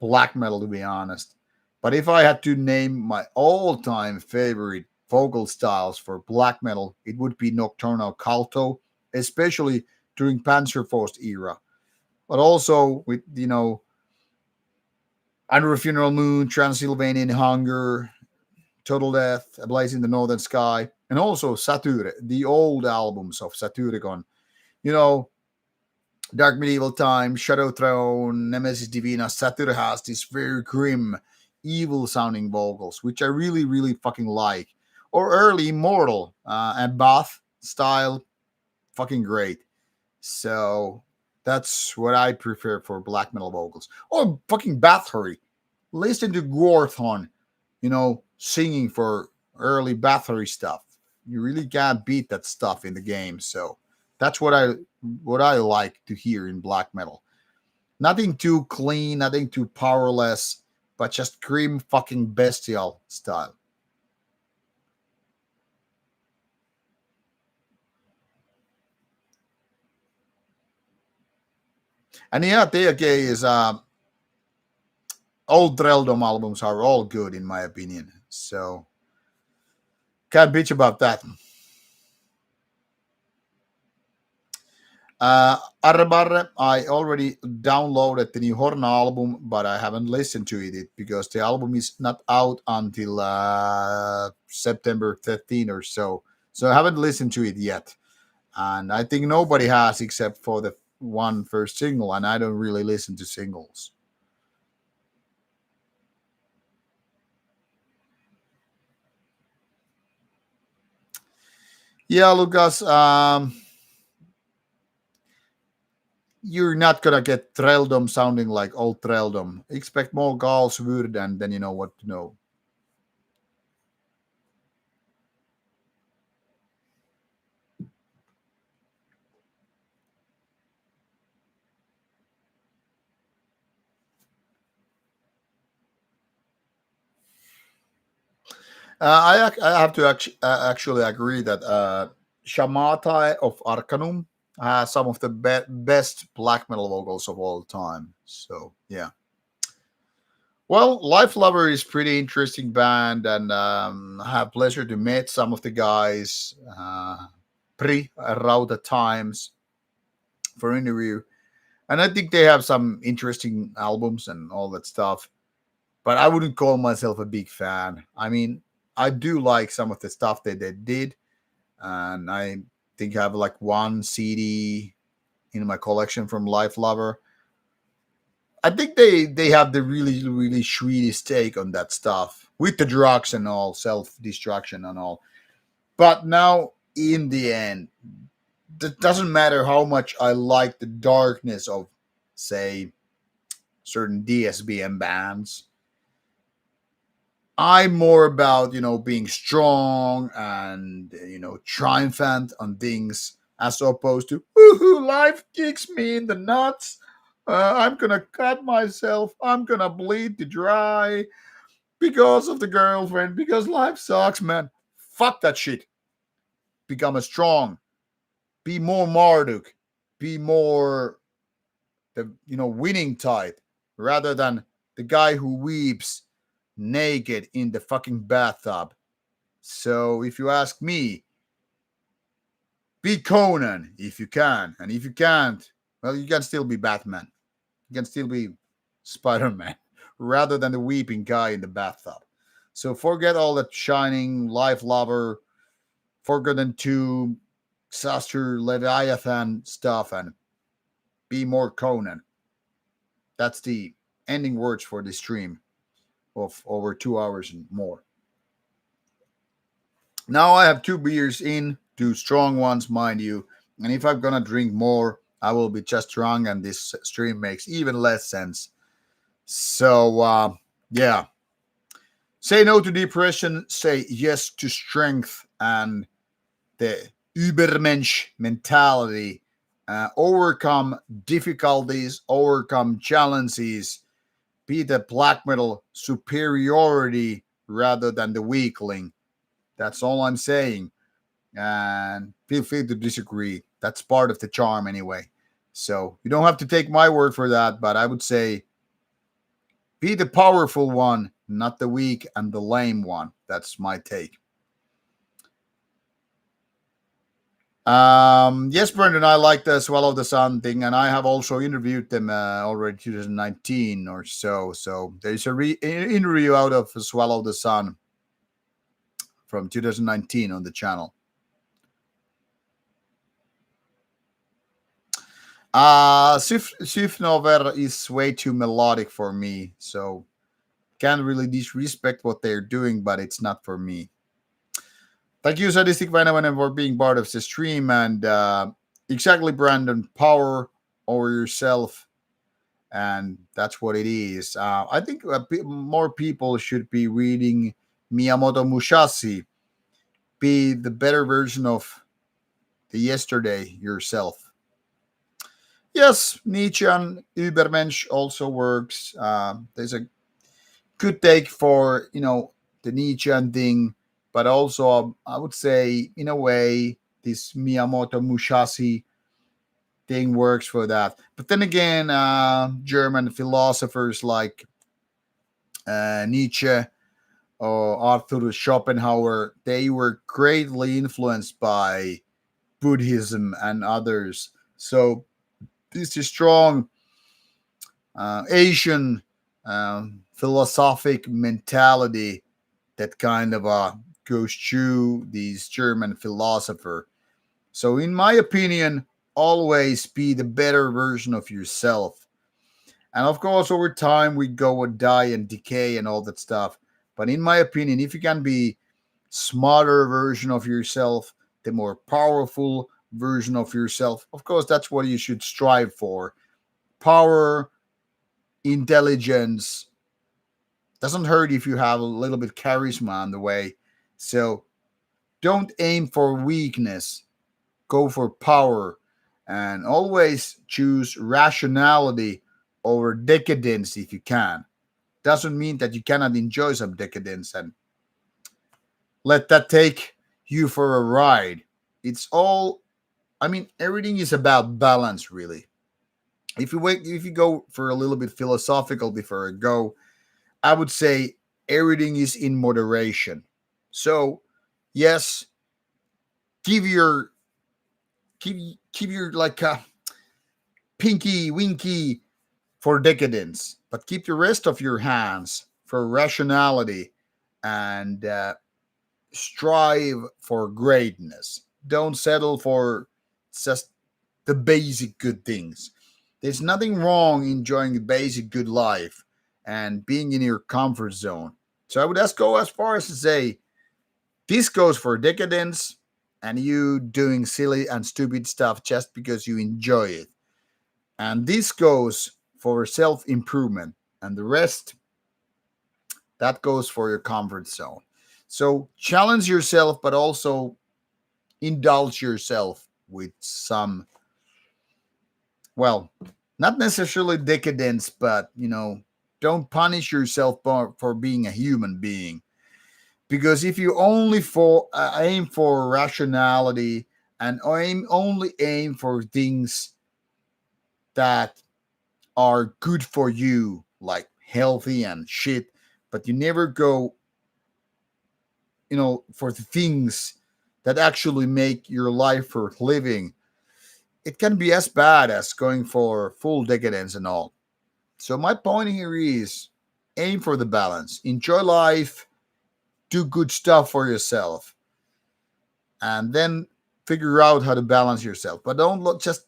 black metal, to be honest. But if I had to name my all-time favorite vocal styles for black metal, it would be Nocturnal Calto, especially during Panzerfaust era. But also with Under a Funeral Moon, Transylvanian Hunger, Total Death, A Blaze in the Northern Sky, and also Satyr, the old albums of Satyricon. You know, Dark Medieval Times, Shadow Throne, Nemesis Divina. Satyr has these very grim, evil sounding vocals, which I really, really fucking like. Or early Immortal and Bath style, fucking great. So that's what I prefer for black metal vocals. Or fucking Bathory. Listen to Gorthon, singing for early Bathory stuff. You really can't beat that stuff in the game. So that's what I like to hear in black metal. Nothing too clean, nothing too powerless, but just grim fucking bestial style. And yeah, TK is old Dreldom albums are all good in my opinion. So can't bitch about that. Arrebarre, I already downloaded the new Horn album, but I haven't listened to it because the album is not out until September 13 or so. So I haven't listened to it yet. And I think nobody has except for the one first single, and I don't really listen to singles. Yeah, Lucas, you're not gonna get Treldom sounding like old Treldom. Expect more Galswood, and then you know what to know. I have to actually agree that Shamata of Arcanum has some of the best black metal vocals of all time. So yeah. Well, Life Lover is pretty interesting band, and I have pleasure to meet some of the guys pre Rauta times for interview, and I think they have some interesting albums and all that stuff. But I wouldn't call myself a big fan. I mean, I do like some of the stuff that they did, and I think I have like one CD in my collection from Life Lover. I think they have the really really sweetest take on that stuff with the drugs and all, self destruction and all. But now in the end, it doesn't matter how much I like the darkness of, say, certain DSBM bands. I'm more about being strong and triumphant on things as opposed to woohoo, life kicks me in the nuts. I'm gonna cut myself. I'm gonna bleed to dry because of the girlfriend. Because life sucks, man. Fuck that shit. Become a strong. Be more Marduk. Be more the winning type rather than the guy who weeps naked in the fucking bathtub. So if you ask me, be Conan if you can. And if you can't, well, you can still be Batman. You can still be Spider Man rather than the weeping guy in the bathtub. So forget all that shining, life lover, Forgotten Tomb, Xastur, Leviathan stuff and be more Conan. That's the ending words for this stream of over 2 hours and more. Now I have two beers in, two strong ones, mind you. And if I'm gonna drink more, I will be just drunk, and this stream makes even less sense. So, yeah. Say no to depression, say yes to strength and the Übermensch mentality, overcome difficulties, overcome challenges, be the black metal superiority rather than the weakling. That's all I'm saying. And feel free to disagree. That's part of the charm anyway. So you don't have to take my word for that, but I would say be the powerful one, not the weak and the lame one. That's my take. Yes, Brendan, I like the Swallow the Sun thing, and I have also interviewed them already 2019 or so. So there's a interview out of Swallow the Sun from 2019 on the channel. Sifnover is way too melodic for me, so can't really disrespect what they're doing, but it's not for me. Thank you, Sadistic Venom, for being part of the stream. And exactly, Brandon, power over yourself. And that's what it is. I think more people should be reading Miyamoto Musashi. Be the better version of the yesterday yourself. Yes, Nietzsche and Übermensch also works. There's a good take for, the Nietzsche thing, but also I would say, in a way, this Miyamoto Musashi thing works for that. But then again, German philosophers like Nietzsche or Arthur Schopenhauer, they were greatly influenced by Buddhism and others. So this is strong Asian philosophic mentality that kind of goes through these German philosopher. So, in my opinion, always be the better version of yourself. And of course, over time, we go and die and decay and all that stuff. But in my opinion, if you can be smarter version of yourself, the more powerful version of yourself, of course, that's what you should strive for. Power, intelligence, doesn't hurt if you have a little bit charisma on the way. So don't aim for weakness, go for power, and always choose rationality over decadence if you can. Doesn't mean that you cannot enjoy some decadence and let that take you for a ride. It's all, I mean, everything is about balance, really. If you go for a little bit philosophical before I go, I would say everything is in moderation. So, yes, give your give your like pinky winky for decadence, but keep the rest of your hands for rationality and strive for greatness. Don't settle for just the basic good things. There's nothing wrong enjoying the basic good life and being in your comfort zone. So I would just go as far as to say this goes for decadence and you doing silly and stupid stuff just because you enjoy it. And this goes for self improvement. And the rest, that goes for your comfort zone. So challenge yourself, but also indulge yourself with some, well, not necessarily decadence, but, don't punish yourself for being a human being. Because if you only aim for rationality and only aim for things that are good for you, like healthy and shit, but you never go, for the things that actually make your life worth living, it can be as bad as going for full decadence and all. So my point here is aim for the balance. Enjoy life, do good stuff for yourself, and then figure out how to balance yourself. But don't just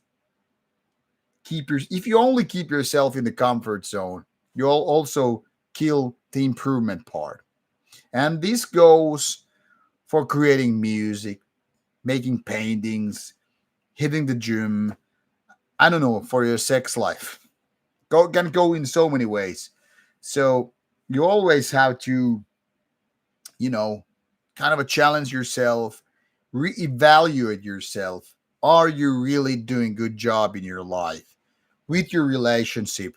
if you only keep yourself in the comfort zone, you'll also kill the improvement part. And this goes for creating music, making paintings, hitting the gym, I don't know, for your sex life. Can go in so many ways. So you always have to, kind of a challenge yourself, reevaluate yourself. Are you really doing a good job in your life with your relationship?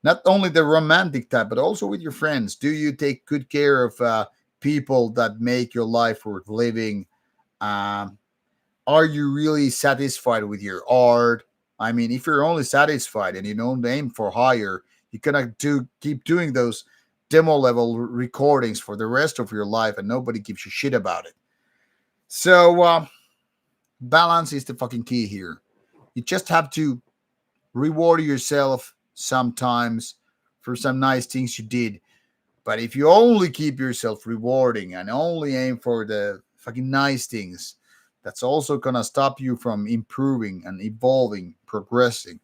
Not only the romantic type, but also with your friends. Do you take good care of people that make your life worth living? Um, are you really satisfied with your art? I mean, if you're only satisfied and you don't aim for higher, you cannot keep doing those demo level recordings for the rest of your life, and nobody gives you shit about it. So balance is the fucking key here. You just have to reward yourself sometimes for some nice things you did. But if you only keep yourself rewarding and only aim for the fucking nice things, that's also gonna stop you from improving and evolving, progressing.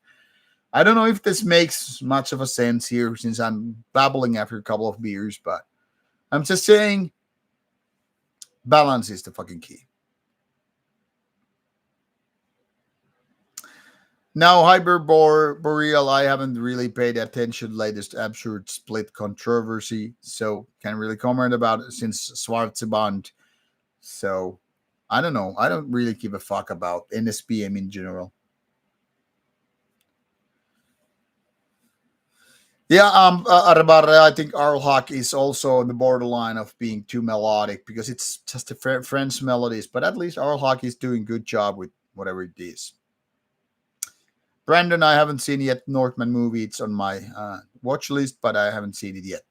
I don't know if this makes much of a sense here since I'm babbling after a couple of beers, but I'm just saying balance is the fucking key. Now, Hyperboreal, I haven't really paid attention to latest absurd split controversy, so can't really comment about it since Schwarzeband. So I don't know. I don't really give a fuck about NSPM in general. Yeah, I think Arlhawk is also on the borderline of being too melodic because it's just the French melodies. But at least Arlhawk is doing good job with whatever it is. Brandon, I haven't seen yet. Northman movie. It's on my watch list, but I haven't seen it yet.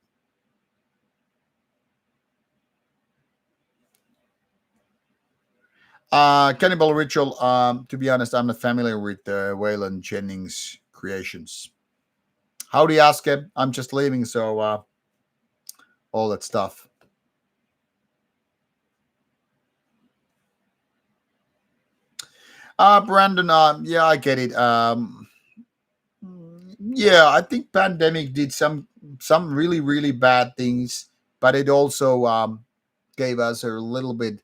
Cannibal Ritual. To be honest, I'm not familiar with Waylon Jennings' creations. How do you ask him? I'm just leaving, so all that stuff. Brandon. Yeah, I get it. Yeah, I think pandemic did some really really bad things, but it also gave us a little bit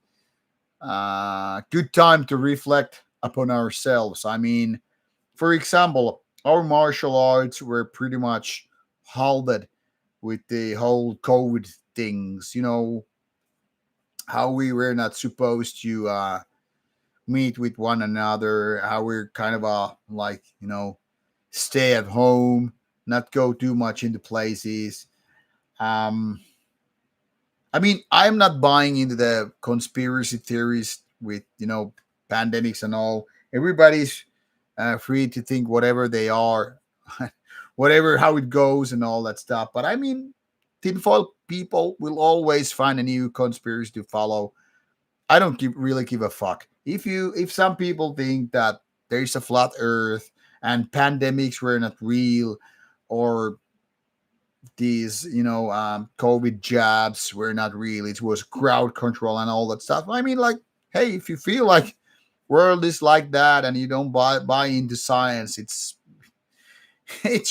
good time to reflect upon ourselves. I mean, for example, our martial arts were pretty much halted with the whole COVID things. You know how we were not supposed to meet with one another. How we're kind of like stay at home, not go too much into places. Um, I mean, I'm not buying into the conspiracy theories with pandemics and all. Everybody's free to think whatever they are, whatever how it goes and all that stuff. But I mean, tinfoil people will always find a new conspiracy to follow. I don't really give a fuck. If some people think that there's a flat Earth and pandemics were not real, or these COVID jabs were not real, it was crowd control and all that stuff. I mean, like, hey, if you feel like world is like that and you don't buy into science, it's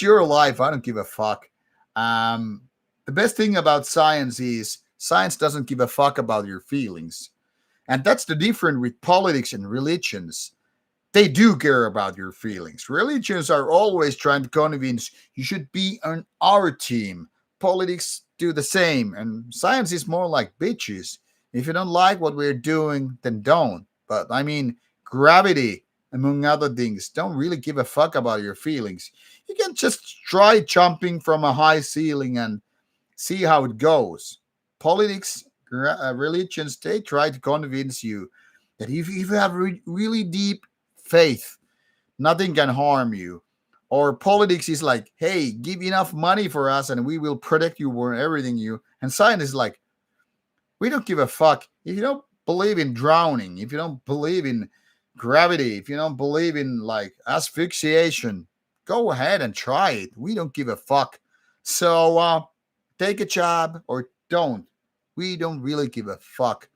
your life. I don't give a fuck. The best thing about science is science doesn't give a fuck about your feelings. And that's the difference with politics and religions. They do care about your feelings. Religions are always trying to convince you should be on our team. Politics do the same. And science is more like bitches. If you don't like what we're doing, then don't. But I mean, gravity, among other things, don't really give a fuck about your feelings. You can just try jumping from a high ceiling and see how it goes. Politics, religions, they try to convince you that if you have really deep faith, nothing can harm you. Or politics is like, hey, give enough money for us and we will protect you for everything you. And science is like, we don't give a fuck. If you don't believe in drowning, if you don't believe in gravity, if you don't believe in like asphyxiation, go ahead and try it. We don't give a fuck. So take a job or don't. We don't really give a fuck.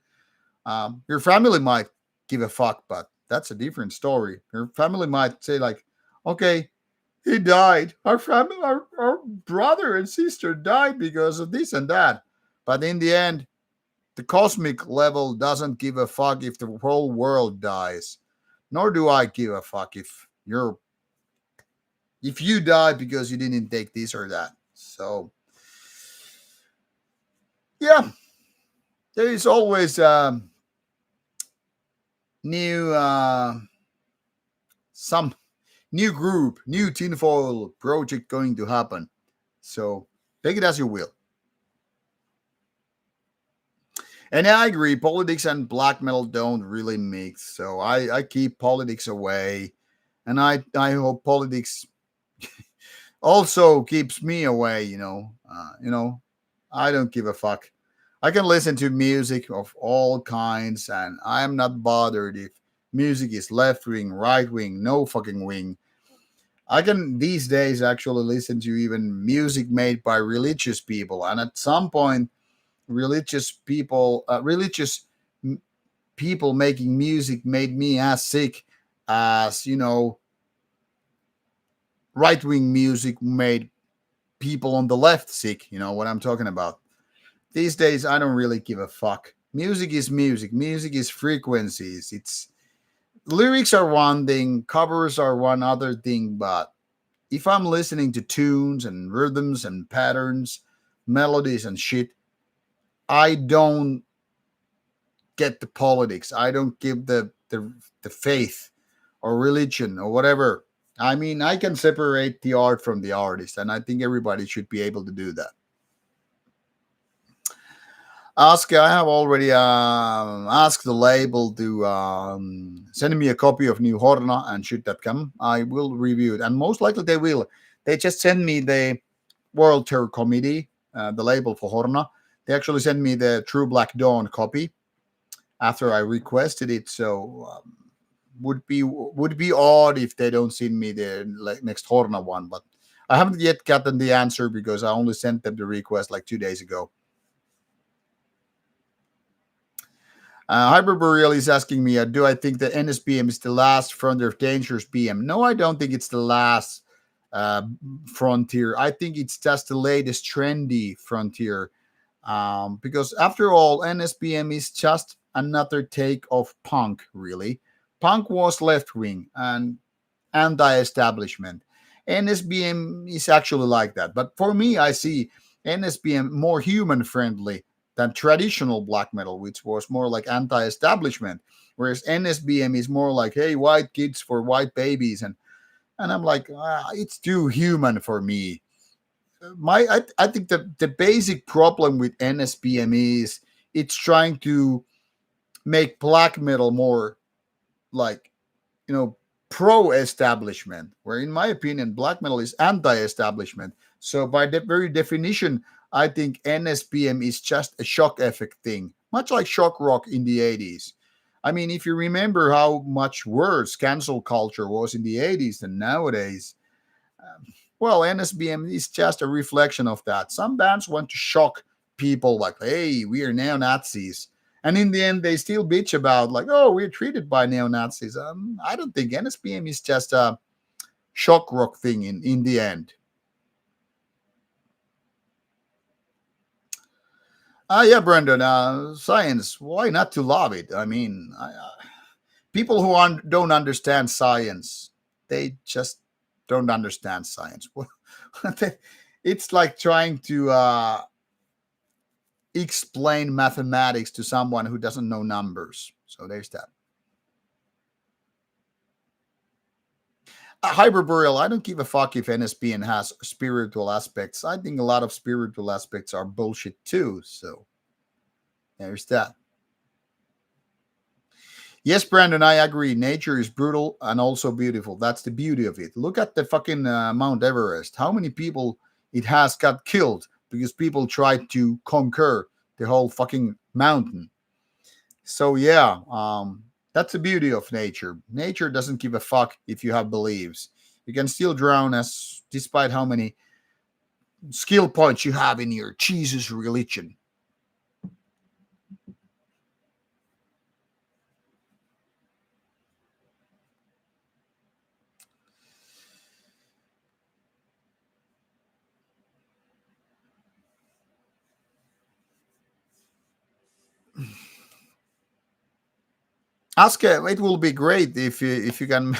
Your family might give a fuck, but that's a different story. Your family might say like, okay, he died. Our family, our brother and sister died because of this and that. But in the end, the cosmic level doesn't give a fuck if the whole world dies. Nor do I give a fuck if you die because you didn't take this or that. So yeah, there is always new some new group, new tinfoil project going to happen. So take it as you will. And I agree, politics and black metal don't really mix. So I keep politics away. And I hope politics also keeps me away, I don't give a fuck. I can listen to music of all kinds, and I'm not bothered if music is left wing, right wing, no fucking wing. I can these days actually listen to even music made by religious people, and at some point, religious people making music made me as sick as right wing music made people on the left sick. You know what I'm talking about. These days, I don't really give a fuck. Music is music. Music is frequencies. It's lyrics are one thing, covers are one other thing. But if I'm listening to tunes and rhythms and patterns, melodies and shit, I don't get the politics. I don't give the faith or religion or whatever. I mean, I can separate the art from the artist, and I think everybody should be able to do that. I have already asked the label to send me a copy of New Horna, and should that come, I will review it. And most likely they will. They just send me the World Tour Committee, the label for Horna. They actually sent me the True Black Dawn copy after I requested it. So would be odd if they don't send me the next Horna one. But I haven't yet gotten the answer because I only sent them the request like 2 days ago. Hyperboreal is asking me, do I think the NSBM is the last frontier of dangerous BM? No, I don't think it's the last uh, frontier. I think it's just the latest trendy frontier. Because after all, NSBM is just another take of punk, really. Punk was left wing and anti establishment. NSBM is actually like that. But for me, I see NSBM more human friendly than traditional black metal, which was more like anti establishment. Whereas NSBM is more like, hey, white kids for white babies. And I'm like, it's too human for me. I think the basic problem with NSBM is it's trying to make black metal more like you know pro establishment, where in my opinion black metal is anti-establishment. So by the very definition, I think NSBM is just a shock effect thing, much like shock rock in the 80s. I mean, if you remember how much worse cancel culture was in the 80s than nowadays, well, NSBM is just a reflection of that. Some bands want to shock people like, hey, we are neo Nazis. And in the end, they still bitch about, like, oh, we're treated by neo Nazis. I don't think NSBM is just a shock rock thing in the end. Yeah, Brendan, science, why not to love it? I mean, people who don't understand science, they just don't understand science. It's like trying to explain mathematics to someone who doesn't know numbers. So there's that. Hyperboreal, I don't give a fuck if NSPN has spiritual aspects. I think a lot of spiritual aspects are bullshit too. So there's that. Yes, Brandon, I agree. Nature is brutal and also beautiful. That's the beauty of it. Look at the fucking Mount Everest. How many people it has got killed because people tried to conquer the whole fucking mountain. So yeah, that's the beauty of nature. Nature doesn't give a fuck if you have beliefs. You can still drown as despite how many skill points you have in your Jesus religion. Ask it will be great if you can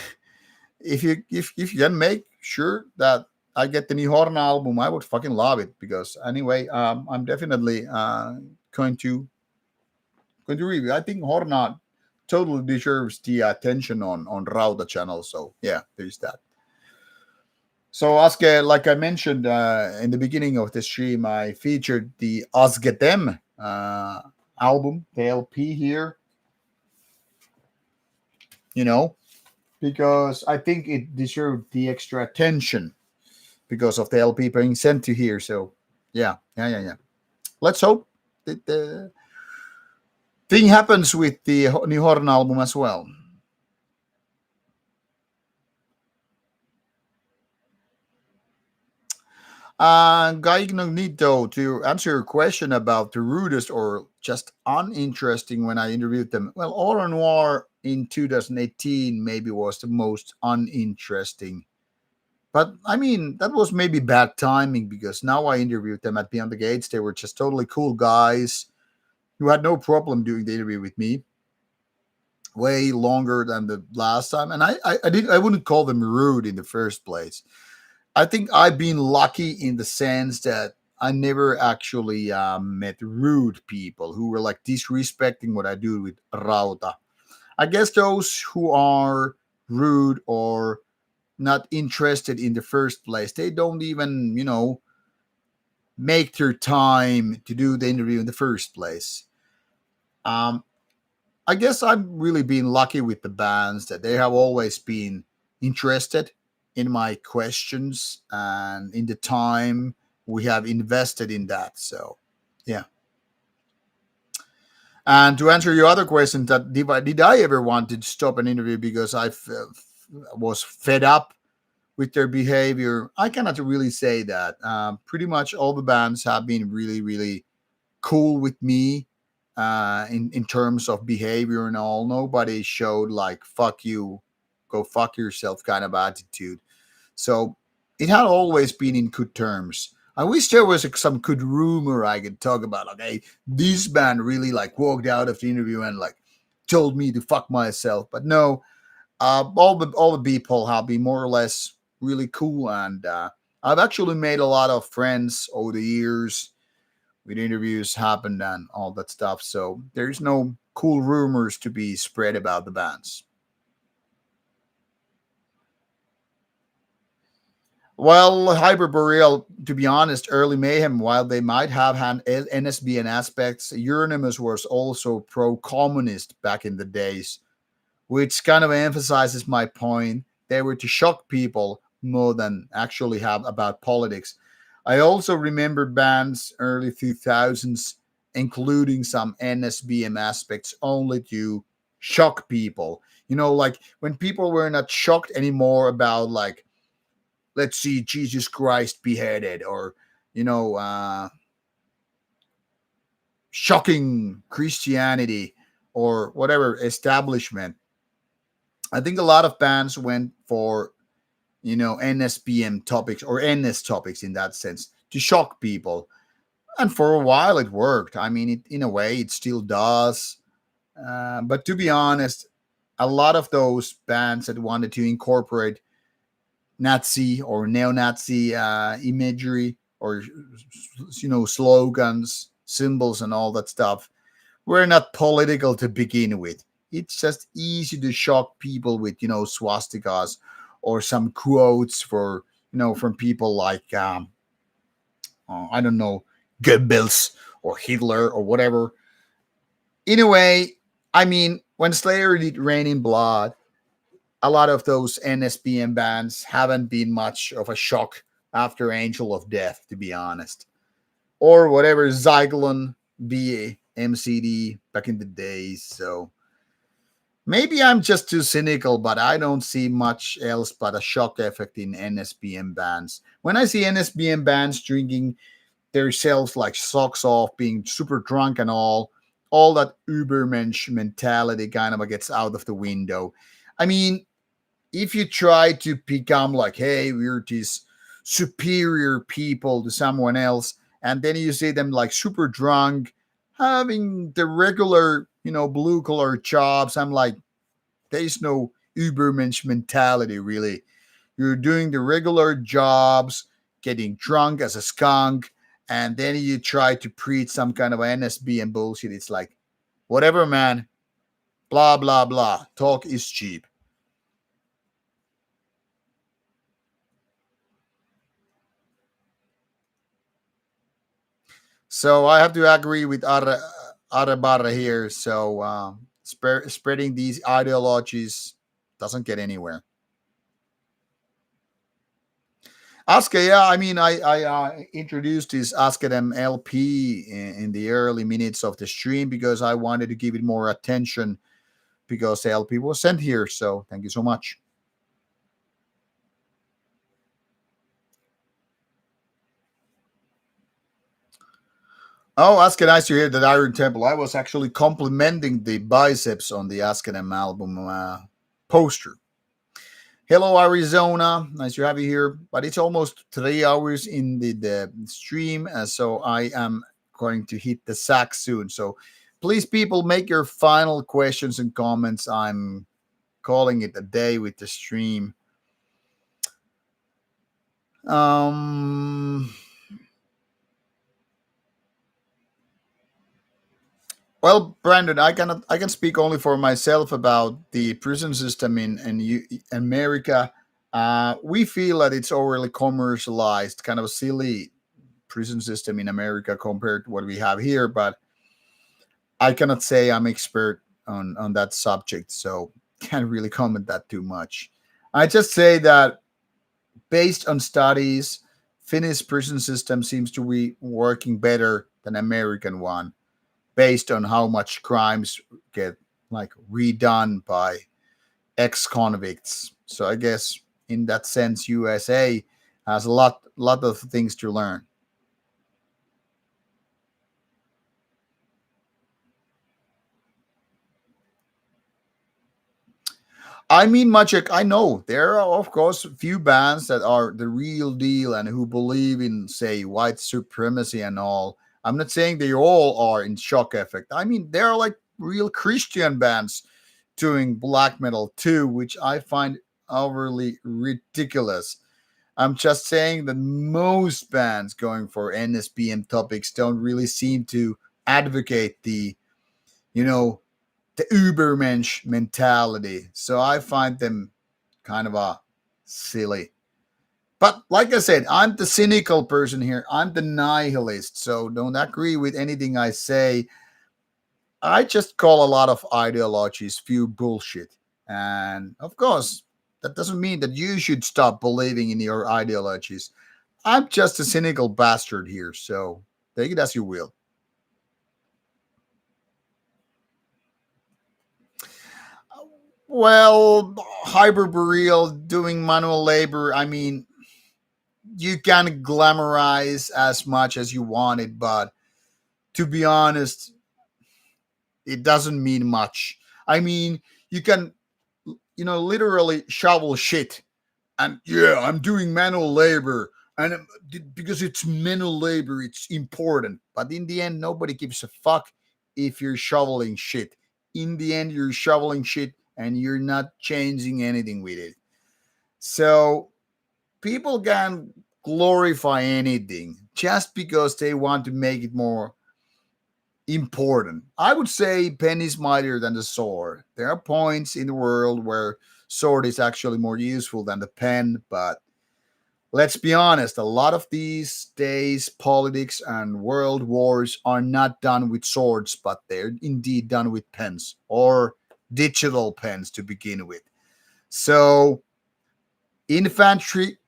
if you can make sure that I get the new Horn album. I would fucking love it because anyway, I'm definitely going to review. I think Horna totally deserves the attention on Rauta channel. So yeah, there's that. So Aske, like I mentioned in the beginning of the stream, I featured the Aske Them album, the LP here, you know, because I think it deserved the extra attention because of the LP being sent to here. So yeah. Let's hope that the thing happens with the new Horn album as well. Guy Ignognito, to answer your question about the rudest or just uninteresting when I interviewed them, well, Au Noir in 2018 maybe was the most uninteresting. But I mean, that was maybe bad timing because now I interviewed them at Beyond the Gates. They were just totally cool guys who had no problem doing the interview with me. Way longer than the last time, and I wouldn't call them rude in the first place. I think I've been lucky in the sense that I never actually met rude people who were like disrespecting what I do with Rauta. I guess those who are rude or not interested in the first place, they don't even, make their time to do the interview in the first place. Um, I guess I've really been lucky with the bands that they have always been interested in my questions and in the time we have invested in that. So, yeah. And to answer your other question, that did I ever want to stop an interview because was fed up with their behavior? I cannot really say that. Pretty much all the bands have been really, really cool with me in terms of behavior and all. Nobody showed like "fuck you, go fuck yourself" kind of attitude. So it had always been in good terms. I wish there was some good rumor I could talk about. Like, hey, this band really like walked out of the interview and like told me to fuck myself. But no, all the people have been more or less really cool, and I've actually made a lot of friends over the years with interviews happened and all that stuff. So there's no cool rumors to be spread about the bands. Well, Hyperboreal, to be honest, early Mayhem, while they might have had NSBN aspects, Euronymous was also pro communist back in the days, which kind of emphasizes my point. They were to shock people more than actually have about politics. I also remember bands early 2000s including some NSBM aspects only to shock people. Like when people were not shocked anymore about like, let's see Jesus Christ beheaded, or you know, uh, shocking Christianity or whatever establishment. I think a lot of bands went for NSBM topics or NS topics in that sense to shock people. And for a while it worked. I mean, in a way, it still does. But to be honest, a lot of those bands that wanted to incorporate Nazi or neo-Nazi imagery or slogans, symbols, and all that stuff were not political to begin with. It's just easy to shock people with swastikas or some quotes for from people like I don't know, Goebbels or Hitler or whatever. In a way, I mean, when Slayer did Rain in Blood, a lot of those NSBM bands haven't been much of a shock after Angel of Death, to be honest. Or whatever, Zyklon, BA, MCD back in the days. So maybe I'm just too cynical, but I don't see much else but a shock effect in NSBM bands. When I see NSBM bands drinking themselves like socks off, being super drunk and all that Ubermensch mentality kind of gets out of the window. I mean, if you try to become like, hey, we're these superior people to someone else, and then you see them like super drunk, having the regular, blue collar jobs, I'm like, there's no Ubermensch mentality, really. You're doing the regular jobs, getting drunk as a skunk, and then you try to preach some kind of NSB and bullshit. It's like, whatever, man. Blah, blah, blah. Talk is cheap. So I have to agree with Arabarra here. So spreading these ideologies doesn't get anywhere. Aska, yeah, I mean, I introduced this Ask Them LP in the early minutes of the stream because I wanted to give it more attention because the LP was sent here. So thank you so much. Oh, Ask nice to hear that Iron Temple. I was actually complimenting the biceps on the Ask Them album poster. Hello, Arizona. Nice to have you here. But it's almost 3 hours in the stream, so I am going to hit the sack soon. So please, people, make your final questions and comments. I'm calling it a day with the stream. Um, well, Brandon, I can speak only for myself about the prison system in America. We feel that it's overly commercialized, kind of silly prison system in America compared to what we have here. But I cannot say I'm expert on that subject, so can't really comment that too much. I just say that based on studies, Finnish prison system seems to be working better than American one, based on how much crimes get like redone by ex-convicts. So I guess in that sense, USA has a lot of things to learn. I mean, Maciek, I know there are, of course, a few bands that are the real deal and who believe in, say, white supremacy and all. I'm not saying they all are in shock effect. I mean, there are like real Christian bands doing black metal too, which I find overly ridiculous. I'm just saying that most bands going for NSBM topics don't really seem to advocate you know, the Ubermensch mentality. So I find them kind of silly. But like I said, I'm the cynical person here. I'm the nihilist. So don't agree with anything I say. I just call a lot of ideologies pure bullshit. And of course, that doesn't mean that you should stop believing in your ideologies. I'm just a cynical bastard here. So take it as you will. Well, hyperboreal doing manual labor. I mean, you can glamorize as much as you want it, but to be honest, it doesn't mean much. I mean, you can, literally shovel shit and yeah, I'm doing manual labor. And because it's manual labor, it's important. But in the end, nobody gives a fuck if you're shoveling shit. In the end, you're shoveling shit and you're not changing anything with it. So people can glorify anything just because they want to make it more important. I would say pen is mightier than the sword. There are points in the world where sword is actually more useful than the pen, but let's be honest, a lot of these days politics and world wars are not done with swords, but they're indeed done with pens or digital pens to begin with. So infantry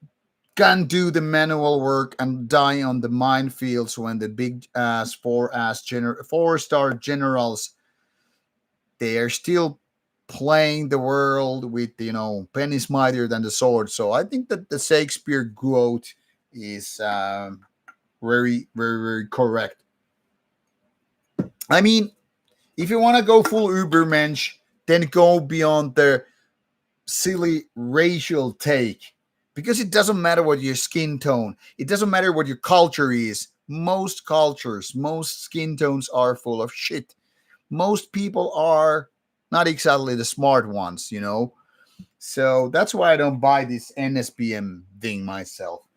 can do the manual work and die on the minefields when the big ass four-star generals they are still playing the world with pen is mightier than the sword. So I think that the Shakespeare quote is very very very correct. I mean, if you want to go full Ubermensch, then go beyond the silly racial take because it doesn't matter what your skin tone, it doesn't matter what your culture is. Most cultures, most skin tones are full of shit. Most people are not exactly the smart ones. So that's why I don't buy this NSBM thing myself.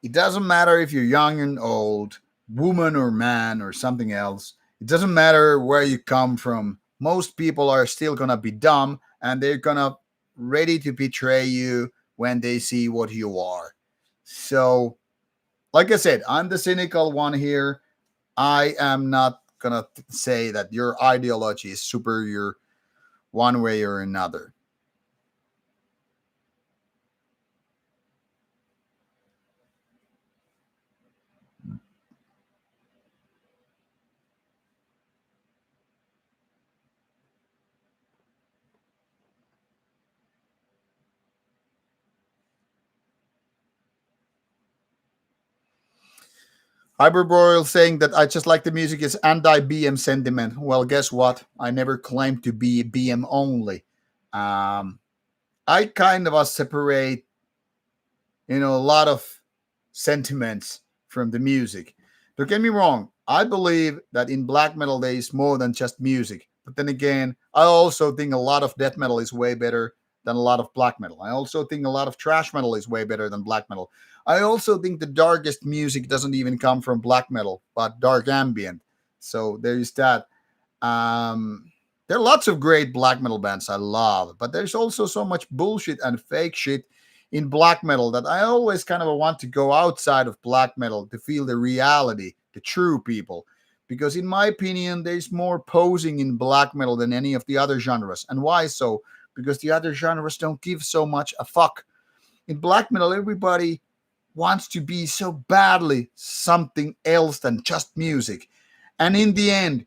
It doesn't matter if you're young and old, woman or man or something else. It doesn't matter where you come from. Most people are still gonna be dumb, and they're gonna ready to betray you when they see what you are. So, like I said, I'm the cynical one here. I am not gonna say that your ideology is superior one way or another. Hyperboreal saying that I just like the music is anti BM sentiment. Well, guess what? I never claimed to be BM only. Um, I kind of separate, a lot of sentiments from the music. Don't get me wrong. I believe that in black metal there is more than just music. But then again, I also think a lot of death metal is way better than a lot of black metal. I also think a lot of trash metal is way better than black metal. I also think the darkest music doesn't even come from black metal, but dark ambient. So there is that. Um, there are lots of great black metal bands I love, but there's also so much bullshit and fake shit in black metal that I always kind of want to go outside of black metal to feel the reality, the true people. Because in my opinion, there's more posing in black metal than any of the other genres. And why so? Because the other genres don't give so much a fuck. In black metal, everybody wants to be so badly something else than just music. And in the end,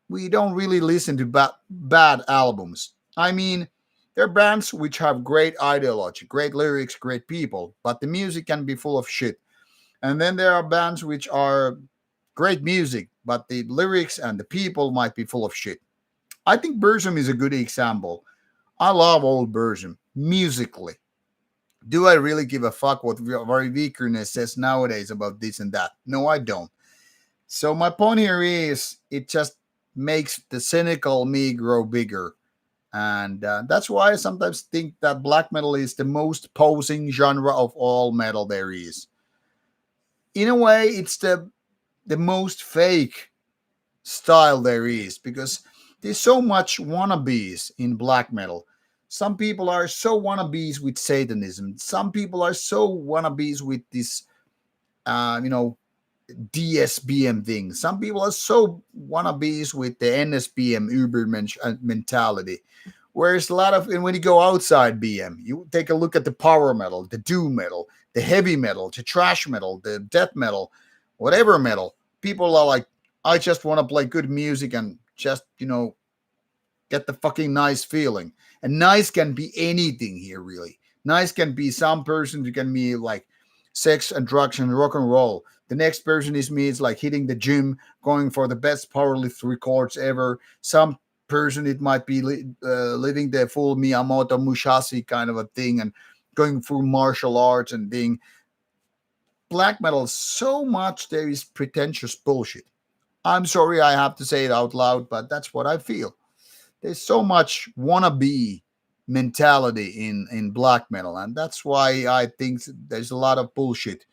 we don't really listen to bad albums. I mean, there are bands which have great ideology, great lyrics, great people, but the music can be full of shit. And then there are bands which are great music, but the lyrics and the people might be full of shit. I think Burzum is a good example. I love old Burzum musically. Do I really give a fuck what Very Weakerness says nowadays about this and that? No, I don't. So my point here is it just makes the cynical me grow bigger. And that's why I sometimes think that black metal is the most posing genre of all metal there is. In a way, it's the most fake style there is because there's so much wannabes in black metal. Some people are so wannabes with Satanism. Some people are so wannabes with this, uh, you know, DSBM thing. Some people are so wannabes with the NSBM mentality. Whereas a lot of, and when you go outside BM, you take a look at the power metal, the doom metal, the heavy metal, the trash metal, the death metal, whatever metal. People are like, I just want to play good music and just, get the fucking nice feeling. And nice can be anything here, really. Nice can be some person who can be like sex and drugs and rock and roll. The next person is me, it's like hitting the gym, going for the best powerlift records ever. Some person, it might be living the full Miyamoto Musashi kind of a thing and going through martial arts and being black metal. So much there is pretentious bullshit. I'm sorry I have to say it out loud, but that's what I feel. There's so much wannabe mentality in black metal, and that's why I think there's a lot of bullshit.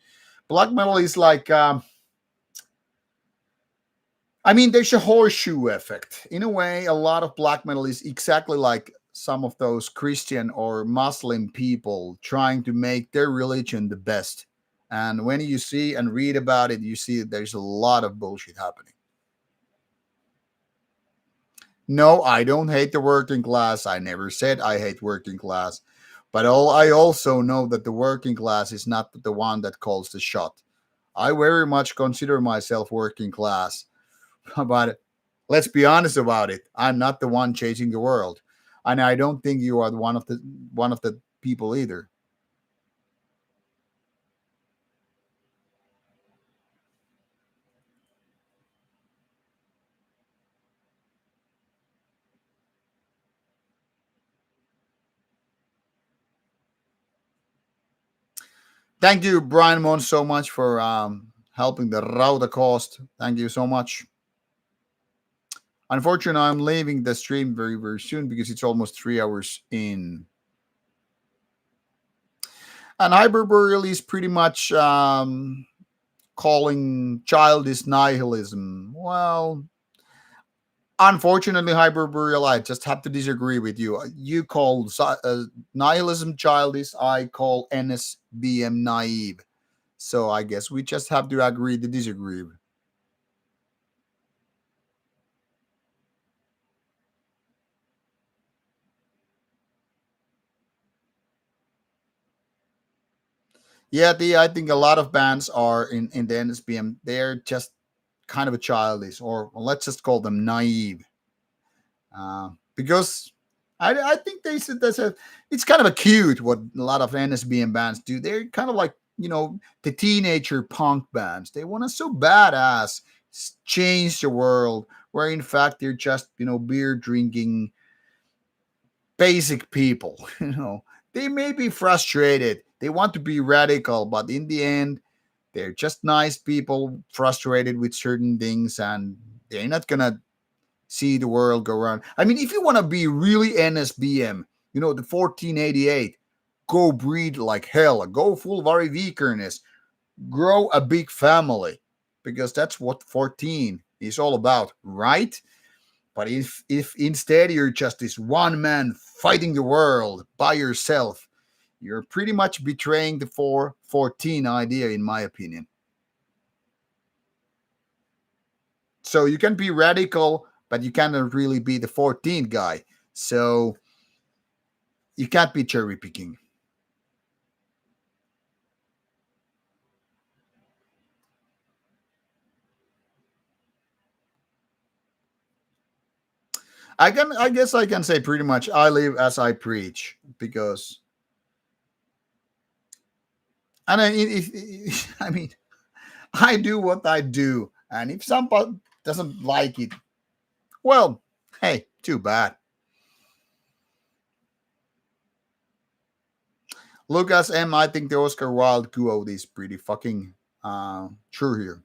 Black metal is like, I mean, there's a horseshoe effect. In a way, a lot of black metal is exactly like some of those Christian or Muslim people trying to make their religion the best. And when you see and read about it, you see that there's a lot of bullshit happening. No, I don't hate the working class. I never said I hate working class. But I also know that the working class is not the one that calls the shot. I very much consider myself working class. But let's be honest about it. I'm not the one changing the world. And I don't think you are one of the people either. Thank you, Brian Mon, so much for helping the Rauta cost. Thank you so much. Unfortunately, I'm leaving the stream very, very soon because it's almost 3 hours in. And hyperbole is pretty much calling childish nihilism. Well, Unfortunately, Hyperburial, I just have to disagree with you. You call nihilism childish. I call NSBM naive. So I guess we just have to agree to disagree. Yeah, I think a lot of bands are in the NSBM. They're just kind of a childish, or well, let's just call them naive, because I think they said that's a it's kind of a cute what a lot of NSBM bands do. They're kind of like the teenager punk bands. They want to so badass change the world, where in fact they're just beer drinking basic people. They may be frustrated. They want to be radical, but in the end, they're just nice people frustrated with certain things, and they're not gonna see the world go around. I mean, if you want to be really NSBM, the 1488, go breed like hell, go full Varivikerness, grow a big family, because that's what 14 is all about, right? But if instead you're just this one man fighting the world by yourself, you're pretty much betraying the 414 idea, in my opinion. So you can be radical, but you cannot really be the 14th guy. So you can't be cherry picking. I guess I can say pretty much I live as I preach, because and I mean I do what I do, and if somebody doesn't like it, well, hey, too bad. Lucas M, I think the Oscar Wilde quote is pretty fucking true here.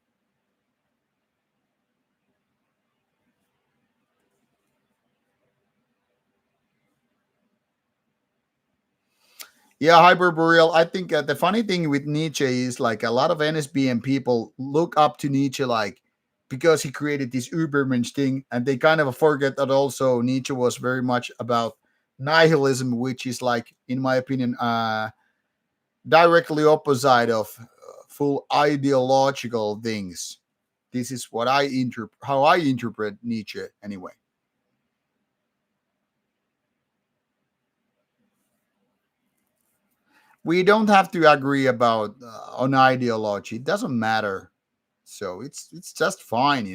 Yeah, Hyperboreal. I think the funny thing with Nietzsche is like a lot of NSBM people look up to Nietzsche, like because he created this Ubermensch thing, and they kind of forget that also Nietzsche was very much about nihilism, which is like, in my opinion, directly opposite of full ideological things. This is what how I interpret Nietzsche anyway. We don't have to agree about on ideology. It doesn't matter. So it's just fine.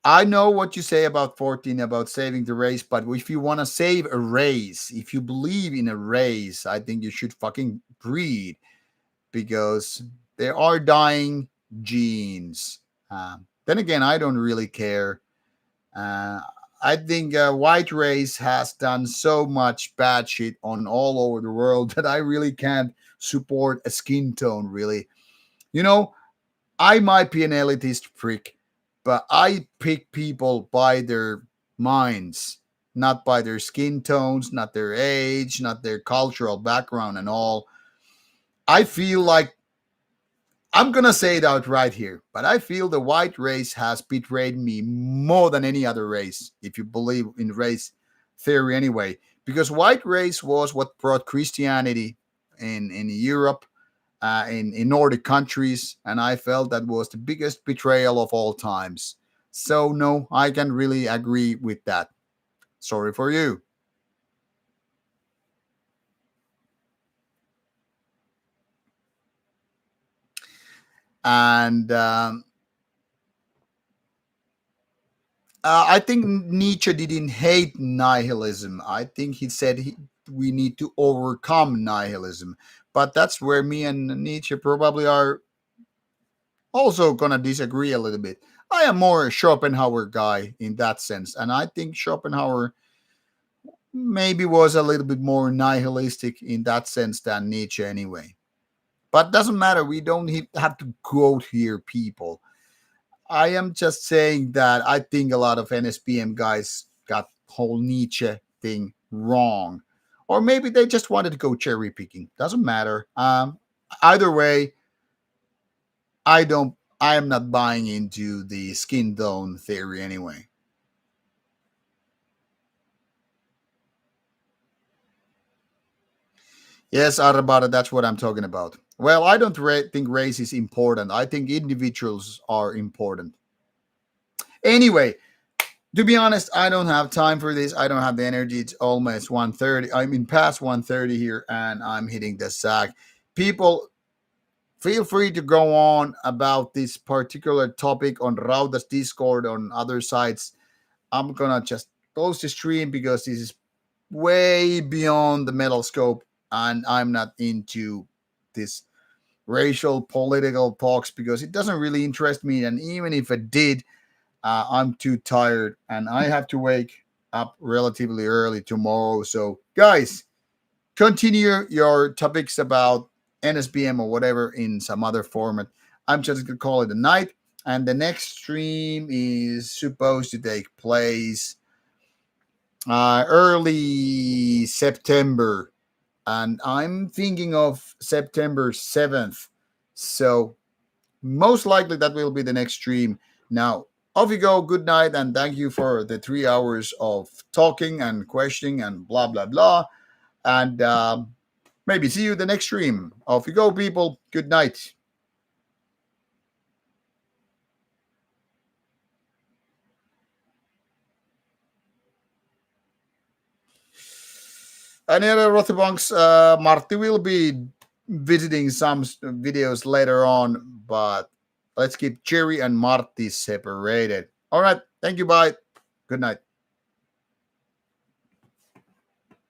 I know what you say about 14 about saving the race, but if you want to save a race, if you believe in a race, I think you should fucking breed, because there are dying genes. Then again, I don't really care. Uh, I think white race has done so much bad shit on all over the world that I really can't support a skin tone, really. You know, I might be an elitist prick, but I pick people by their minds, not by their skin tones, not their age, not their cultural background and all. I feel like I'm gonna say it out right here, but I feel the white race has betrayed me more than any other race, if you believe in race theory anyway. Because white race was what brought Christianity in Europe, in Nordic countries, and I felt that was the biggest betrayal of all times. So no, I can really agree with that. Sorry for you. And I think Nietzsche didn't hate nihilism. I think he said we need to overcome nihilism. But that's where me and Nietzsche probably are also going to disagree a little bit. I am more a Schopenhauer guy in that sense. And I think Schopenhauer maybe was a little bit more nihilistic in that sense than Nietzsche anyway. But doesn't matter. We don't have to quote here people. I am just saying that I think a lot of NSBM guys got whole Nietzsche thing wrong, or maybe they just wanted to go cherry picking. Doesn't matter. Either way, I am not buying into the skin tone theory anyway. Yes, Arabada, that's what I'm talking about. Well, I don't think race is important. I think individuals are important. Anyway, to be honest, I don't have time for this. I don't have the energy. It's almost 1:30. I'm in past 1:30 here and I'm hitting the sack. People, feel free to go on about this particular topic on Rauta's Discord on other sites. I'm gonna just close the stream because this is way beyond the metal scope and I'm not into this racial political talks because it doesn't really interest me. And even if it did, I'm too tired and I have to wake up relatively early tomorrow. So, guys, continue your topics about NSBM or whatever in some other format. I'm just going to call it a night. And the next stream is supposed to take place early September. And I'm thinking of September 7th. So, most likely that will be the next stream. Now, off you go. Good night, and thank you for the 3 hours of talking and questioning and blah blah blah. And maybe see you the next stream. Off you go, people. Good night. Any other Rothibunks? Marty will be visiting some videos later on, but let's keep Jerry and Marty separated. All right. Thank you. Bye. Good night.